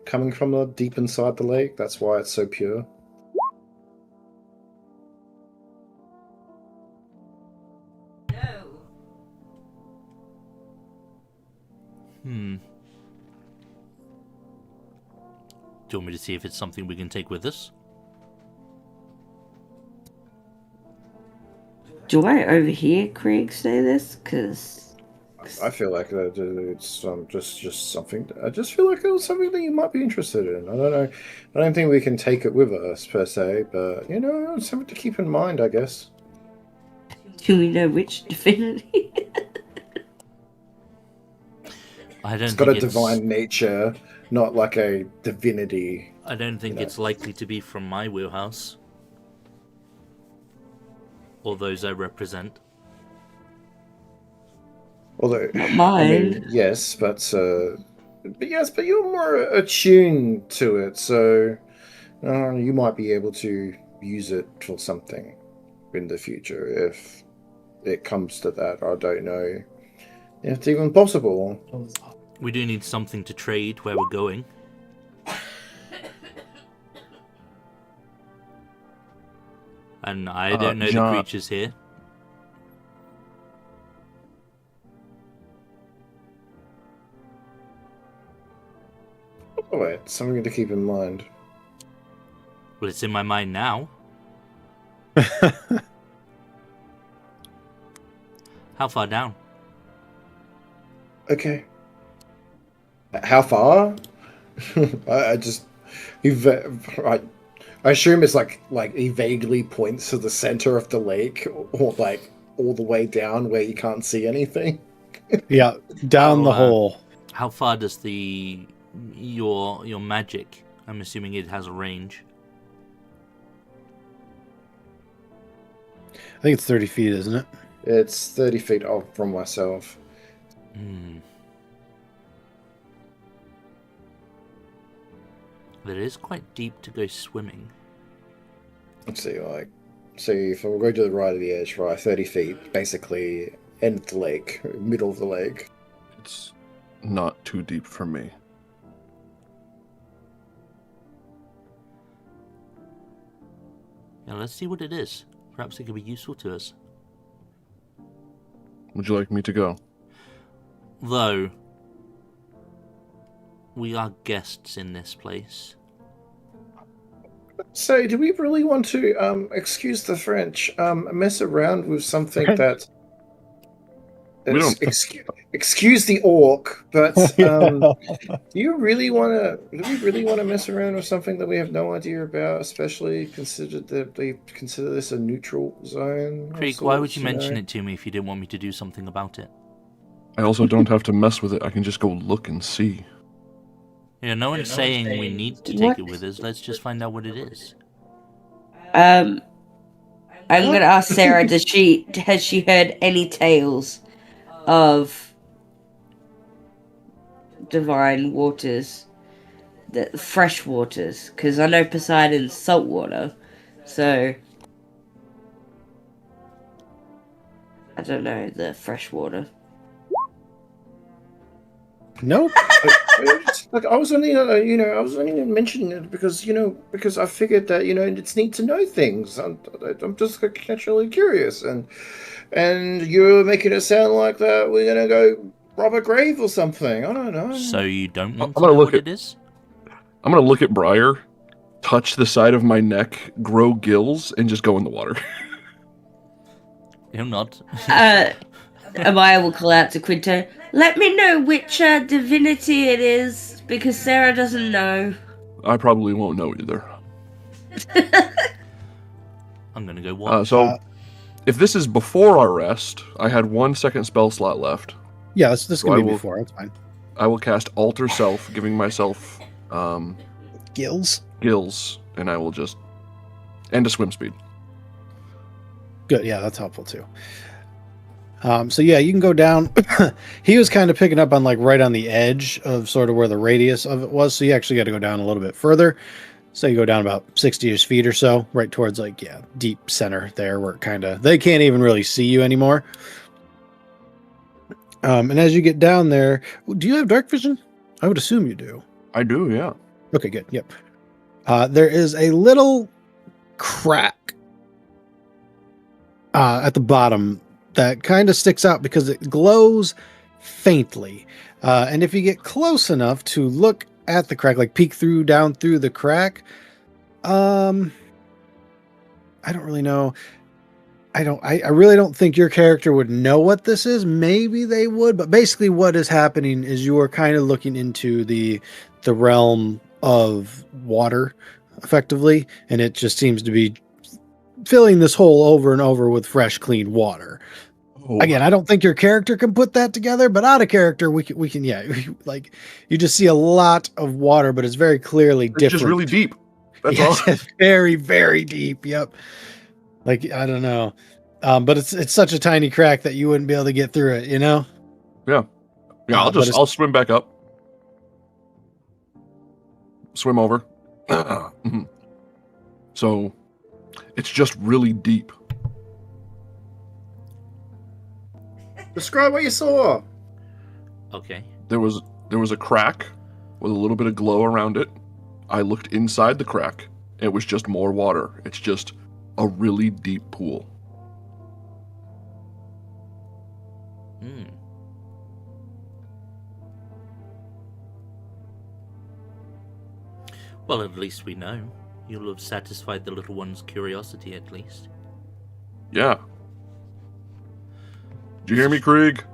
coming from the deep inside the lake. That's why it's so pure. Do you want me to see if it's something we can take with us? Do I overhear Craig say this? Because I feel like it's just something. I just feel like it was something that you might be interested in. I don't know. I don't think we can take it with us per se, but it's something to keep in mind, I guess. do we know which divinity? I don't It's think got a divine nature, not like a divinity. I don't think it's likely to be from my wheelhouse. Or those I represent. Although, Mine. yes, but you're more attuned to it, so you might be able to use it for something in the future if it comes to that. I don't know if it's even possible. We do need something to trade where we're going. And I don't know John. the creatures here. Oh, wait, something to keep in mind. Well, it's in my mind now. How far down? Okay. How far? I assume it's like he vaguely points to the center of the lake, or like all the way down where you can't see anything. Yeah, down the hole. How far does your magic? I'm assuming it has a range. I think it's 30 feet, isn't it? It's 30 feet off from myself. It is quite deep to go swimming. Let's see, if we go to the right of the edge, right, 30 feet, basically end of the lake, middle of the lake. It's not too deep for me. Now let's see what it is. Perhaps it could be useful to us. Would you like me to go? though, we are guests in this place. So, do we really want to, excuse the French, mess around with something that... We don't- Excuse the orc, but do we really want to mess around with something that we have no idea about, especially considered that they consider this a neutral zone? of Krieg, why would sorts, you mention know? it to me if you didn't want me to do something about it? I also don't have to mess with it. I can just go look and see. Yeah, no one's saying we need to take What? it with us. Let's just find out what it is. I'm gonna ask Sarah. Has she heard any tales of divine waters, the fresh waters? Because I know Poseidon's salt water, so I don't know the fresh water. Nope. Like I was only, I was only mentioning it because I figured that it's neat to know things. I'm just naturally curious, and you're making it sound like that we're gonna go rob a grave or something. I don't know. So you don't want I'm to gonna know look what at- it is? I'm gonna look at Briar, touch the side of my neck, grow gills, and just go in the water. You're not. Amaya will call out to Quinto, let me know which divinity it is, because Sarah doesn't know. I probably won't know either. I'm gonna go watch. If this is before our rest, I had 1 second spell slot left. Yeah, this So can I be will- before. That's fine. I will cast Alter Self, giving myself Gills. gills, and I will just... and a swim speed. Good. Yeah, that's helpful too. So yeah, you can go down. He was kind of picking up on like right on the edge of sort of where the radius of it was. So you actually got to go down a little bit further. So you go down about 60-ish feet or so, right towards like, deep center there where it kind of, they can't even really see you anymore. And as you get down there, do you have dark vision? I would assume you do. I do, yeah. Okay, good. Yep. There is a little crack at the bottom that kind of sticks out because it glows faintly. And if you get close enough to look at the crack, like peek down through the crack, I don't really know. I really don't think your character would know what this is. Maybe they would, but basically what is happening is you are kind of looking into the realm of water effectively, and it just seems to be filling this hole over and over with fresh, clean water. Oh, Again, I don't think your character can put that together, but out of character, we can, like you just see a lot of water, but it's very clearly it's different. just really deep. That's Yes, all. it's very, very deep. Yep. Like, I don't know. But it's such a tiny crack that you wouldn't be able to get through it, Yeah, but I'll swim back up. Swim over. Mhm. So, it's just really deep. Describe what you saw. Okay. There was a crack with a little bit of glow around it. I looked inside the crack. It was just more water. It's just a really deep pool. Hmm. Well, at least we know. You'll have satisfied the little one's curiosity, at least. Yeah. Did you hear me, Krieg?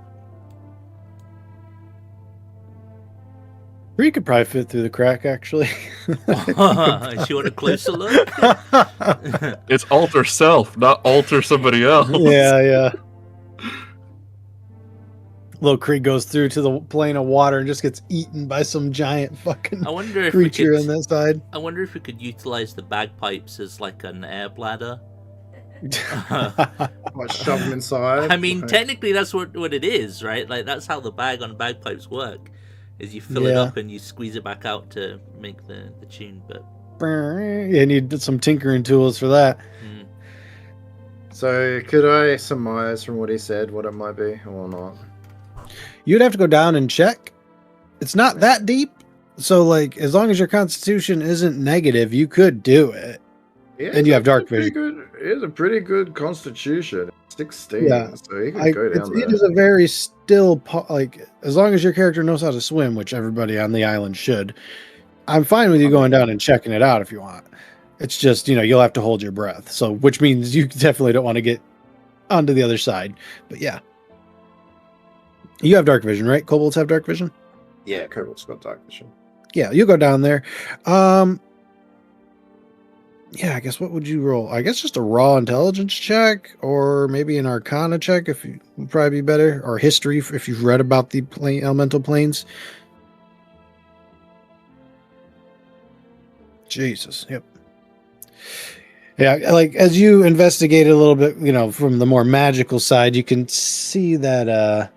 You could probably fit through the crack, actually. Do you want a closer look? It's alter self, not alter somebody else. yeah. Little Krieg goes through to the plane of water and just gets eaten by some giant fucking I wonder if we creature on could. that side. I wonder if we could utilize the bagpipes as like an air bladder. Like shove them inside. I mean, Like, technically, that's what it is, right? Like that's how the bag on bagpipes work. Is you fill it Yeah. up and you squeeze it back out to make the tune. But You need some tinkering tools for that. mm, So, could I surmise from what he said what it might be or not? You'd have to go down and check. It's not that deep. So, like, as long as your constitution isn't negative, you could do it. Yeah, And you have it's dark pretty vision. good. is a pretty good constitution. 16, Yeah. so he could go down It there. is a very still like as long as your character knows how to swim, which everybody on the island should. I'm fine with you going down and checking it out if you want. It's just, you'll have to hold your breath. So, which means you definitely don't want to get onto the other side. But yeah. You have dark vision, right? Kobolds have dark vision? Yeah, Kobold's got dark vision. Yeah, you go down there. Yeah, I guess what would you roll? I guess just a raw intelligence check or maybe an arcana check if you would probably be better. Or history if you've read about the elemental planes. Jesus, yep. Yeah, like as you investigate a little bit, from the more magical side, you can see that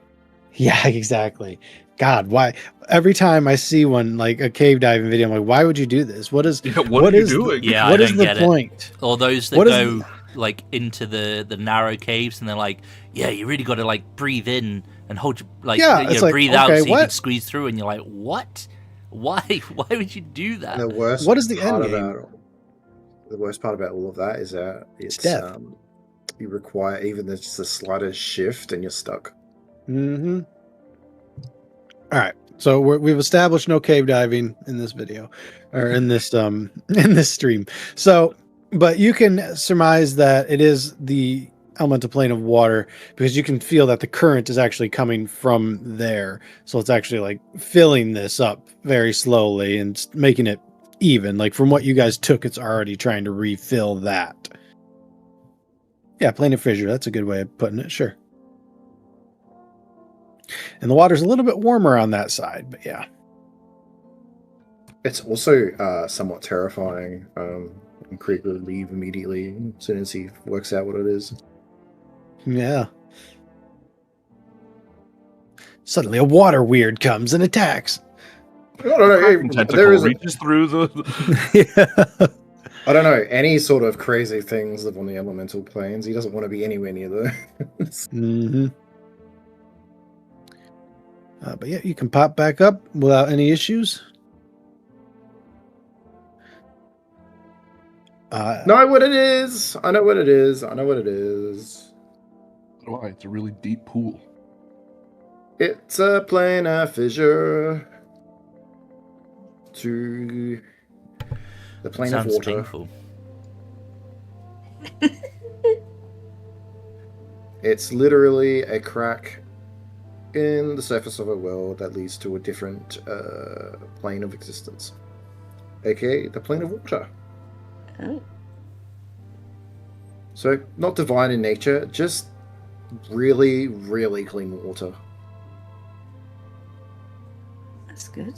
yeah, exactly. God, why every time I see one like a cave diving video, I'm like, why would you do this? What is what are you doing? Yeah, what I is don't the get point? it. Or those that What is go like into the narrow caves and they're like, yeah, you really got to like breathe in and hold your It's like, breathe out okay, so you can what? squeeze through, and you're like, what? Why would you do that? And the worst What is the part end game? about the worst part about all of that is that it's death. You require even just the slightest shift and you're stuck. Mm-hmm. All right. So we've established no cave diving in this video or in this in this stream. So, but you can surmise that it is the elemental plane of water because you can feel that the current is actually coming from there. So it's actually like filling this up very slowly and making it even. Like from what you guys took, it's already trying to refill that. Yeah, plane of fissure. That's a good way of putting it. Sure. And the water's a little bit warmer on that side, but yeah. It's also somewhat terrifying. And Krieg will leave immediately as soon as he works out what it is. Yeah. Suddenly a water weird comes and attacks. I don't know. Kraken tentacle There is reaches through the. Yeah. I don't know. Any sort of crazy things live on the elemental planes. He doesn't want to be anywhere near those. Mm-hmm. But yeah, you can pop back up without any issues. Know what it is. I know what it is. I know what it is. Why? It's a really deep pool. It's a planar fissure to the plane of Sounds water. painful. It's literally a crack in the surface of a world that leads to a different plane of existence, aka the plane of water. Oh. So, not divine in nature, just really, really clean water. That's good.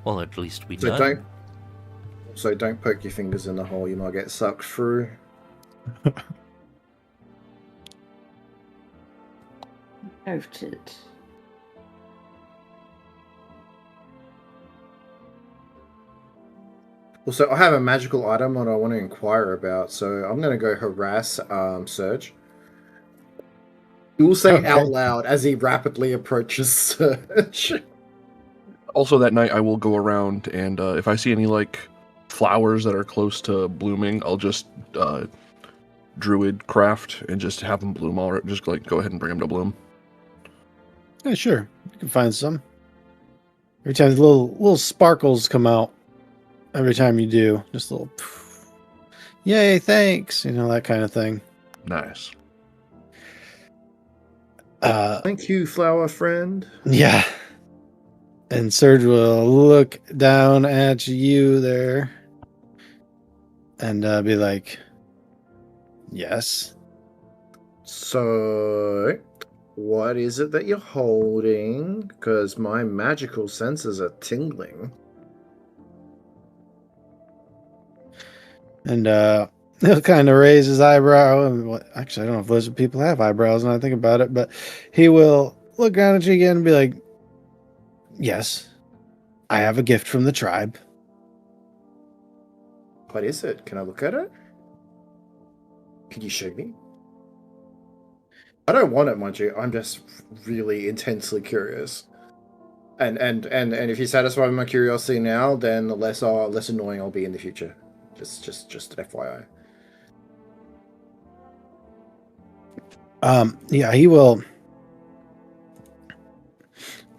Well, at least we So know. don't poke your fingers in the hole; you might get sucked through. Noted. Also, I have a magical item that I want to inquire about, so I'm going to go harass Surge. He will say Okay. out loud as he rapidly approaches Surge. Also, that night I will go around, and if I see any like flowers that are close to blooming, I'll just druid craft and just have them bloom. All right, just like go ahead and bring them to bloom. Yeah, sure. You can find some. Every time the little sparkles come out. Every time you do, just a little poof. Yay, thanks. That kind of thing. Nice. Thank you, flower friend. Yeah. And Serge will look down at you there and be like, yes. So, what is it that you're holding? Because my magical senses are tingling. And he'll kind of raise his eyebrow. And actually, I don't know if lizard people have eyebrows when I think about it, but he will look down at you again and be like, yes, I have a gift from the tribe. What is it? Can I look at it? Can you show me? I don't want it, mind you. I'm just really intensely curious. And if you satisfy my curiosity now, then the less annoying I'll be in the future. Just FYI. Yeah, he will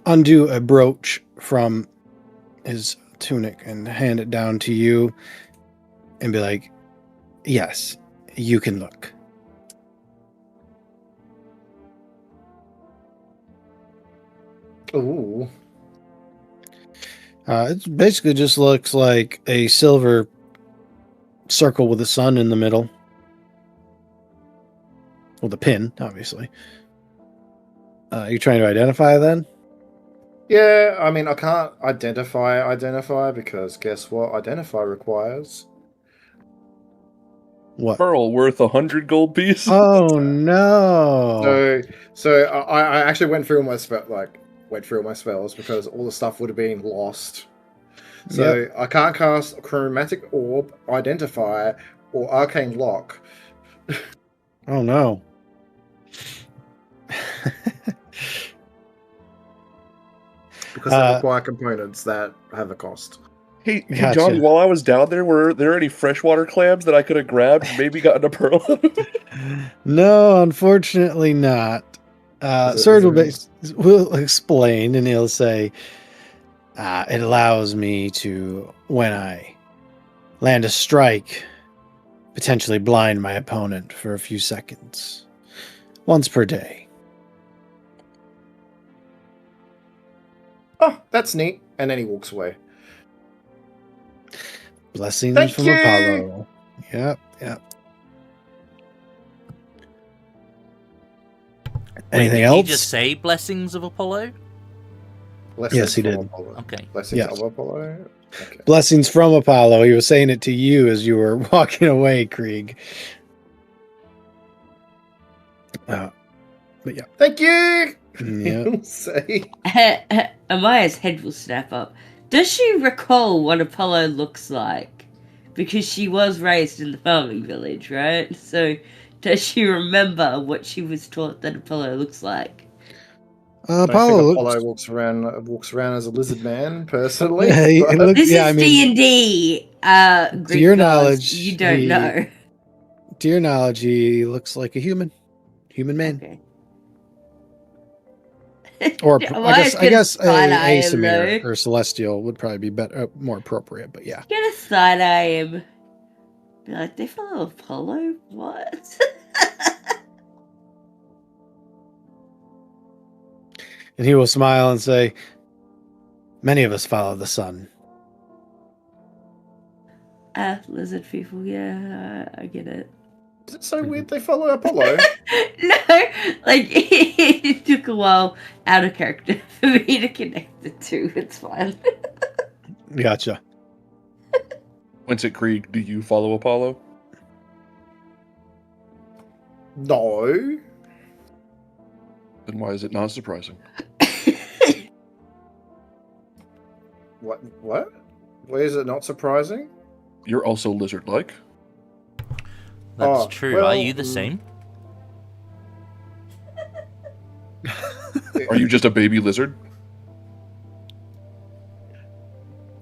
undo a brooch from his tunic and hand it down to you and be like, yes, you can look. Ooh. It basically just looks like a silver circle with a sun in the middle. With a pin, obviously. You're trying to identify then? Yeah, I mean, I can't identify because guess what? Identify requires. What? Pearl worth 100 gold pieces. Oh no! So I actually went through all my spells because all the stuff would have been lost. So Yep. I can't cast Chromatic Orb, Identify, or Arcane Lock. Oh no! Because they require components that have a cost. Hey, Gotcha. Johnny, while I was down there, were there any freshwater clams that I could have grabbed and maybe gotten a pearl? No, unfortunately not. Is Serge it- will explain, and he'll say, it allows me to, when I land a strike, potentially blind my opponent for a few seconds. Once per day. Oh, that's neat. And then he walks away. Blessings Thank from you! Apollo. Yep. Anything Did else? he just say blessings of Apollo? Blessings Yes, he from did. Apollo. Okay. Blessings Yes. of Apollo. Okay. Blessings from Apollo. He was saying it to you as you were walking away, Krieg. But yeah. Thank you! Yeah. He'll say. Amaya's head will snap up. Does she recall what Apollo looks like? Because she was raised in the farming village, right? So, does she remember what she was taught that Apollo looks like? I Apollo think looks. Apollo walks around as a lizard man, personally. Yeah, he but- looks- This yeah, is I mean, D&D. to your knowledge, you don't he- know. To your knowledge, he looks like a human man. Okay. Or Amaya's I guess gonna side-eye him, Asimir though. or Celestial would probably be better, more appropriate. But yeah, Gonna side-eye him. Be like, they follow Apollo? What? and he will smile and say, "Many of us follow the sun." Lizard people, yeah, I get it. Is it so weird they follow Apollo? No, like, it took a while out of character for me to connect the two. It's fine. Gotcha. Winsett Krieg, do you follow Apollo? No. Then why is it not surprising? What? Why is it not surprising? You're also lizard-like. That's Oh, true. well, Are you the same? Are you just a baby lizard?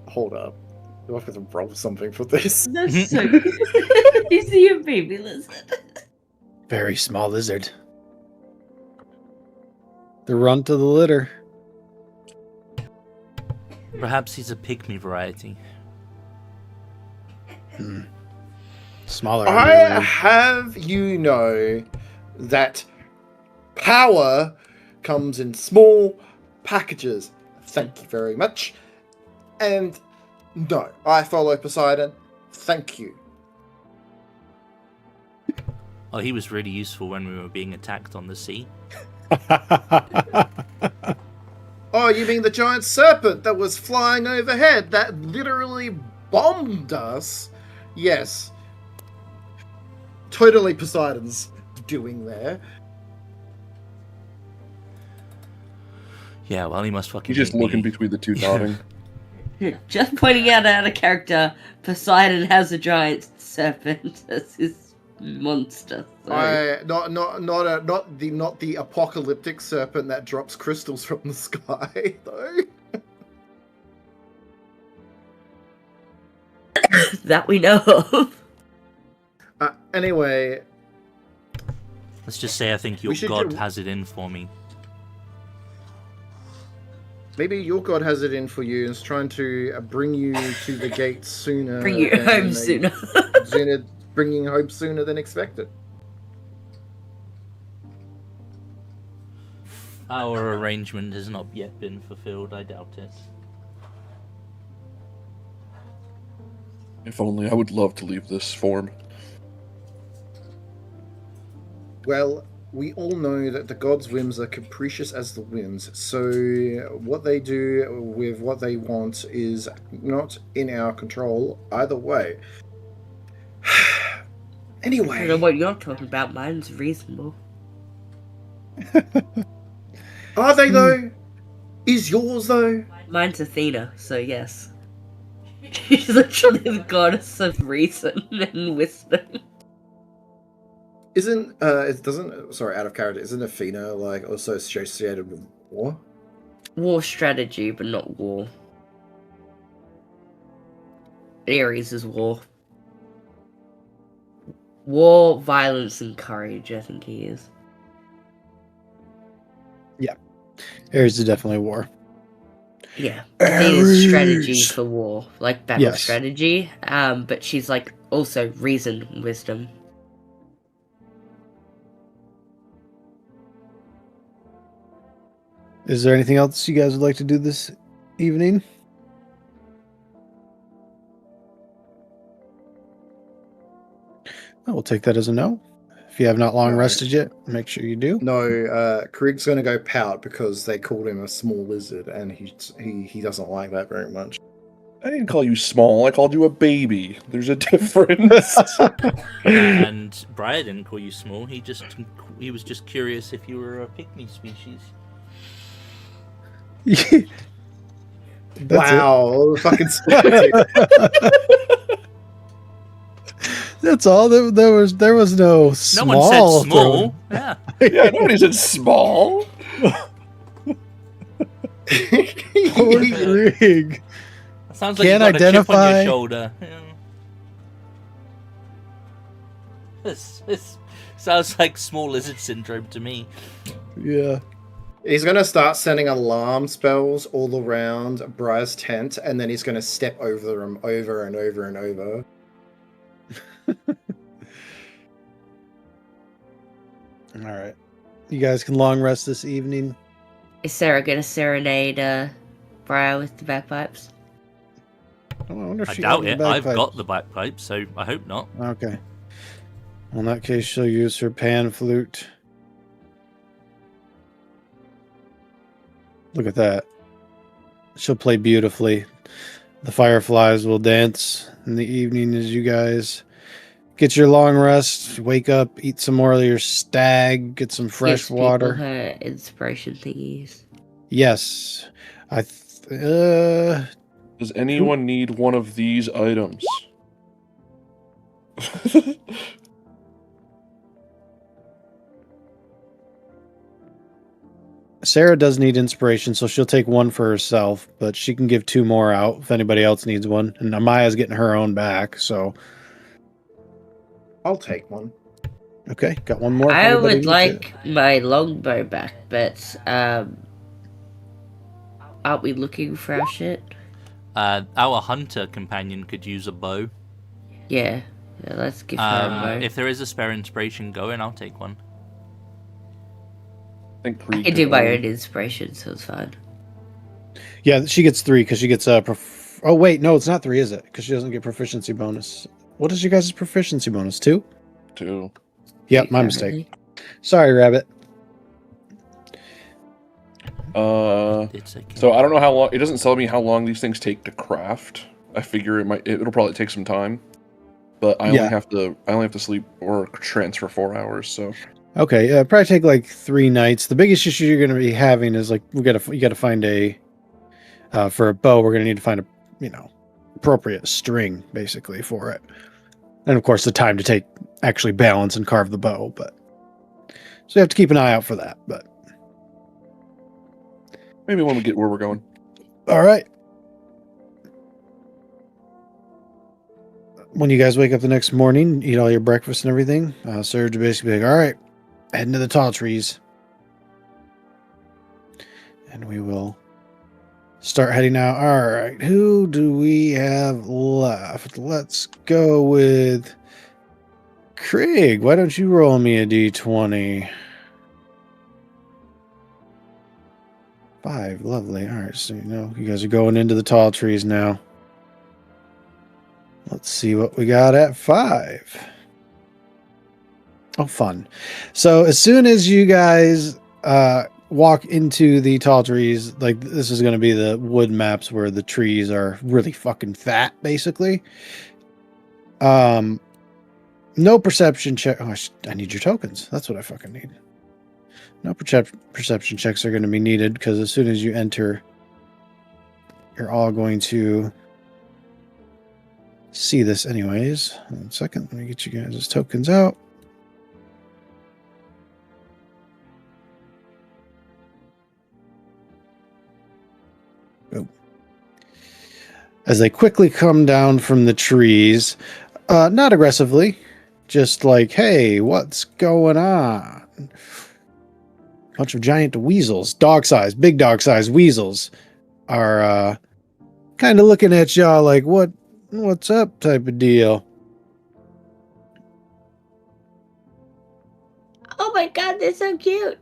Hold up. Do I have to roll something for this? That's so good. You see a baby lizard. Very small lizard. The runt of the litter. Perhaps he's a pygmy variety. Smaller. I underling. have you know that power comes in small packages. Thank you very much. And no, I follow Poseidon. Thank you. Oh, he was really useful when we were being attacked on the sea. Oh, you mean the giant serpent that was flying overhead that literally bombed us? Yes. Totally Poseidon's doing there. Yeah, well, he must fucking. He's just hate looking me. between the two nodding. Just pointing out of character, Poseidon has a giant serpent as his monster. So. Not the apocalyptic serpent that drops crystals from the sky, though. That we know of. Anyway, Let's just say I think your We should god do- has it in for me. Maybe your god has it in for you and is trying to bring you to the gates sooner. Bring you than home they- sooner. bringing you home sooner than expected. Our arrangement has not yet been fulfilled, I doubt it. If only I would love to leave this form. Well, we all know that the gods' whims are capricious as the winds, so what they do with what they want is not in our control either way. I don't know Anyway, what you're talking about. Mine's reasonable. are they though? Is yours though? Mine's Athena, so yes. She's literally the goddess of reason and wisdom. Isn't it doesn't sorry, out of character, isn't Athena like also associated with war? War strategy, but not war. Ares is war. War, violence, and courage, I think he is. Ares is definitely war. Yeah. Athena's strategy Ares! for war. Like battle Yes. strategy. But she's like also reason and wisdom. Is there anything else you guys would like to do this evening? I will take that as a no. If you have not long No. rested yet, make sure you do. No, Krieg's gonna go pout because they called him a small lizard, and he doesn't like that very much. I didn't call you small, I called you a baby. There's a difference. And Briar didn't call you small. He was just curious if you were a pygmy species. That's Wow, fucking it. That's all. There was no No small. one said small. Yeah. Yeah, nobody said small. Holy Rig. That sounds like Can't you got a chip on identify- your shoulder. Yeah. This sounds like small lizard syndrome to me. Yeah. He's gonna start sending alarm spells all around Briar's tent, and then he's gonna step over them over and over and over. All right. You guys can long rest this evening. Is Sarah gonna serenade Briar with the bagpipes? Oh, I wonder if I she doubt got it. the I've bagpipe. got the bagpipe, so I hope not. Okay. Well, in that case, she'll use her pan flute. Look at that. She'll play beautifully. The fireflies will dance in the evening as you guys get your long rest, wake up, eat some more of your stag, get some fresh Gives people water. her inspiration thingies. Yes. Does anyone need one of these items? Sarah does need inspiration, so she'll take one for herself, but she can give two more out if anybody else needs one. And Amaya's getting her own back, so I'll take one. okay, got one more. if I anybody would needs like my longbow back, but aren't we looking for our shit? Our hunter companion could use a bow. Yeah, let's give her a bow. If there is a spare inspiration going, I'll take one. I think I Krieg can do can my only- own inspiration, so it's fine. Yeah, she gets 3 because she gets a. Oh wait, no, it's not 3, is it? Because she doesn't get proficiency bonus. What is your guys' proficiency bonus? 2? Two. Yep, my mistake. Sorry, Rabbit. It's okay. So I don't know how long. It doesn't tell me how long these things take to craft. I figure it'll probably take some time, but I Yeah. only have to sleep or transfer 4 hours. So Okay, probably take like 3 nights. The biggest issue you're going to be having is like you got to find a for a bow. We're going to need to find a appropriate string basically for it, and of course the time to take actually balance and carve the bow. But so you have to keep an eye out for that. But maybe when we get where we're going. all right. When you guys wake up the next morning, eat all your breakfast and everything, Serge will basically be like, all right, heading to the tall trees. And we will start heading out. All right, who do we have left? Let's go with Craig. Why don't you roll me a d20? 5, lovely. All right, so you guys are going into the tall trees now. Let's see what we got at 5. Oh, fun. So as soon as you guys walk into the tall trees, like this is going to be the wood maps where the trees are really fucking fat, basically. No perception check. Oh, I need your tokens. That's what I fucking need. No perception checks are going to be needed because as soon as you enter, you're all going to see this anyways. 1 second. Let me get you guys' tokens out. As they quickly come down from the trees, not aggressively, just like, hey, what's going on? Bunch of giant weasels, big dog size weasels are kind of looking at y'all like, what's up type of deal. Oh my god, they're so cute.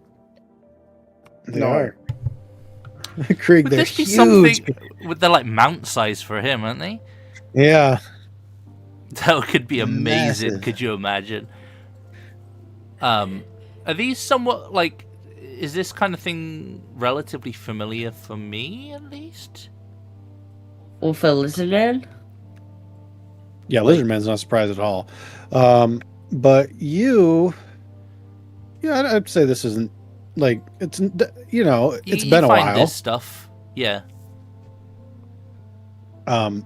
They No. are. Krieg, Would they're this be huge. something? They're like mount size for him, aren't they? Yeah. That could be amazing. Massive. Could you imagine? Are these somewhat like? Is this kind of thing relatively familiar for me, at least? Or for Lizardman? Yeah, Lizardman's not surprised at all. But you... Yeah, I'd say this isn't... Like, it's been a find while. this stuff, yeah. I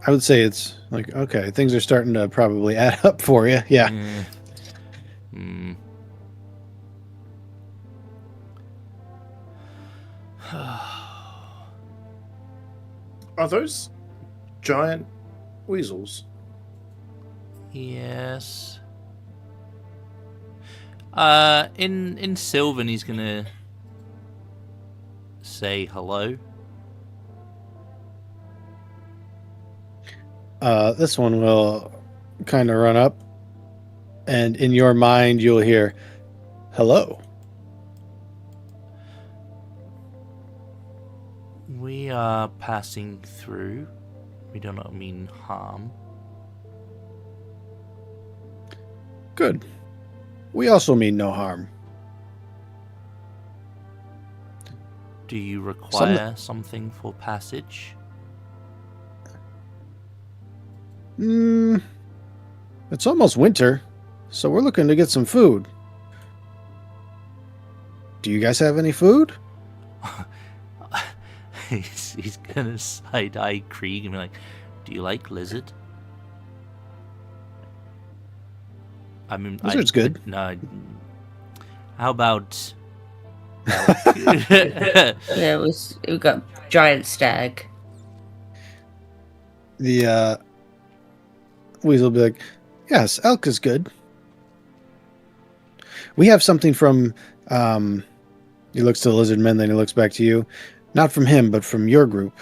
would say it's like, okay, things are starting to probably add up for you. Yeah. Hmm. Are those giant weasels? Yes. In Sylvan, he's gonna say hello. This one will kind of run up, and in your mind, you'll hear, hello. We are passing through. We do not mean harm. Good. We also mean no harm. Do you require something for passage? It's almost winter, so we're looking to get some food. Do you guys have any food? He's gonna side-eye Krieg and be like, "Do you like lizard?" I mean, Lizard's good. No. How about? Yeah, we got giant stag. The weasel will be like, yes, elk is good. We have something from, he looks to the lizard men, then he looks back to you. Not from him, but from your group.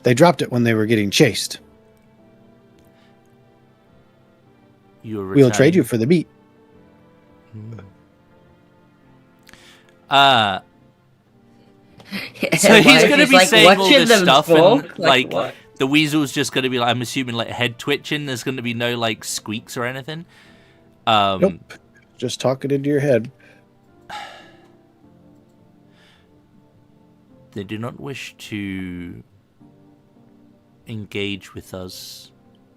They dropped it when they were getting chased. We'll trade you for the meat. So he's going to be saying all this stuff, and like what? the weasel's just going to be like, I'm assuming, like head twitching. There's going to be no like squeaks or anything. Nope. Just talking into your head. They do not wish to engage with us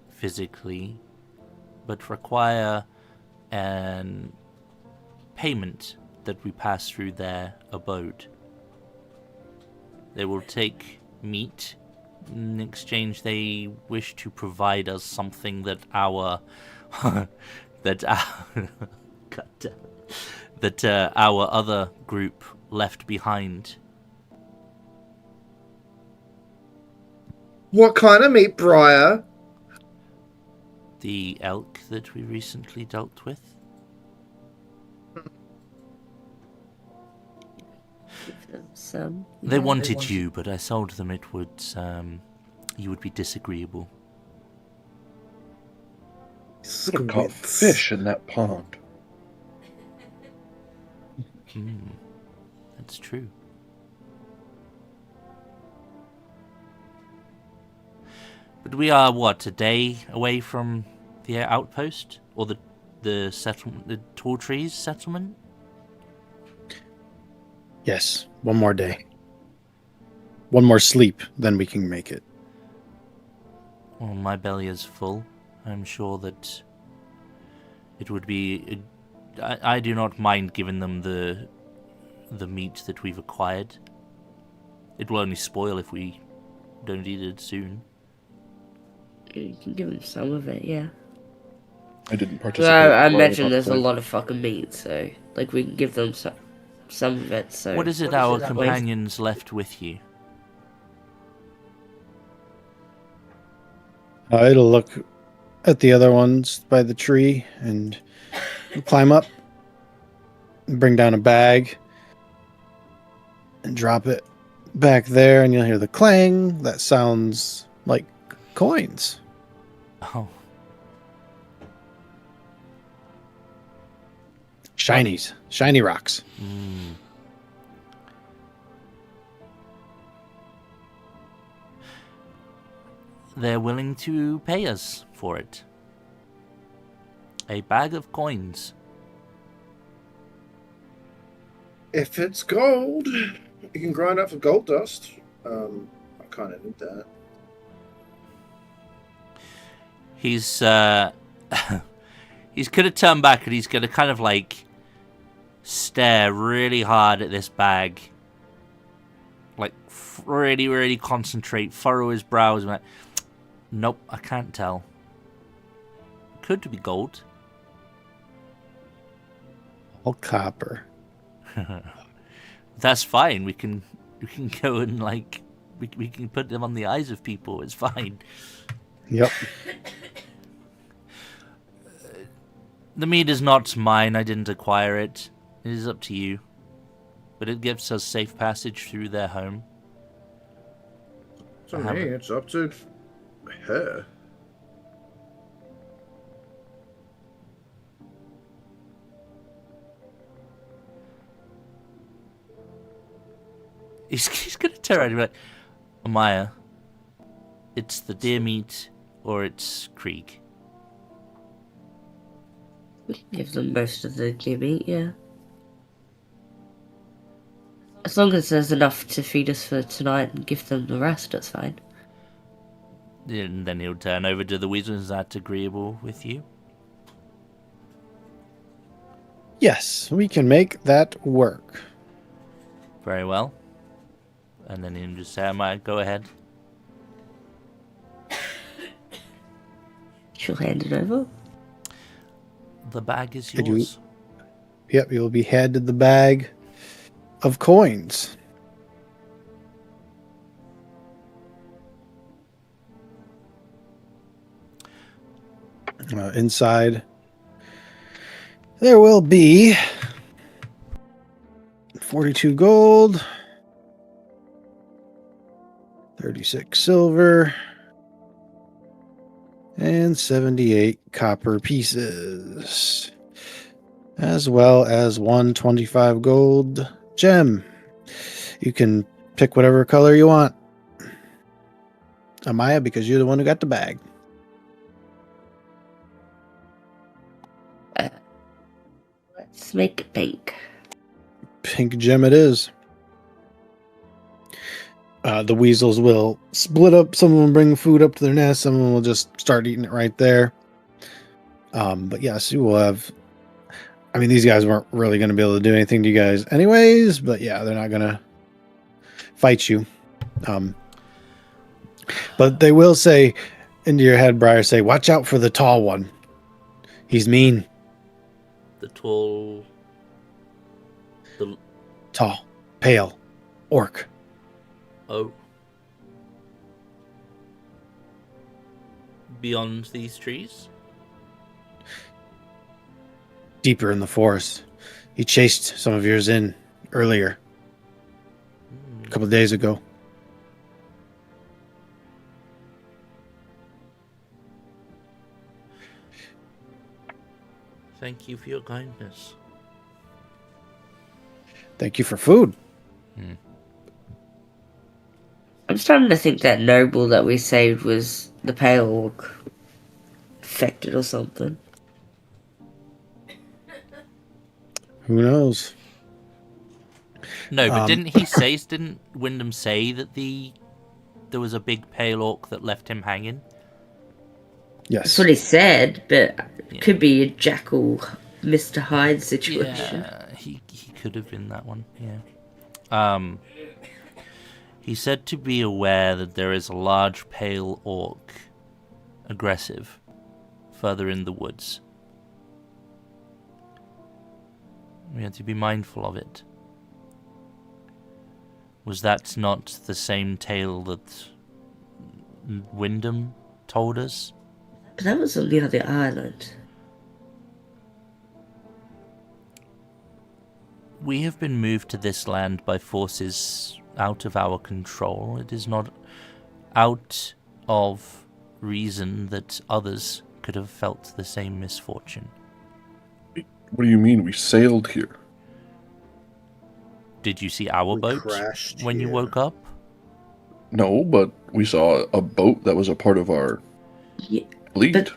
physically, but require an payment that we pass through their abode. They will take meat. In exchange, they wish to provide us something that our our other group left behind. What kind of meat, Briar? the elk that we recently dealt with? Give them some. They yeah. wanted you, but I told them it would, you would be disagreeable. Could have caught fish in that pond. That's true. But we are, what, a day away from the outpost? Or the settlement, the Tall Trees settlement? Yes, one more day. One more sleep, then we can make it. Well, my belly is full. I'm sure that it would be... I do not mind giving them the meat that we've acquired. It will only spoil if we don't eat it soon. You can give them some of it, yeah. I didn't 'Cause participate. I Well, imagine not there's a quite. lot of fucking meat, so like we can give them some of it. So What is it our companions left with you? It'll look at the other ones by the tree and climb up, and bring down a bag, and drop it back there, and you'll hear the clang. That sounds like coins. Oh, Shinies. Shiny rocks. They're willing to pay us for it. A bag of coins. If it's gold, you can grind up for gold dust. I kind of need that. He's he's gonna turn back and he's gonna kind of like stare really hard at this bag, like really, really concentrate, furrow his brows, and like, nope, I can't tell. Could be gold. All copper. That's fine. We can go and like we can put them on the eyes of people. It's fine. Yep. The meat is not mine. I didn't acquire it. It is up to you. But it gives us safe passage through their home. To me, it's up to her. He's gonna turn around and be like, Amaya, it's the deer meat or it's Krieg. we can give them most of the deer meat, yeah. As long as there's enough to feed us for tonight and give them the rest, that's fine. And then he'll turn over to the weasel. Is that agreeable with you? Yes, we can make that work. Very well. And then he'll just say, Amaya, go ahead. She'll hand it over. The bag is Could you- yours. Yep, you'll be handed the bag of coins. Inside, there will be 42 gold, 36 silver, and 78 copper pieces, as well as 125 gold gem. You can pick whatever color you want, Amaya, because you're the one who got the bag. Let's make it pink. Pink gem it is. The weasels will split up. Some of them bring food up to their nest. Some of them will just start eating it right there. But yes, you will have... I mean, these guys weren't really going to be able to do anything to you guys anyways. But yeah, they're not going to fight you. But they will say into your head, Briar, say, watch out for the tall one. He's mean. The tall... Tall. Pale. Orc. Oh. Beyond these trees? deeper in the forest. He chased some of yours in earlier, a couple of days ago. Thank you for your kindness. Thank you for food. I'm starting to think that noble that we saved was the pale orc affected or something. Who knows? No, but didn't Wyndham say that there was a big pale orc that left him hanging? Yes. That's what he said, but Yeah. could be a Jackal Mr. Hyde situation. Yeah, he could have been that one. Yeah. He said to be aware that there is a large pale orc, aggressive, further in the woods. We had to be mindful of it. Was that not the same tale that Wyndham told us? But that was on the other island. We have been moved to this land by forces out of our control. It is not out of reason that others could have felt the same misfortune. What do you mean? We sailed here. Did you see our We boat crashed when you here. woke up? No, but we saw a boat that was a part of our Yeah, fleet. but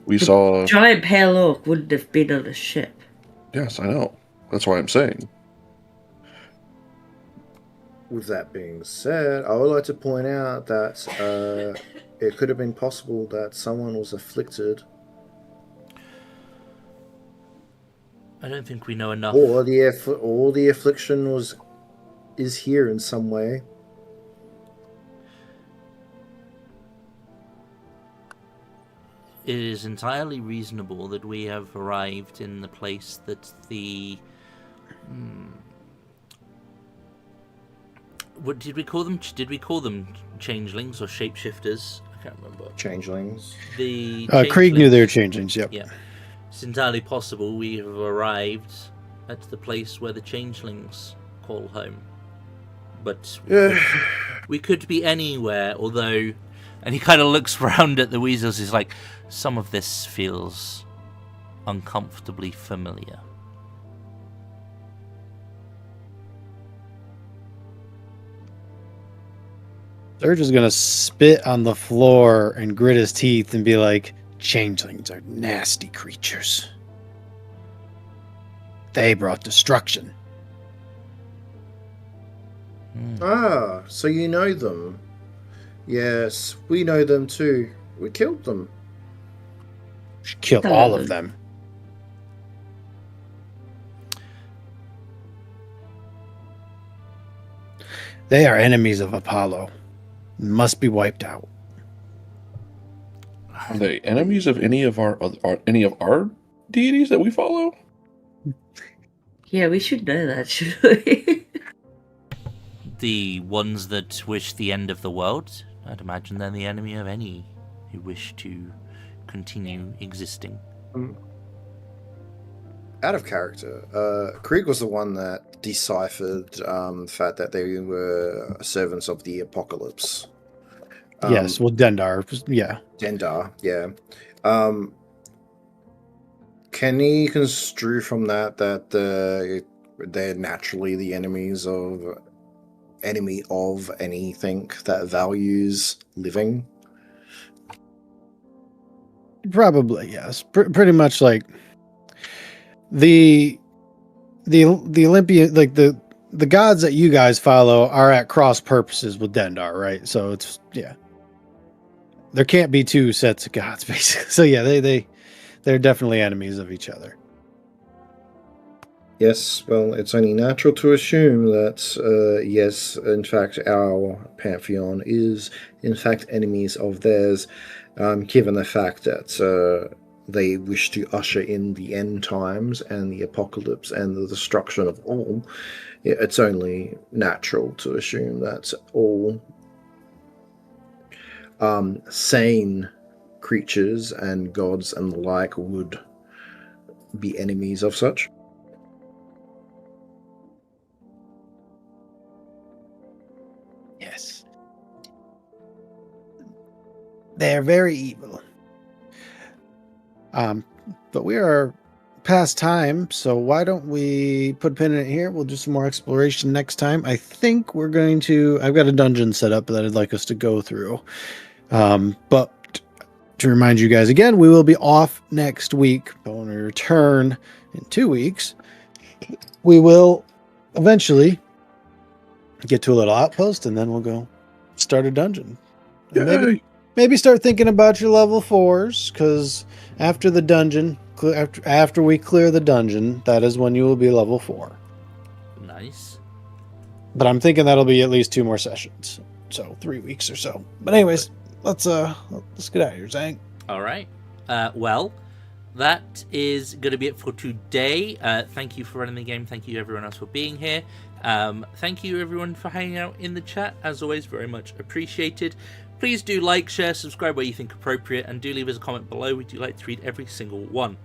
We saw. giant pale orc wouldn't have been on a ship. Yes, I know. That's why I'm saying. With that being said, I would like to point out that it could have been possible that someone was afflicted, I don't think we know enough. or the affliction is here in some way. It is entirely reasonable that we have arrived in the place that the... What did we call them? Did we call them changelings or shapeshifters? I can't remember. Changelings. The Krieg knew they were changelings. changelings, yep. Yeah. It's entirely possible we have arrived at the place where the changelings call home. But we could be anywhere, although... And he kind of looks round at the weasels. He's like, some of this feels uncomfortably familiar. They're just gonna spit on the floor and grit his teeth and be like, changelings are nasty creatures. They brought destruction. Ah, so you know them. Yes, we know them too. We killed them. Should kill all of them. They are enemies of Apollo. Must be wiped out. Are they enemies of any of our deities that we follow? Yeah, we should know that, shouldn't we? The ones that wish the end of the world? I'd imagine they're the enemy of any who wish to continue existing. Out of character, Krieg was the one that deciphered the fact that they were servants of the apocalypse. Yes, well, Dendar, yeah. Dendar, yeah. Can he construe from that they're naturally the enemy of anything that values living? Probably, yes. Pretty much like the Olympian, like the gods that you guys follow are at cross purposes with Dendar, right? So it's, yeah. There can't be two sets of gods, basically. So yeah, they're definitely enemies of each other. Yes, well, it's only natural to assume that, yes, in fact, our pantheon is, in fact, enemies of theirs, given the fact that they wish to usher in the end times and the apocalypse and the destruction of all. It's only natural to assume that all sane creatures and gods and the like would be enemies of such. Yes. They're very evil. But we are past time, so why don't we put a pin in it here? We'll do some more exploration next time. I think we're going to... I've got a dungeon set up that I'd like us to go through. But to remind you guys again, we will be off next week. But when we return in 2 weeks, we will eventually get to a little outpost, and then we'll go start a dungeon. And maybe start thinking about your level 4s, because after the dungeon, after we clear the dungeon, that is when you will be level 4. Nice. But I'm thinking that'll be at least 2 more sessions, so 3 weeks or so. But anyways, let's get out of here, Zang. All right. Well, that is going to be it for today. Thank you for running the game. Thank you everyone else for being here. Thank you everyone for hanging out in the chat. As always, very much appreciated. Please do like, share, subscribe where you think appropriate, and do leave us a comment below. We do like to read every single one.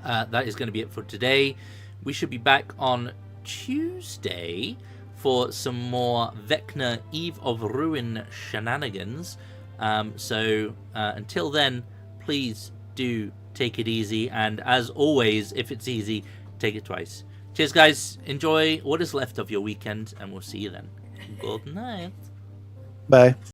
That is going to be it for today. We should be back on Tuesday for some more Vecna Eve of Ruin shenanigans. So until then, please do take it easy, and as always, if it's easy, take it twice. Cheers guys, enjoy what is left of your weekend, and we'll see you then. Good night. Bye.